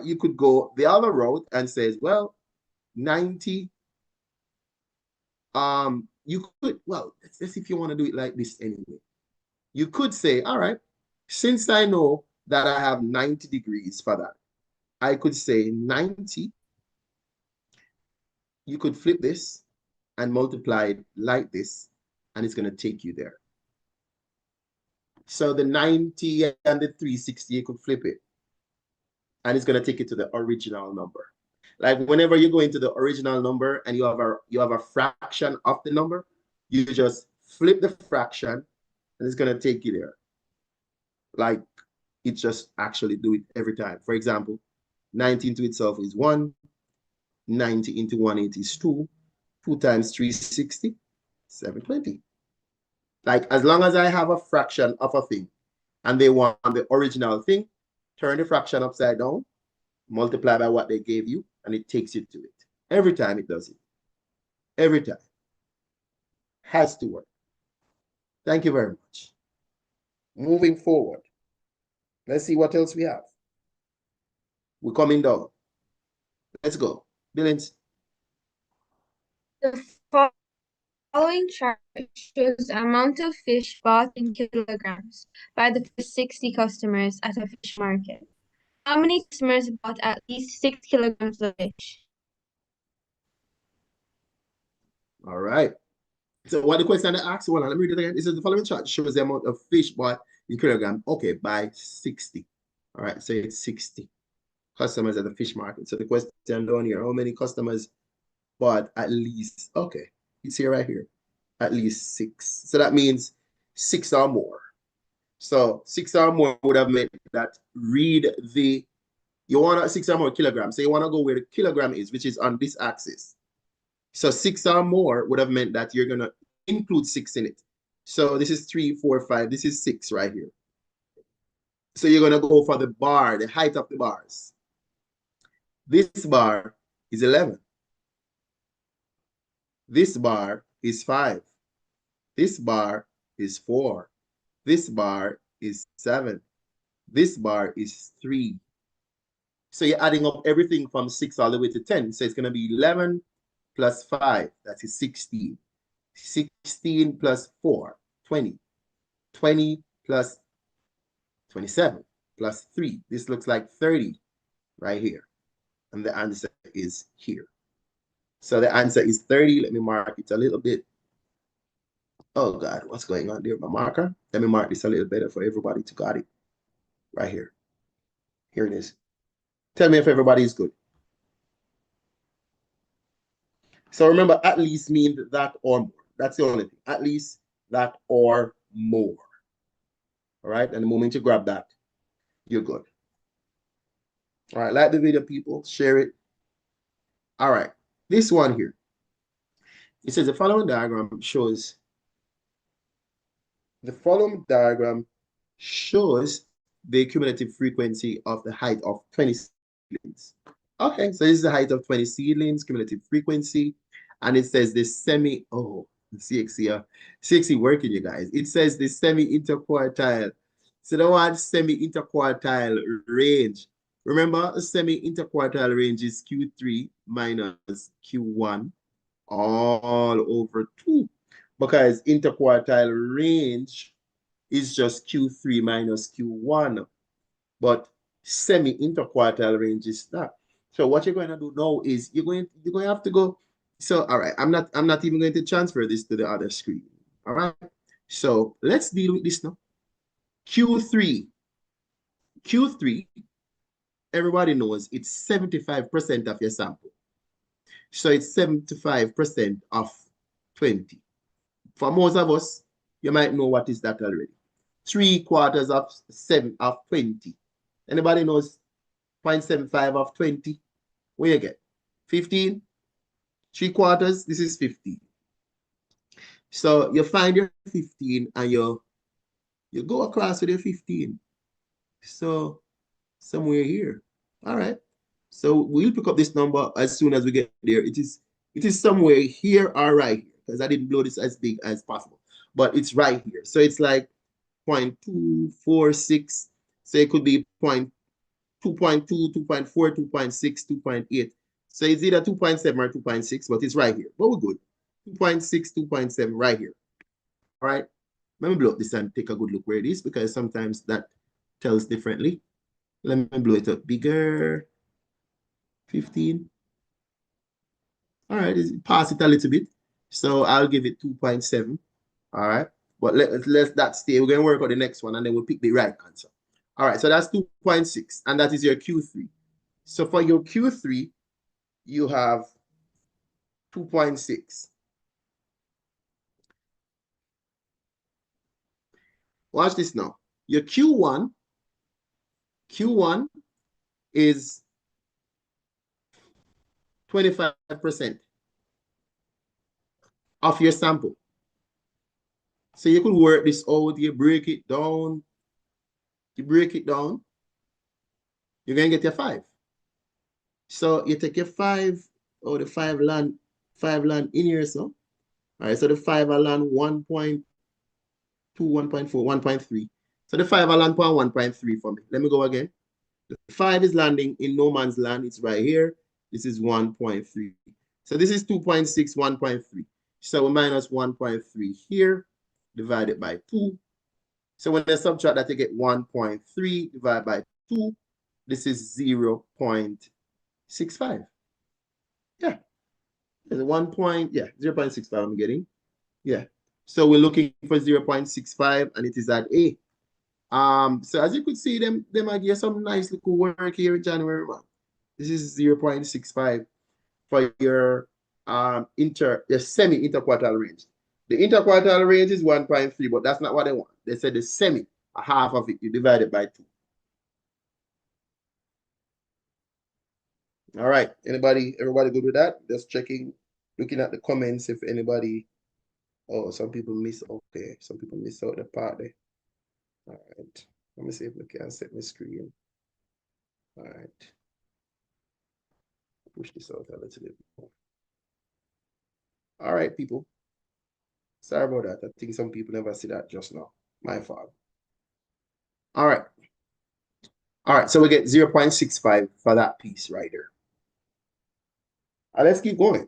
you could go the other route and says, well, 90, you could, well, let's see if you want to do it like this anyway. You could say, all right, since I know that I have 90 degrees for that, I could say 90. You could flip this and multiply it like this, and it's going to take you there. So the 90 and the 360, you could flip it, and it's going to take you to the original number. Like whenever you go into the original number and you have a fraction of the number, you just flip the fraction, and it's going to take you there. Like it just actually do it every time. For example, 90 into itself is 1. 90 into 180 is 2. 2 times 360, 720. Like as long as I have a fraction of a thing and they want the original thing, turn the fraction upside down, multiply by what they gave you, and it takes you to it. Every time it does it. Every time. Has to work. Thank you very much. Moving forward. Let's see what else we have. We're coming down. Let's go. Billings. The following chart shows the amount of fish bought in kilograms by the first 60 customers at a fish market. How many customers bought at least 6 kilograms of fish? All right. So what the question I asked, well, let me read it again. It says the following chart shows the amount of fish bought in kilogram. Okay, by 60. All right, so it's 60 customers at the fish market. So the question down here, how many customers bought at least, okay, it's here right here, at least 6. So that means 6 or more. So 6 or more would have meant that read the, you want 6 or more kilograms. So you want to go where the kilogram is, which is on this axis. So 6 or more would have meant that you're going to include 6 in it. So this is 3, 4, 5. This is 6 right here. So you're going to go for the bar, the height of the bars. This bar is 11. This bar is 5. This bar is 4. This bar is 7. This bar is 3. So you're adding up everything from 6 all the way to 10. So it's going to be 11 plus 5, that is 16. 16 plus 4, 20. 20 plus 27 plus 3. This looks like 30 right here. And the answer is here. So the answer is 30. Let me mark it a little bit. Oh God, what's going on there? My marker. Let me mark this a little better for everybody to got it. Right here. Here it is. Tell me if everybody is good. So remember, at least means that or more. That's the only thing. At least, that, or more. All right. And the moment you grab that, you're good. All right. Like the video, people. Share it. All right. This one here. It says the following diagram shows. The following diagram shows the cumulative frequency of the height of 20 seedlings. Okay, so this is the height of 20 seedlings, cumulative frequency. And it says the semi, oh, CXC working, you guys. It says the semi-interquartile So the one semi-interquartile range. Remember, a semi-interquartile range is Q3 minus Q1 all over 2. Because interquartile range is just Q3 minus Q1. But semi-interquartile range is that. So what you're going to do now is you're going to have to go. So all right, I'm not even going to transfer this to the other screen. All right. So let's deal with this now. Q3, everybody knows it's 75% of your sample. So it's 75% of 20. For most of us, you might know what is that already. 3/4 of 20. Anybody knows 0.75 of 20? What you get? 15? 3/4, this is 15. So you find your 15 and you go across with your 15. So somewhere here. All right. So we'll pick up this number as soon as we get there. It is somewhere here or right here, because I didn't blow this as big as possible. But it's right here. So it's like 0.246. So it could be 2.2, 2.4, 2.6, 2.8. So it's either 2.7 or 2.6, but it's right here. But we're good. 2.6, 2.7 right here. All right. Let me blow up this and take a good look where it is, because sometimes that tells differently. Let me blow it up bigger. 15. All right, pass it a little bit. So I'll give it 2.7. All right. But let that stay. We're going to work on the next one and then we'll pick the right answer. All right, so that's 2.6, and that is your Q3. So for your Q3, you have 2.6. Watch this now. Your Q1 is 25% of your sample. So you could work this out, you break it down, you're going to get your 5. So you take your 5, or the 5 land in here, so. All right, so the 5 will land 1.2, 1.4, 1.3. So the 5 will land 1.3 for me. Let me go again. The 5 is landing in no man's land. It's right here. This is 1.3. So this is 2.6, 1.3. So we minus 1.3 here, divided by 2. So when I subtract that, you get 1.3 divided by 2. This is 0.65. Yeah. There's 0.65 I'm getting. Yeah. So we're looking for 0.65, and it is at A. So as you could see, them might get some nice little work here in January month. This is 0.65 for your semi-interquartile range. The interquartile range is 1.3, but that's not what they want. They said the semi, a half of it, you divide it by 2. All right. Everybody good with that? Just checking, looking at the comments if anybody. Oh, some people miss. Okay, some people miss out the part there. All right. Let me see if we can set my screen. All right. Push this out a little bit more. All right, people. Sorry about that. I think some people never see that just now. My fault. All right. All right, so we get 0.65 for that piece right there. Let's keep going.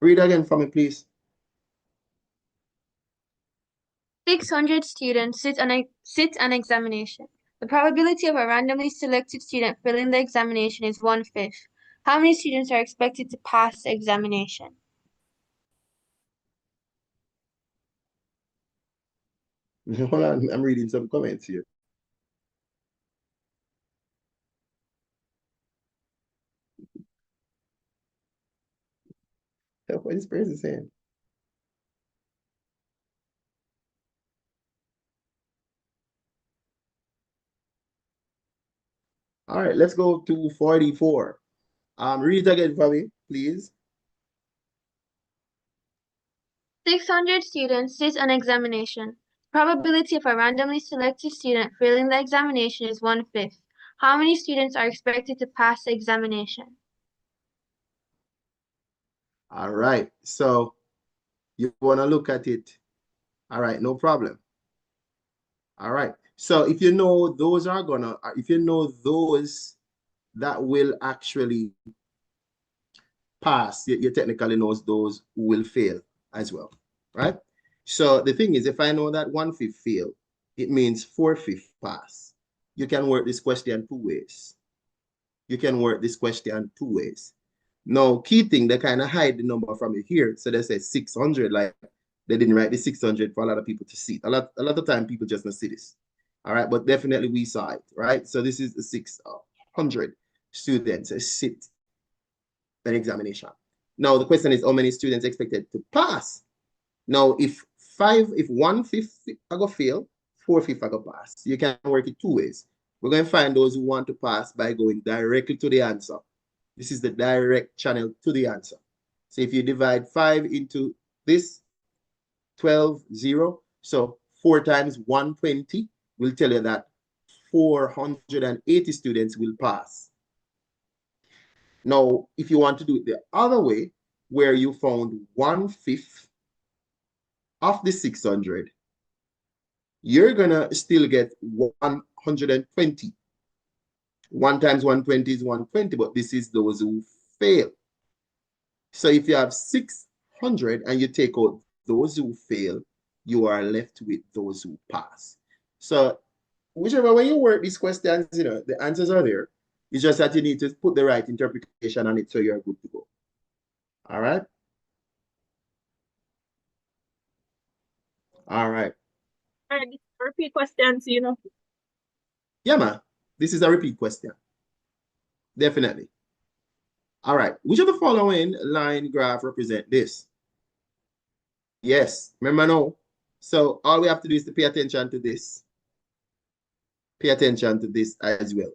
Read again for me, please. 600 students sit an examination. The probability of a randomly selected student failing the examination is 1/5. How many students are expected to pass the examination? Hold on, I'm reading some comments here. What is person saying? All right, let's go to 44. Read it again for me, please. 600 students sit an examination. Probability of a randomly selected student failing the examination is 1/5. How many students are expected to pass the examination? All right, so you want to look at it. All right, no problem. All right. So if you know those are gonna, if you know those that will actually pass, you technically knows those who will fail as well, right? So the thing is, if I know that 1/5 fail, it means 4/5 pass. You can work this question two ways. You can work this question two ways. Now, key thing, they kind of hide the number from you here. So they say 600, like they didn't write the 600 for a lot of people to see. A lot of time people just don't see this. All right, but definitely we saw it, right? So this is the 600 students sit an examination. Now the question is how many students expected to pass? Now if 1/5 I go fail, 4/5 I go pass. You can work it two ways. We're going to find those who want to pass by going directly to the answer. This is the direct channel to the answer. So if you divide 5 into this, 12, 0, so 4 times 120 will tell you that 480 students will pass. Now, if you want to do it the other way, where you found 1/5 of the 600, you're gonna still get 120. 1 times 120 is 120, but this is those who fail. So if you have 600 and you take out those who fail, you are left with those who pass. So whichever way you work these questions, you know, the answers are there. It's just that you need to put the right interpretation on it so you're good to go. All right? All right. All right, repeat questions, you know. Yeah, man. This is a repeat question. Definitely. All right. Which of the following line graph represent this? Yes. Remember now? So all we have to do is to pay attention to this. Pay attention to this as well.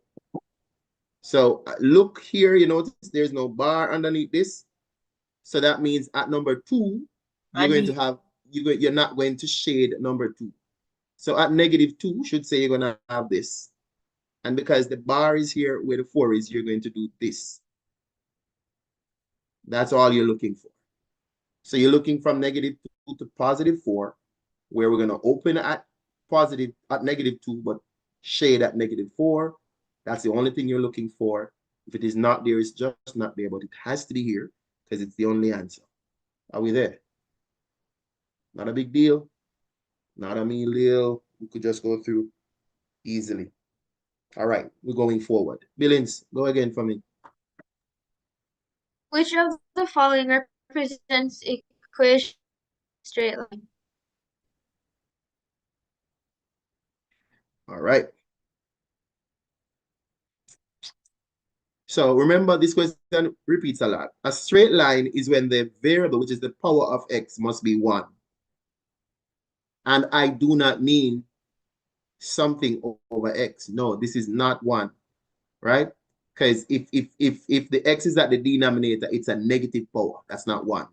So look here, you notice there's no bar underneath this. So that means at number 2, you're going to have, you're not going to shade number 2. So at -2 should say you're going to have this. And because the bar is here where the 4 is, you're going to do this. That's all you're looking for. So you're looking from -2 to +4, where we're going to open at -2, but shade at -4. That's the only thing you're looking for. If it is not there, it's just not there, but it has to be here because it's the only answer. Are we there? Not a big deal. Not a mean deal. We could just go through easily. All right, we're going forward. Billings, go again for me. Which of the following represents a straight line? All right. So remember, this question repeats a lot. A straight line is when the variable, which is the power of x, must be 1. And I do not mean something over x. No, this is not 1, right? Because if the x is at the denominator, it's a negative power. That's not 1.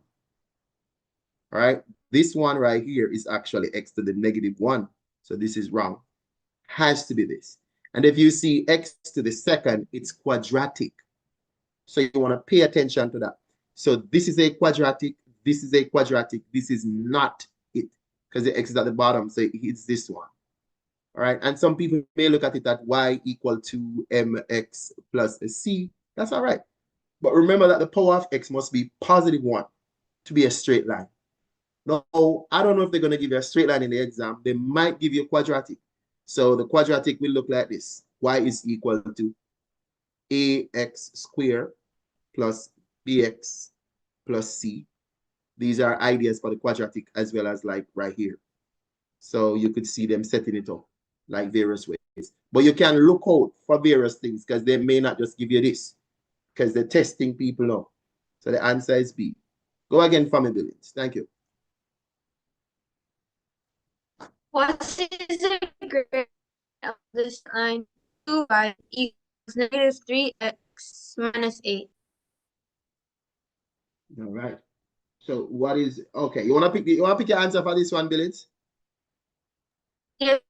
All right? This one right here is actually x to the -1. So this is wrong. Has to be this. And if you see x to the second, it's quadratic. So you want to pay attention to that. So this is a quadratic, this is a quadratic, this is not it, because the x is at the bottom, so it's this one. All right, and some people may look at it at y equal to mx plus c. That's all right. But remember that the power of x must be +1 to be a straight line. Now, I don't know if they're going to give you a straight line in the exam. They might give you a quadratic. So the quadratic will look like this. Y is equal to ax squared plus bx plus c. These are ideas for the quadratic as well as like right here. So you could see them setting it up like various ways. But you can look out for various things because they may not just give you this because they're testing people up. So the answer is B. Go again for me, Billings. Thank you. What is the grade of this line? 2y equals -3x minus 8. All right. So what is okay? You wanna pick your answer for this one, Billings? Yes,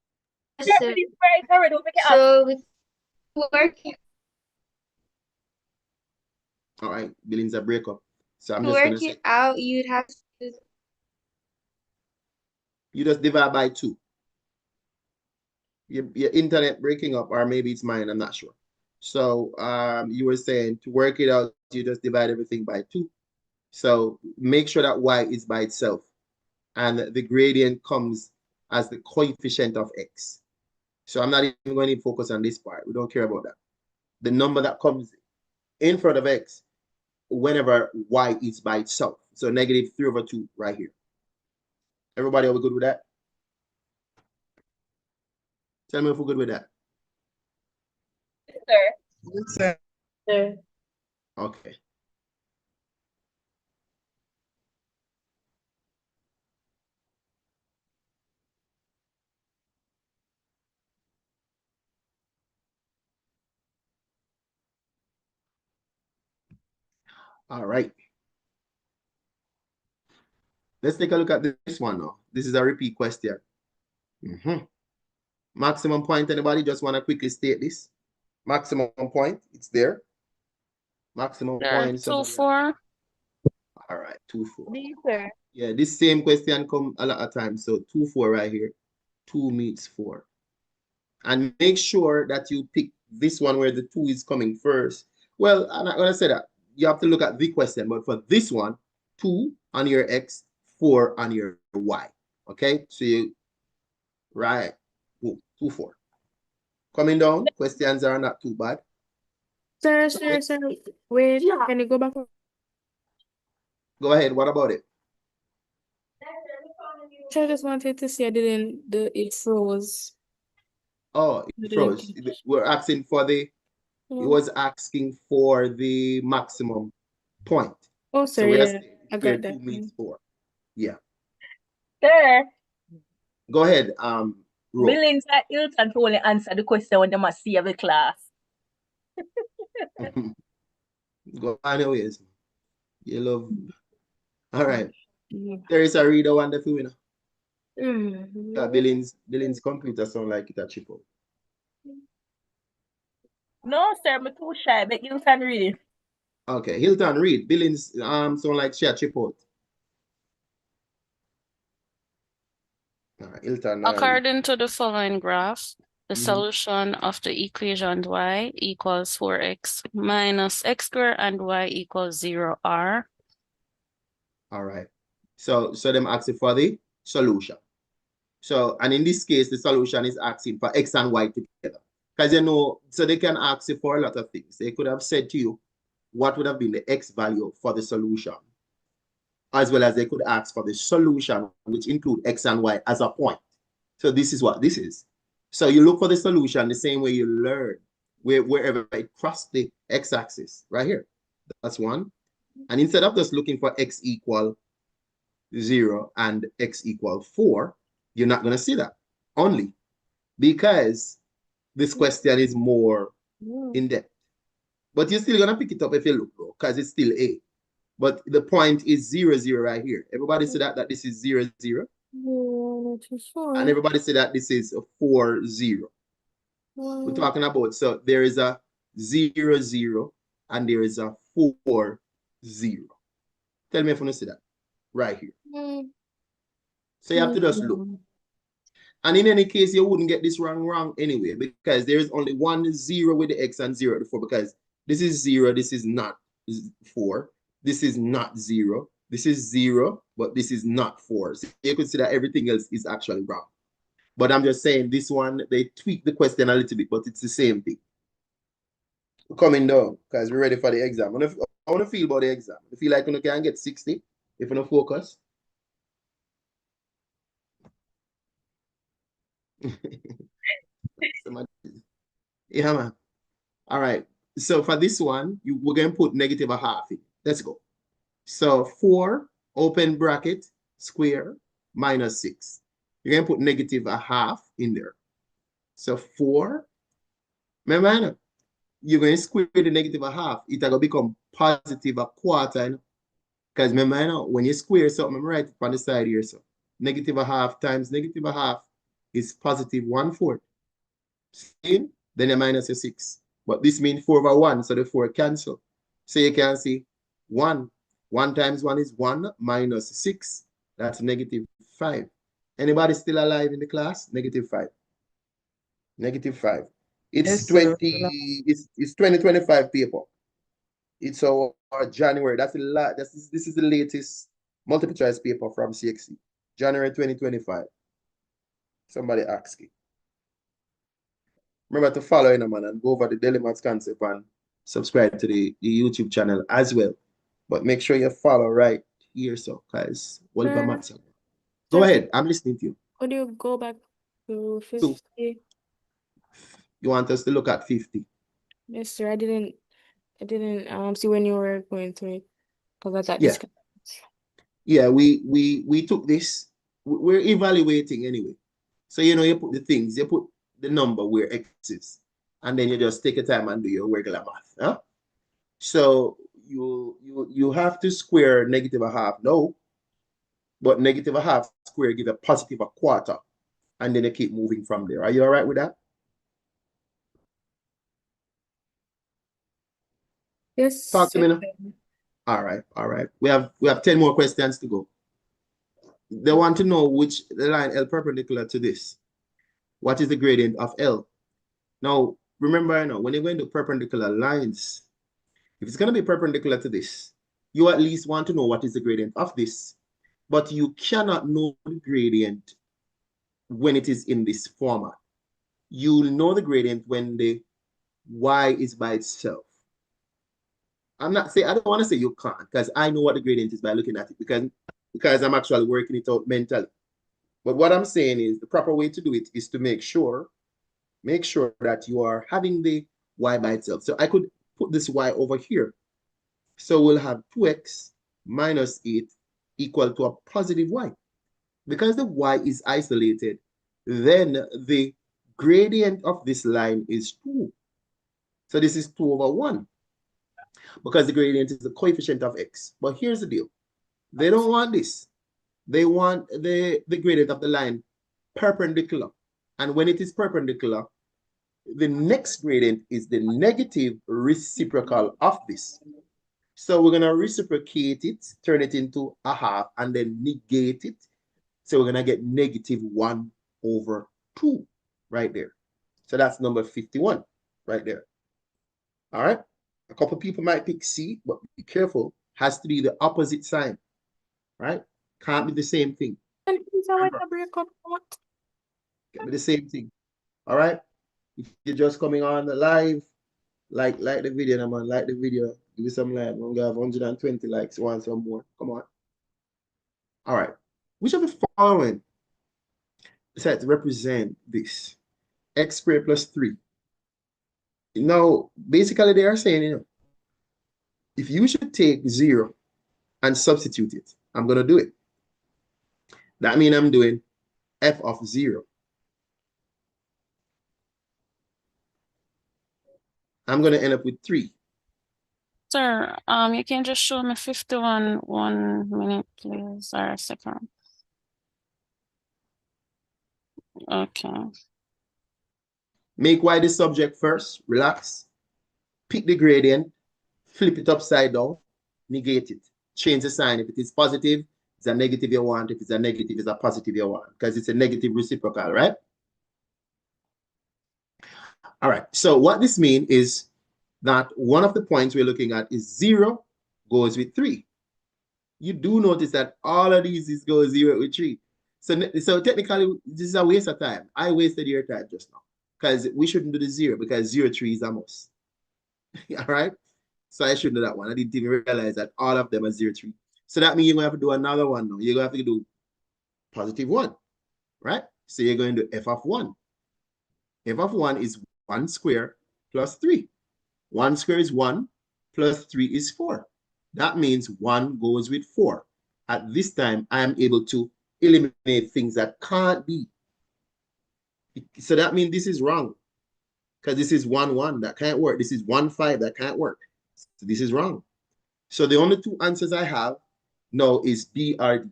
Yeah, sir. it's right already. We'll make it up. So with working All right, Billings a breakup. So I'm to just gonna work say it out, you'd have to you just divide by 2. your internet breaking up, or maybe it's mine, I'm not sure. So you were saying to work it out, you just divide everything by 2. So make sure that y is by itself, and the gradient comes as the coefficient of x. So I'm not even going to focus on this part. We don't care about that. The number that comes in front of x whenever y is by itself. So -3/2 right here. Everybody, are we good with that? Tell me if we're good with that. Sir. Sir. Sir. Okay. All right. Let's take a look at this one now. This is a repeat question. Maximum point, anybody? Just want to quickly state this. Maximum point, it's there. Maximum point. 2, 4. All right, 2, 4. B, sir. Yeah, this same question come a lot of times. So 2, 4 right here. 2 meets 4. And make sure that you pick this one where the 2 is coming first. Well, I'm not going to say that. You have to look at the question. But for this one, 2 on your x, 4 on your y. Okay? So you, right. 2, 4. Coming down, questions are not too bad. Sir, wait, can you go back? Go ahead. What about it? I just wanted to see I didn't, it froze. Oh, it froze. We're asking for the, it was asking for the maximum point. Oh, So sorry, we are yeah, saying I where got 2 that. meets 4. Yeah. Sir. Go ahead, Ro. Billings at Hilton to only answer the question when they must see every class. Go anyways. You love. All right. There is a reader one that you know. Billings computer sound like it a chip out. No, sir, I'm too shy. But Hilton read it. Okay, Hilton read. Billings sound like she a chip out. Hilton. According to the following graph, the solution of the equation y equals 4x minus x squared and y equals 0 are. All right. So them asking for the solution. So, and in this case, the solution is asking for x and y together. Because you know, so they can ask you for a lot of things. They could have said to you, what would have been the x value for the solution? As well as they could ask for the solution, which include x and y as a point. So this is what this is. So you look for the solution the same way you learn, wherever it crosses the x-axis, right here. That's one. And instead of just looking for x equal 0 and x equal 4, you're not going to see that only because this question is more in depth. But you're still going to pick it up if you look, though, because it's still A. But the point is 0, 0 right here. Everybody see that this is 0, 0. And everybody say that this is a 4, 0. We're talking about, so there is a 0, 0, and there is a 4, 0. Tell me if you see that right here. So you have to just look. And in any case, you wouldn't get this wrong anyway, because there is only 1 0 with the x and 0 with the 4, because this is 0, this is not 4, this is not 0, this is 0, but this is not 4. So you could see that everything else is actually wrong. But I'm just saying this one, they tweak the question a little bit, but it's the same thing. We're coming down, because we're ready for the exam. I want to feel about the exam. I feel like you can get 60 if you don't focus. Yeah, man. All right. So for this one, we're going to put -1/2 in. Let's go. So 4, open bracket, square, minus 6. You're going to put -1/2 in there. So 4, remember, you're going to square the -1/2. It's going to become +1/4. Because remember, when you square something, write it on the side here. So -1/2 times -1/2 is +1/4. See? Then you minus your 6. But this means 4/1, so the 4 cancel. So you can see 1. 1 times 1 is 1 minus 6. That's -5. Anybody still alive in the class? -5. -5. It's Yes, sir. 20, it's 2025 paper. It's our January. That's a lot. This is the latest multiple choice paper from CXC. January 2025. Somebody ask it. Remember to follow in, man, and go over the DellyMaths concept and subscribe to the YouTube channel as well. But make sure you follow right here, so guys. Go ahead. I'm listening to you. Could you go back to So, 50? you want us to look at 50? Yes, sir. I didn't see when you were going through it because I thought Yeah. this. Yeah, we took this. We're evaluating anyway. So you know, you put the things, you put the number where X is, and then you just take your time and do your regular math. Huh? So you have to square -1/2. No, but -1/2 square give a +1/4, and then you keep moving from there. Are you all right with that? Yes. Talk to me now. All right, all right. We have 10 more questions to go. They want to know which the line L perpendicular to this. What is the gradient of L? Now, remember, you know, when you're going to perpendicular lines, if it's going to be perpendicular to this, you at least want to know what is the gradient of this. But you cannot know the gradient when it is in this format. You'll know the gradient when the y is by itself. I don't want to say you can't, because I know what the gradient is by looking at it, because I'm actually working it out mentally. But what I'm saying is the proper way to do it is to make sure that you are having the y by itself. So I could put this y over here. So we'll have 2x minus 8 equal to a positive y. Because the y is isolated, then the gradient of this line is 2. So this is 2 over 1. Because the gradient is the coefficient of x. But here's the deal. They don't want this. They want the gradient of the line perpendicular. And when it is perpendicular, the next gradient is the negative reciprocal of this. So we're going to reciprocate it, turn it into a half, and then negate it. So we're going to get -1/2 right there. So that's number 51 right there. All right. A couple people might pick C, but be careful. Has to be the opposite sign, right? Can't be the same thing. And Remember, can't be the same thing. All right. If you're just coming on the live, like the video, man. Like the video. Give me some like. We're gonna have 120 likes. Want some more? Come on. All right. Which of the following set to represent this? X squared plus 3. Now, basically, they are saying, you know, if you should take 0 and substitute it, I'm going to do it. That means I'm doing f of 0. I'm going to end up with 3. Sir, you can just show me 51 1 minute, please, or a second. Okay. Make y the subject first. Relax. Pick the gradient. Flip it upside down. Negate it. Change the sign. If it is positive, it's a negative you want. If it's a negative, it's a positive you want. Because it's a negative reciprocal, right? All right. So what this means is that one of the points we're looking at is 0 goes with 3. You do notice that all of these go 0 with 3. So technically, this is a waste of time. I wasted your time just now. Because we shouldn't do the 0, because 0, 3 is a must. All right? So I shouldn't do that one. I didn't even realize that all of them are 0, 3. So that means you're going to have to do another one now. You're going to have to do +1, right? So you're going to do f of 1. F of 1 is 1 square plus 3. 1 square is 1 plus 3 is 4. That means 1 goes with 4. At this time, I am able to eliminate things that can't be. So that means this is wrong. Because this is 1, 1. That can't work. This is 1, 5. That can't work. So this is wrong. So the only 2 answers I have now is B or D.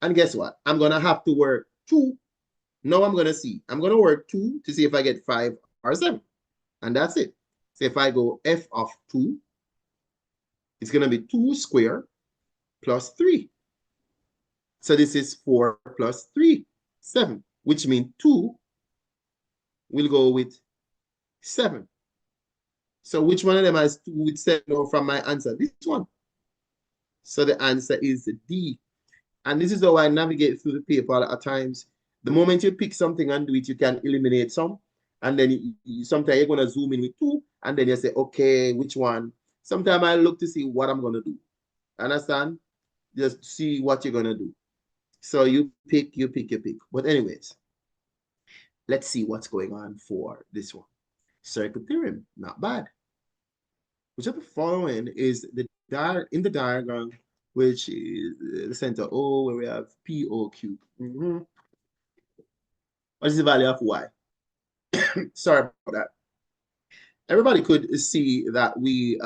And guess what? I'm going to have to work 2. Now I'm going to see. I'm going to work 2 to see if I get 5 or 7. And that's it. So if I go f of 2, it's going to be 2 squared plus 3. So this is 4 plus 3, 7, which means 2 we'll go with 7. So which one of them has 2 with 7 from my answer? This one. So the answer is D. And this is how I navigate through the paper at times. The moment you pick something and do it, you can eliminate some. And then sometimes you're going to zoom in with 2. And then you say, okay, which one? Sometimes I look to see what I'm going to do. Understand? Just see what you're going to do. So you pick. But anyways, let's see what's going on for this one. Circle theorem, not bad. Which of the following is in the diagram, which is the center O, where we have POQ. What is the value of Y? Sorry about that. Everybody could see that we,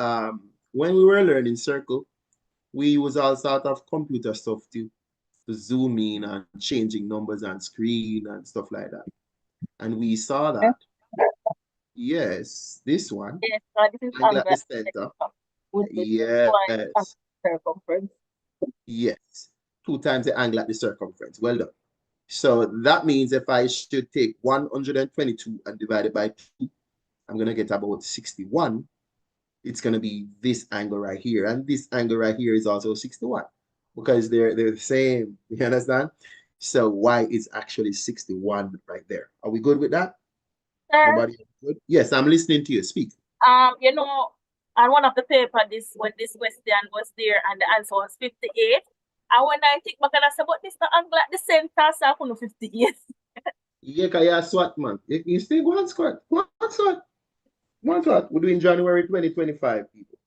when we were learning circle, we use all sort of computer stuff to zoom in and changing numbers on screen and stuff like that. And we saw that. Yes, this one. Yes, this is angle at the center. Yes. Circumference. Yes. 2 times the angle at the circumference. Well done. So that means if I should take 122 and divide it by 2, I'm going to get about 61. It's going to be this angle right here. And this angle right here is also 61 because they're the same. You understand? So Y is actually 61 right there. Are we good with that? Everybody good? Yes, I'm listening to you. Speak. You know, on one of the paper, when this question was there and the answer was 58. And when I think back and I said, but this the angle at the center, so I couldn't 58. Yeah, because you're a SWAT, man. You still go on SWAT. Go on SWAT. Go on SWAT. We're doing January 2025, people.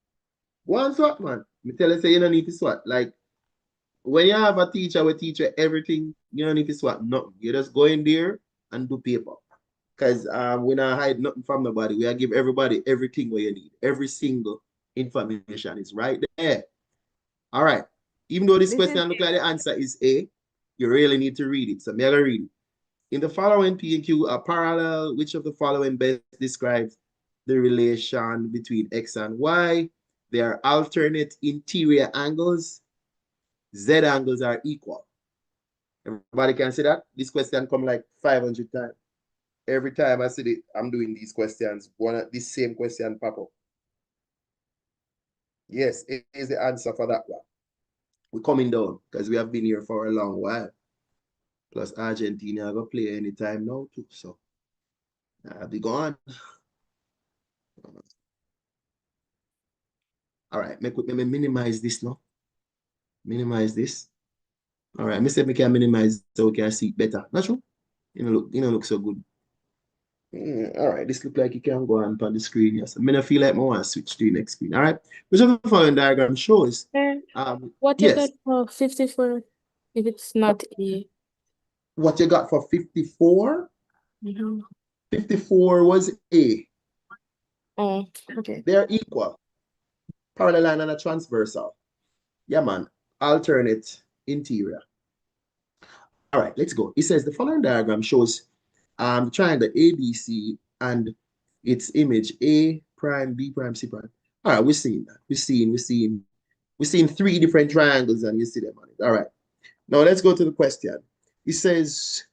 Go on SWAT, man. Me tell you, say you don't need to SWAT. Like, when you have a teacher, we teach you everything, you don't need to SWAT nothing. You just go in there and do paper. Because we not hide nothing from nobody. We give everybody everything what you need. Every single information is right there. All right. Even though this question looks like the answer is A, you really need to read it. So I'm going to read it. In the following P and Q are parallel. Which of the following best describes the relation between X and Y? They are alternate interior angles. Z angles are equal. Everybody can see that? This question come like 500 times. Every time I see it, I'm doing these questions. This same question pop up. Yes, it is the answer for that one. We're coming down because we have been here for a long while. Plus Argentina are going to play anytime now too. So I'll be gone. All right, let me minimize this now. Minimize this. All right, I said we can minimize so we can see it better. Not true? You know, look so good. All right, this look like you can go on the screen. Yes, I feel like I want to switch to the next screen. All right, which of the following diagram shows? What you got for 54 if it's not A? What you got for 54? 54 was A. Oh, okay. They're equal. Parallel line and a transversal. Yeah, man. Alternate interior. All right, let's go. It says the following diagram shows the triangle ABC and its image A prime, B prime, C prime. All right, we're seeing that. We're seeing 3 different triangles and you see them on it. All right. Now let's go to the question. It says,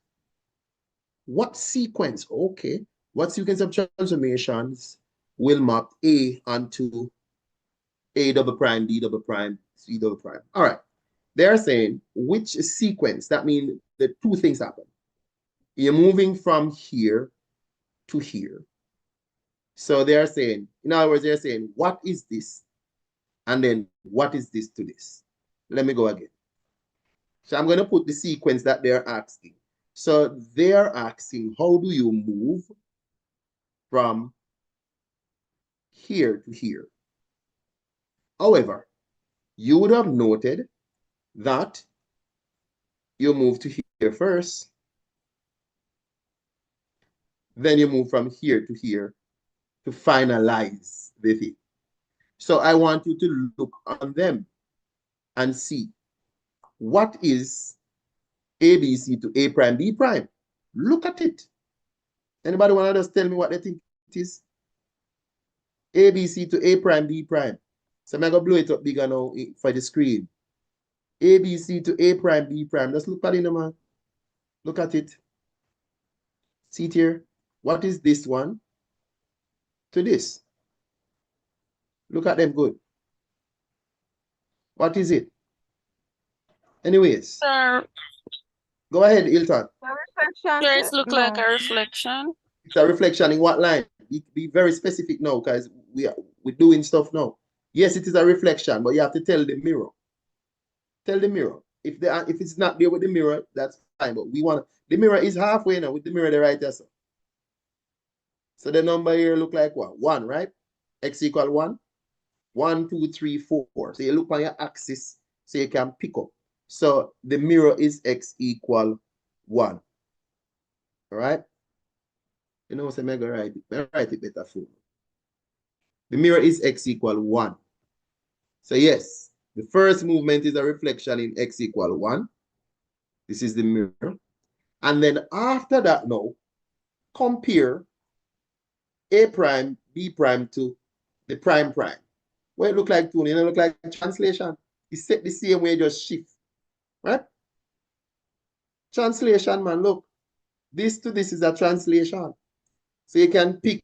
what sequence? Okay. What sequence of transformations will map A onto A double prime, B double prime, C double prime? All right. They're saying which sequence. That means the 2 things happen. You're moving from here to here. So they're saying, in other words, they're saying, what is this? And then what is this to this? Let me go again. So I'm going to put the sequence that they're asking. So they're asking, how do you move from here to here? However, you would have noted that you move to here first. Then you move from here to here to finalize the thing. So I want you to look on them and see what is ABC to A prime, B prime. Look at it. Anybody want to just tell me what they think it is? ABC to A prime, B prime. So I'm going to blow it up bigger now for the screen. ABC to A prime, B prime. Just look at it, man. Look at it. See it here. What is this one to this? Look at them good. What is it? Anyways, go ahead, Ilton. It look like a reflection. It's a reflection in what line? Be very specific now, because we're doing stuff now. Yes, it is a reflection, but you have to tell the mirror. Tell the mirror. If it's not there with the mirror, that's fine. But we want the mirror is halfway now with the mirror the right answer. So the number here look like what? 1, right? X equal 1. 1, 2, 3, 4. So you look on your axis so you can pick up. So the mirror is X equal 1. All right? You know, so I'm going to write it better for you. The mirror is X equal 1. So yes, the first movement is a reflection in X equal 1. This is the mirror. And then after that now, compare A prime, B prime to the prime prime. What it look like, Tony? It look like translation. It's set the same way, just shift. Right? Translation, man, look. This to this is a translation. So you can pick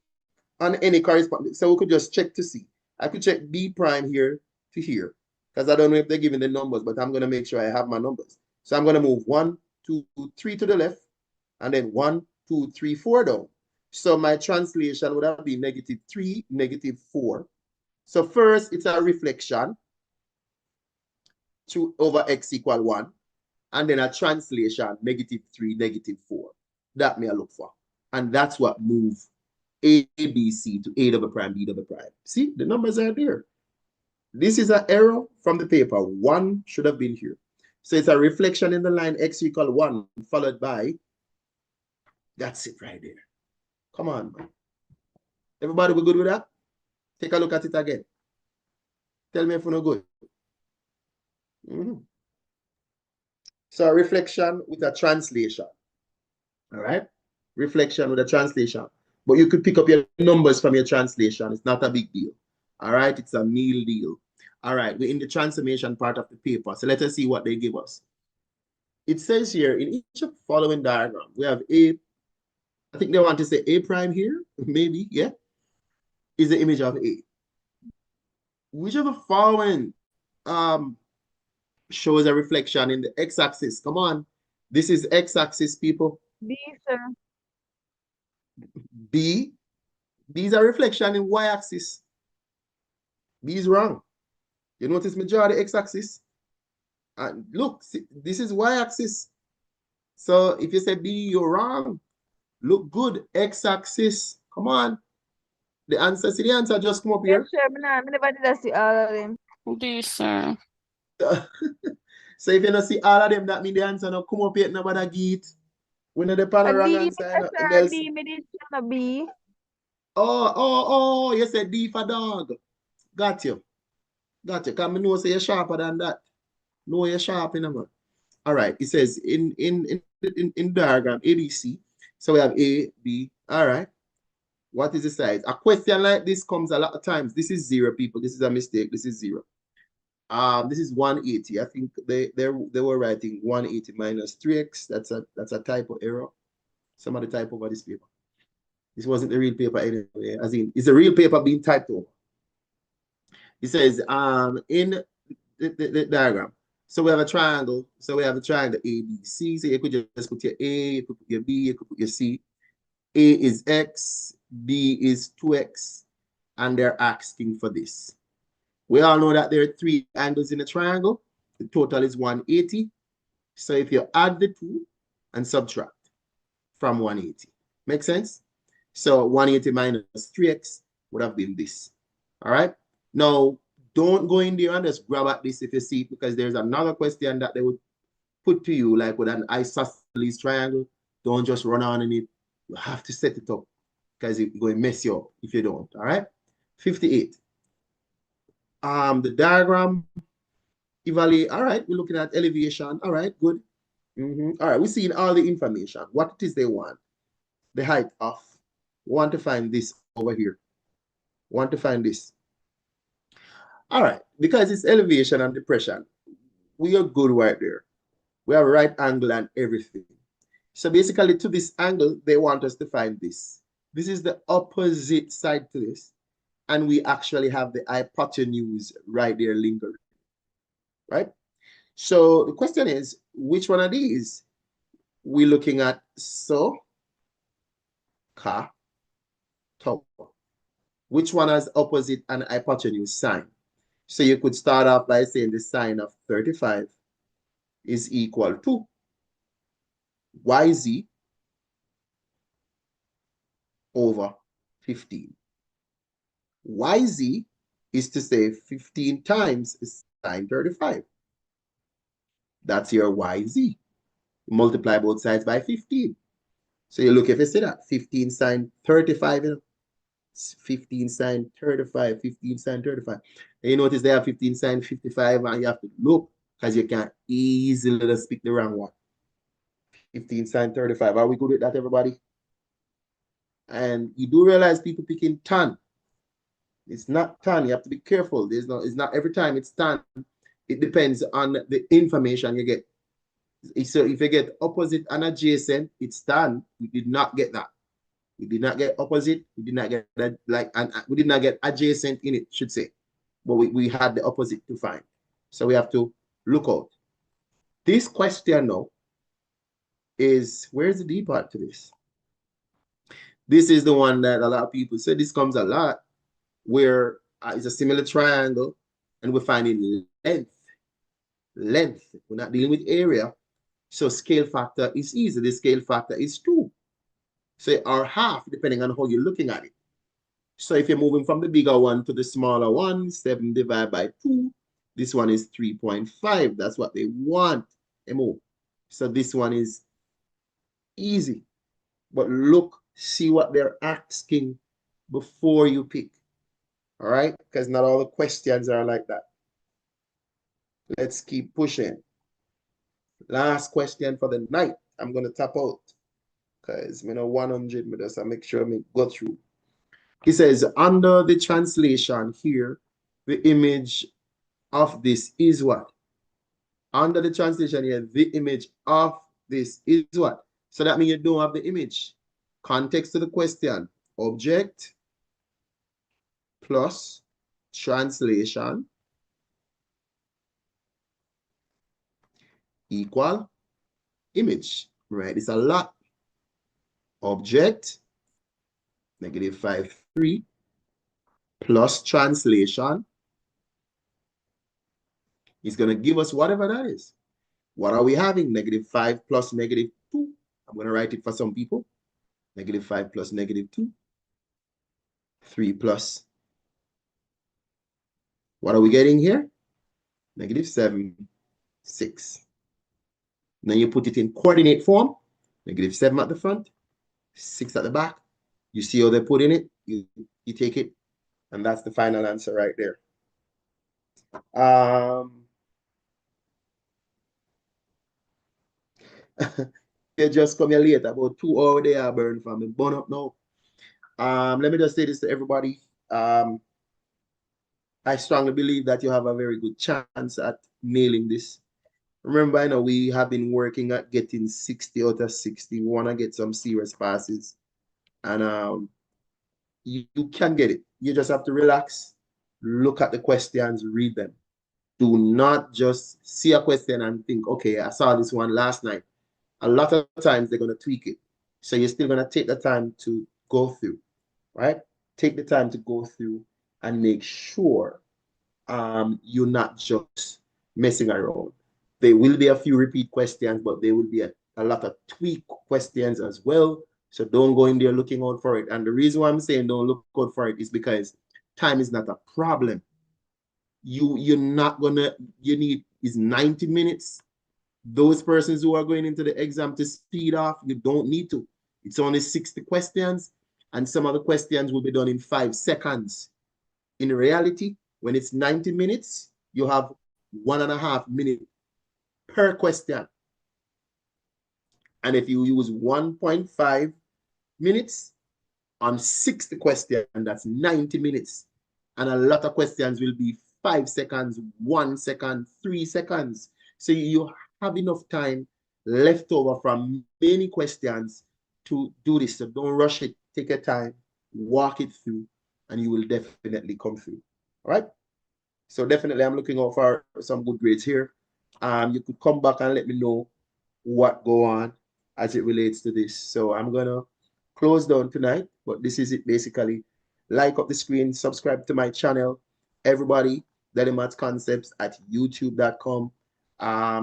on any corresponding. So we could just check to see. I could check B prime here to here. Because I don't know if they're giving the numbers, but I'm going to make sure I have my numbers. So I'm going to move 1, 2, 3 to the left. And then 1, 2, 3, 4 down. So my translation would have been -3, -4. So first, it's a reflection over X equal 1. And then a translation, -3, -4. That may I look for. And that's what move A, B, C to A double prime, B double prime. See, the numbers are there. This is an error from the paper. 1 should have been here. So it's a reflection in the line X equal 1 followed by, that's it right there. Come on, man. Everybody, we good with that? Take a look at it again. Tell me if we're not good. So a reflection with a translation. All right? Reflection with a translation. But you could pick up your numbers from your translation. It's not a big deal. All right? It's a meal deal. All right. We're in the transformation part of the paper. So let us see what they give us. It says here, in each of the following diagram, we have A. I think they want to say A prime here. Maybe, yeah. Is the image of A. Which of the following shows a reflection in the x-axis? Come on. This is x-axis, people. B, sir. B. These are reflection in y-axis. B is wrong. You notice majority x-axis? And look, see, this is y-axis. So if you say B, you're wrong. Look good. X-axis. Come on. The answer, see the answer just come up here. Yes, sir. I never did see all of them. This, sir. So if you don't see all of them, that means the answer not come up yet, nobody get it. We know the wrong answer. D, me did say B. Oh, you said D for dog. Got you. Got you. Because I know say you're sharper than that. No, you're sharp, you know. All right. It says in diagram ABC. So we have A, B. All right. What is the size? A question like this comes a lot of times. This is 0, people. This is a mistake. This is 0. This is 180. I think they were writing 180 minus 3x. That's a typo error. Some of the type over this paper. This wasn't the real paper anyway. As in, it's a real paper being typed over. It says in the diagram. So we have a triangle. So we have a triangle ABC. So you could just put your A, you could put your B, you could put your C. A is X, B is 2X, and they're asking for this. We all know that there are 3 angles in a triangle. The total is 180. So if you add the 2 and subtract from 180. Make sense? So 180 minus 3x would have been this. All right? Now, don't go in there and just grab at this if you see it, because there's another question that they would put to you, like with an isosceles triangle. Don't just run on in it. You have to set it up, because it's going to mess you up if you don't. All right? 58. The diagram evaluate. All right, we're looking at elevation. All right, good. All right, we're seeing all the information. What it is they want. The height of. Want to find this over here. Want to find this. All right, because it's elevation and depression, we are good right there. We have right angle and everything. So basically to this angle, they want us to find this. This is the opposite side to this. And we actually have the hypotenuse right there lingering, right? So the question is, which one of these we're looking at? So, ka, to. Which one has opposite and hypotenuse sign? So you could start off by saying the sign of 35 is equal to YZ over 15. YZ is to say 15 times sine 35. That's your YZ. You multiply both sides by 15. So you look, if you see that, 15 sine 35, you know, 15 sine 35, 15 sine 35. And you notice they have 15 sine 55, and you have to look because you can easily just pick the wrong one. 15 sine 35. Are we good with that, everybody? And you do realize people picking tan. It's not tan. You have to be careful. It's not every time it's tan. It depends on the information you get. So if you get opposite and adjacent, it's tan. We did not get that. We did not get opposite. We did not get that, and we did not get adjacent in it, should say. But we had the opposite to find. So we have to look out. This question now is, where's the D part to this? This is the one that a lot of people say this comes a lot, where it's a similar triangle and we're finding length. Length. We're not dealing with area. So scale factor is easy. The scale factor is 2. So or half, depending on how you're looking at it. So if you're moving from the bigger one to the smaller one, 7 divided by 2, this one is 3.5. That's what they want. MO. So this one is easy. But look, see what they're asking before you pick. All right? Because not all the questions are like that. Let's keep pushing. Last question for the night. I'm going to tap out. Because, 100, I just make sure I go through. He says, under the translation here, the image of this is what? Under the translation here, the image of this is what? So that means you don't have the image. Context to the question. Object plus translation equal image. Right? It's a lot. Object, -5, 3, plus translation is going to give us whatever that is. What are we having? -5 plus -2. I'm going to write it for some people. -5 plus -2. 3 plus. What are we getting here? -7, 6. Then you put it in coordinate form. -7 at the front, 6 at the back. You see how they put in it? You take it, and that's the final answer right there. You just come here late, about 2 hours they are burned from me. Burn up now. Let me just say this to everybody. I strongly believe that you have a very good chance at nailing this. Remember, I know we have been working at getting 60 out of 60. We want to get some serious passes. And you can get it. You just have to relax, look at the questions, read them. Do not just see a question and think, okay, I saw this one last night. A lot of times they're going to tweak it. So you're still going to take the time to go through, right? Take the time to go through and make sure you're not just messing around. There will be a few repeat questions, but there will be a lot of tweak questions as well. So don't go in there looking out for it. And the reason why I'm saying don't look out for it is because time is not a problem. You're not gonna, you need is 90 minutes. Those persons who are going into the exam to speed off, you don't need to. It's only 60 questions, and some of the questions will be done in 5 seconds. In reality, when it's 90 minutes, you have 1.5 minutes per question. And if you use 1.5 minutes on 60 questions, that's 90 minutes. And a lot of questions will be 5 seconds, 1 second, 3 seconds. So you have enough time left over from many questions to do this. So don't rush it. take your time, walk it through, and you will definitely come through. All right? So definitely I'm looking out for some good grades here. You could come back and let me know what go on as it relates to this. So I'm gonna close down tonight, but this is it basically. Like up the screen, subscribe to my channel. Everybody, DellyMaths Concepts at youtube.com.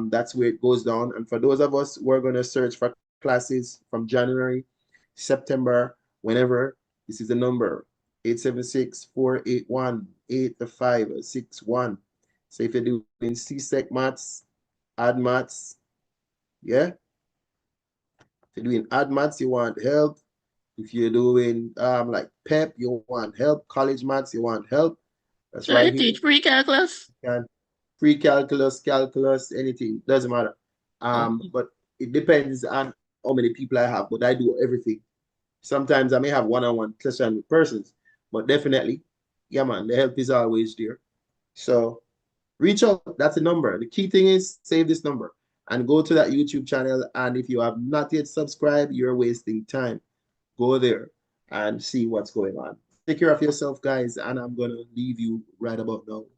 That's where it goes down. And for those of us who are gonna search for classes from January, September, whenever, this is the number 876-481-8561. So if you're doing Csec Maths, Add Maths, yeah. If you're doing Add Maths, you want help. If you're doing like PEP, you want help. College Maths, you want help. That's So right you here. teach pre-calculus? Pre-calculus, calculus, anything, doesn't matter. But it depends on how many people I have, but I do everything. Sometimes I may have one-on-one session with persons, but definitely, yeah, man, the help is always there. So reach out. That's the number. The key thing is save this number and go to that YouTube channel. And if you have not yet subscribed, you're wasting time. Go there and see what's going on. Take care of yourself, guys, and I'm going to leave you right about now.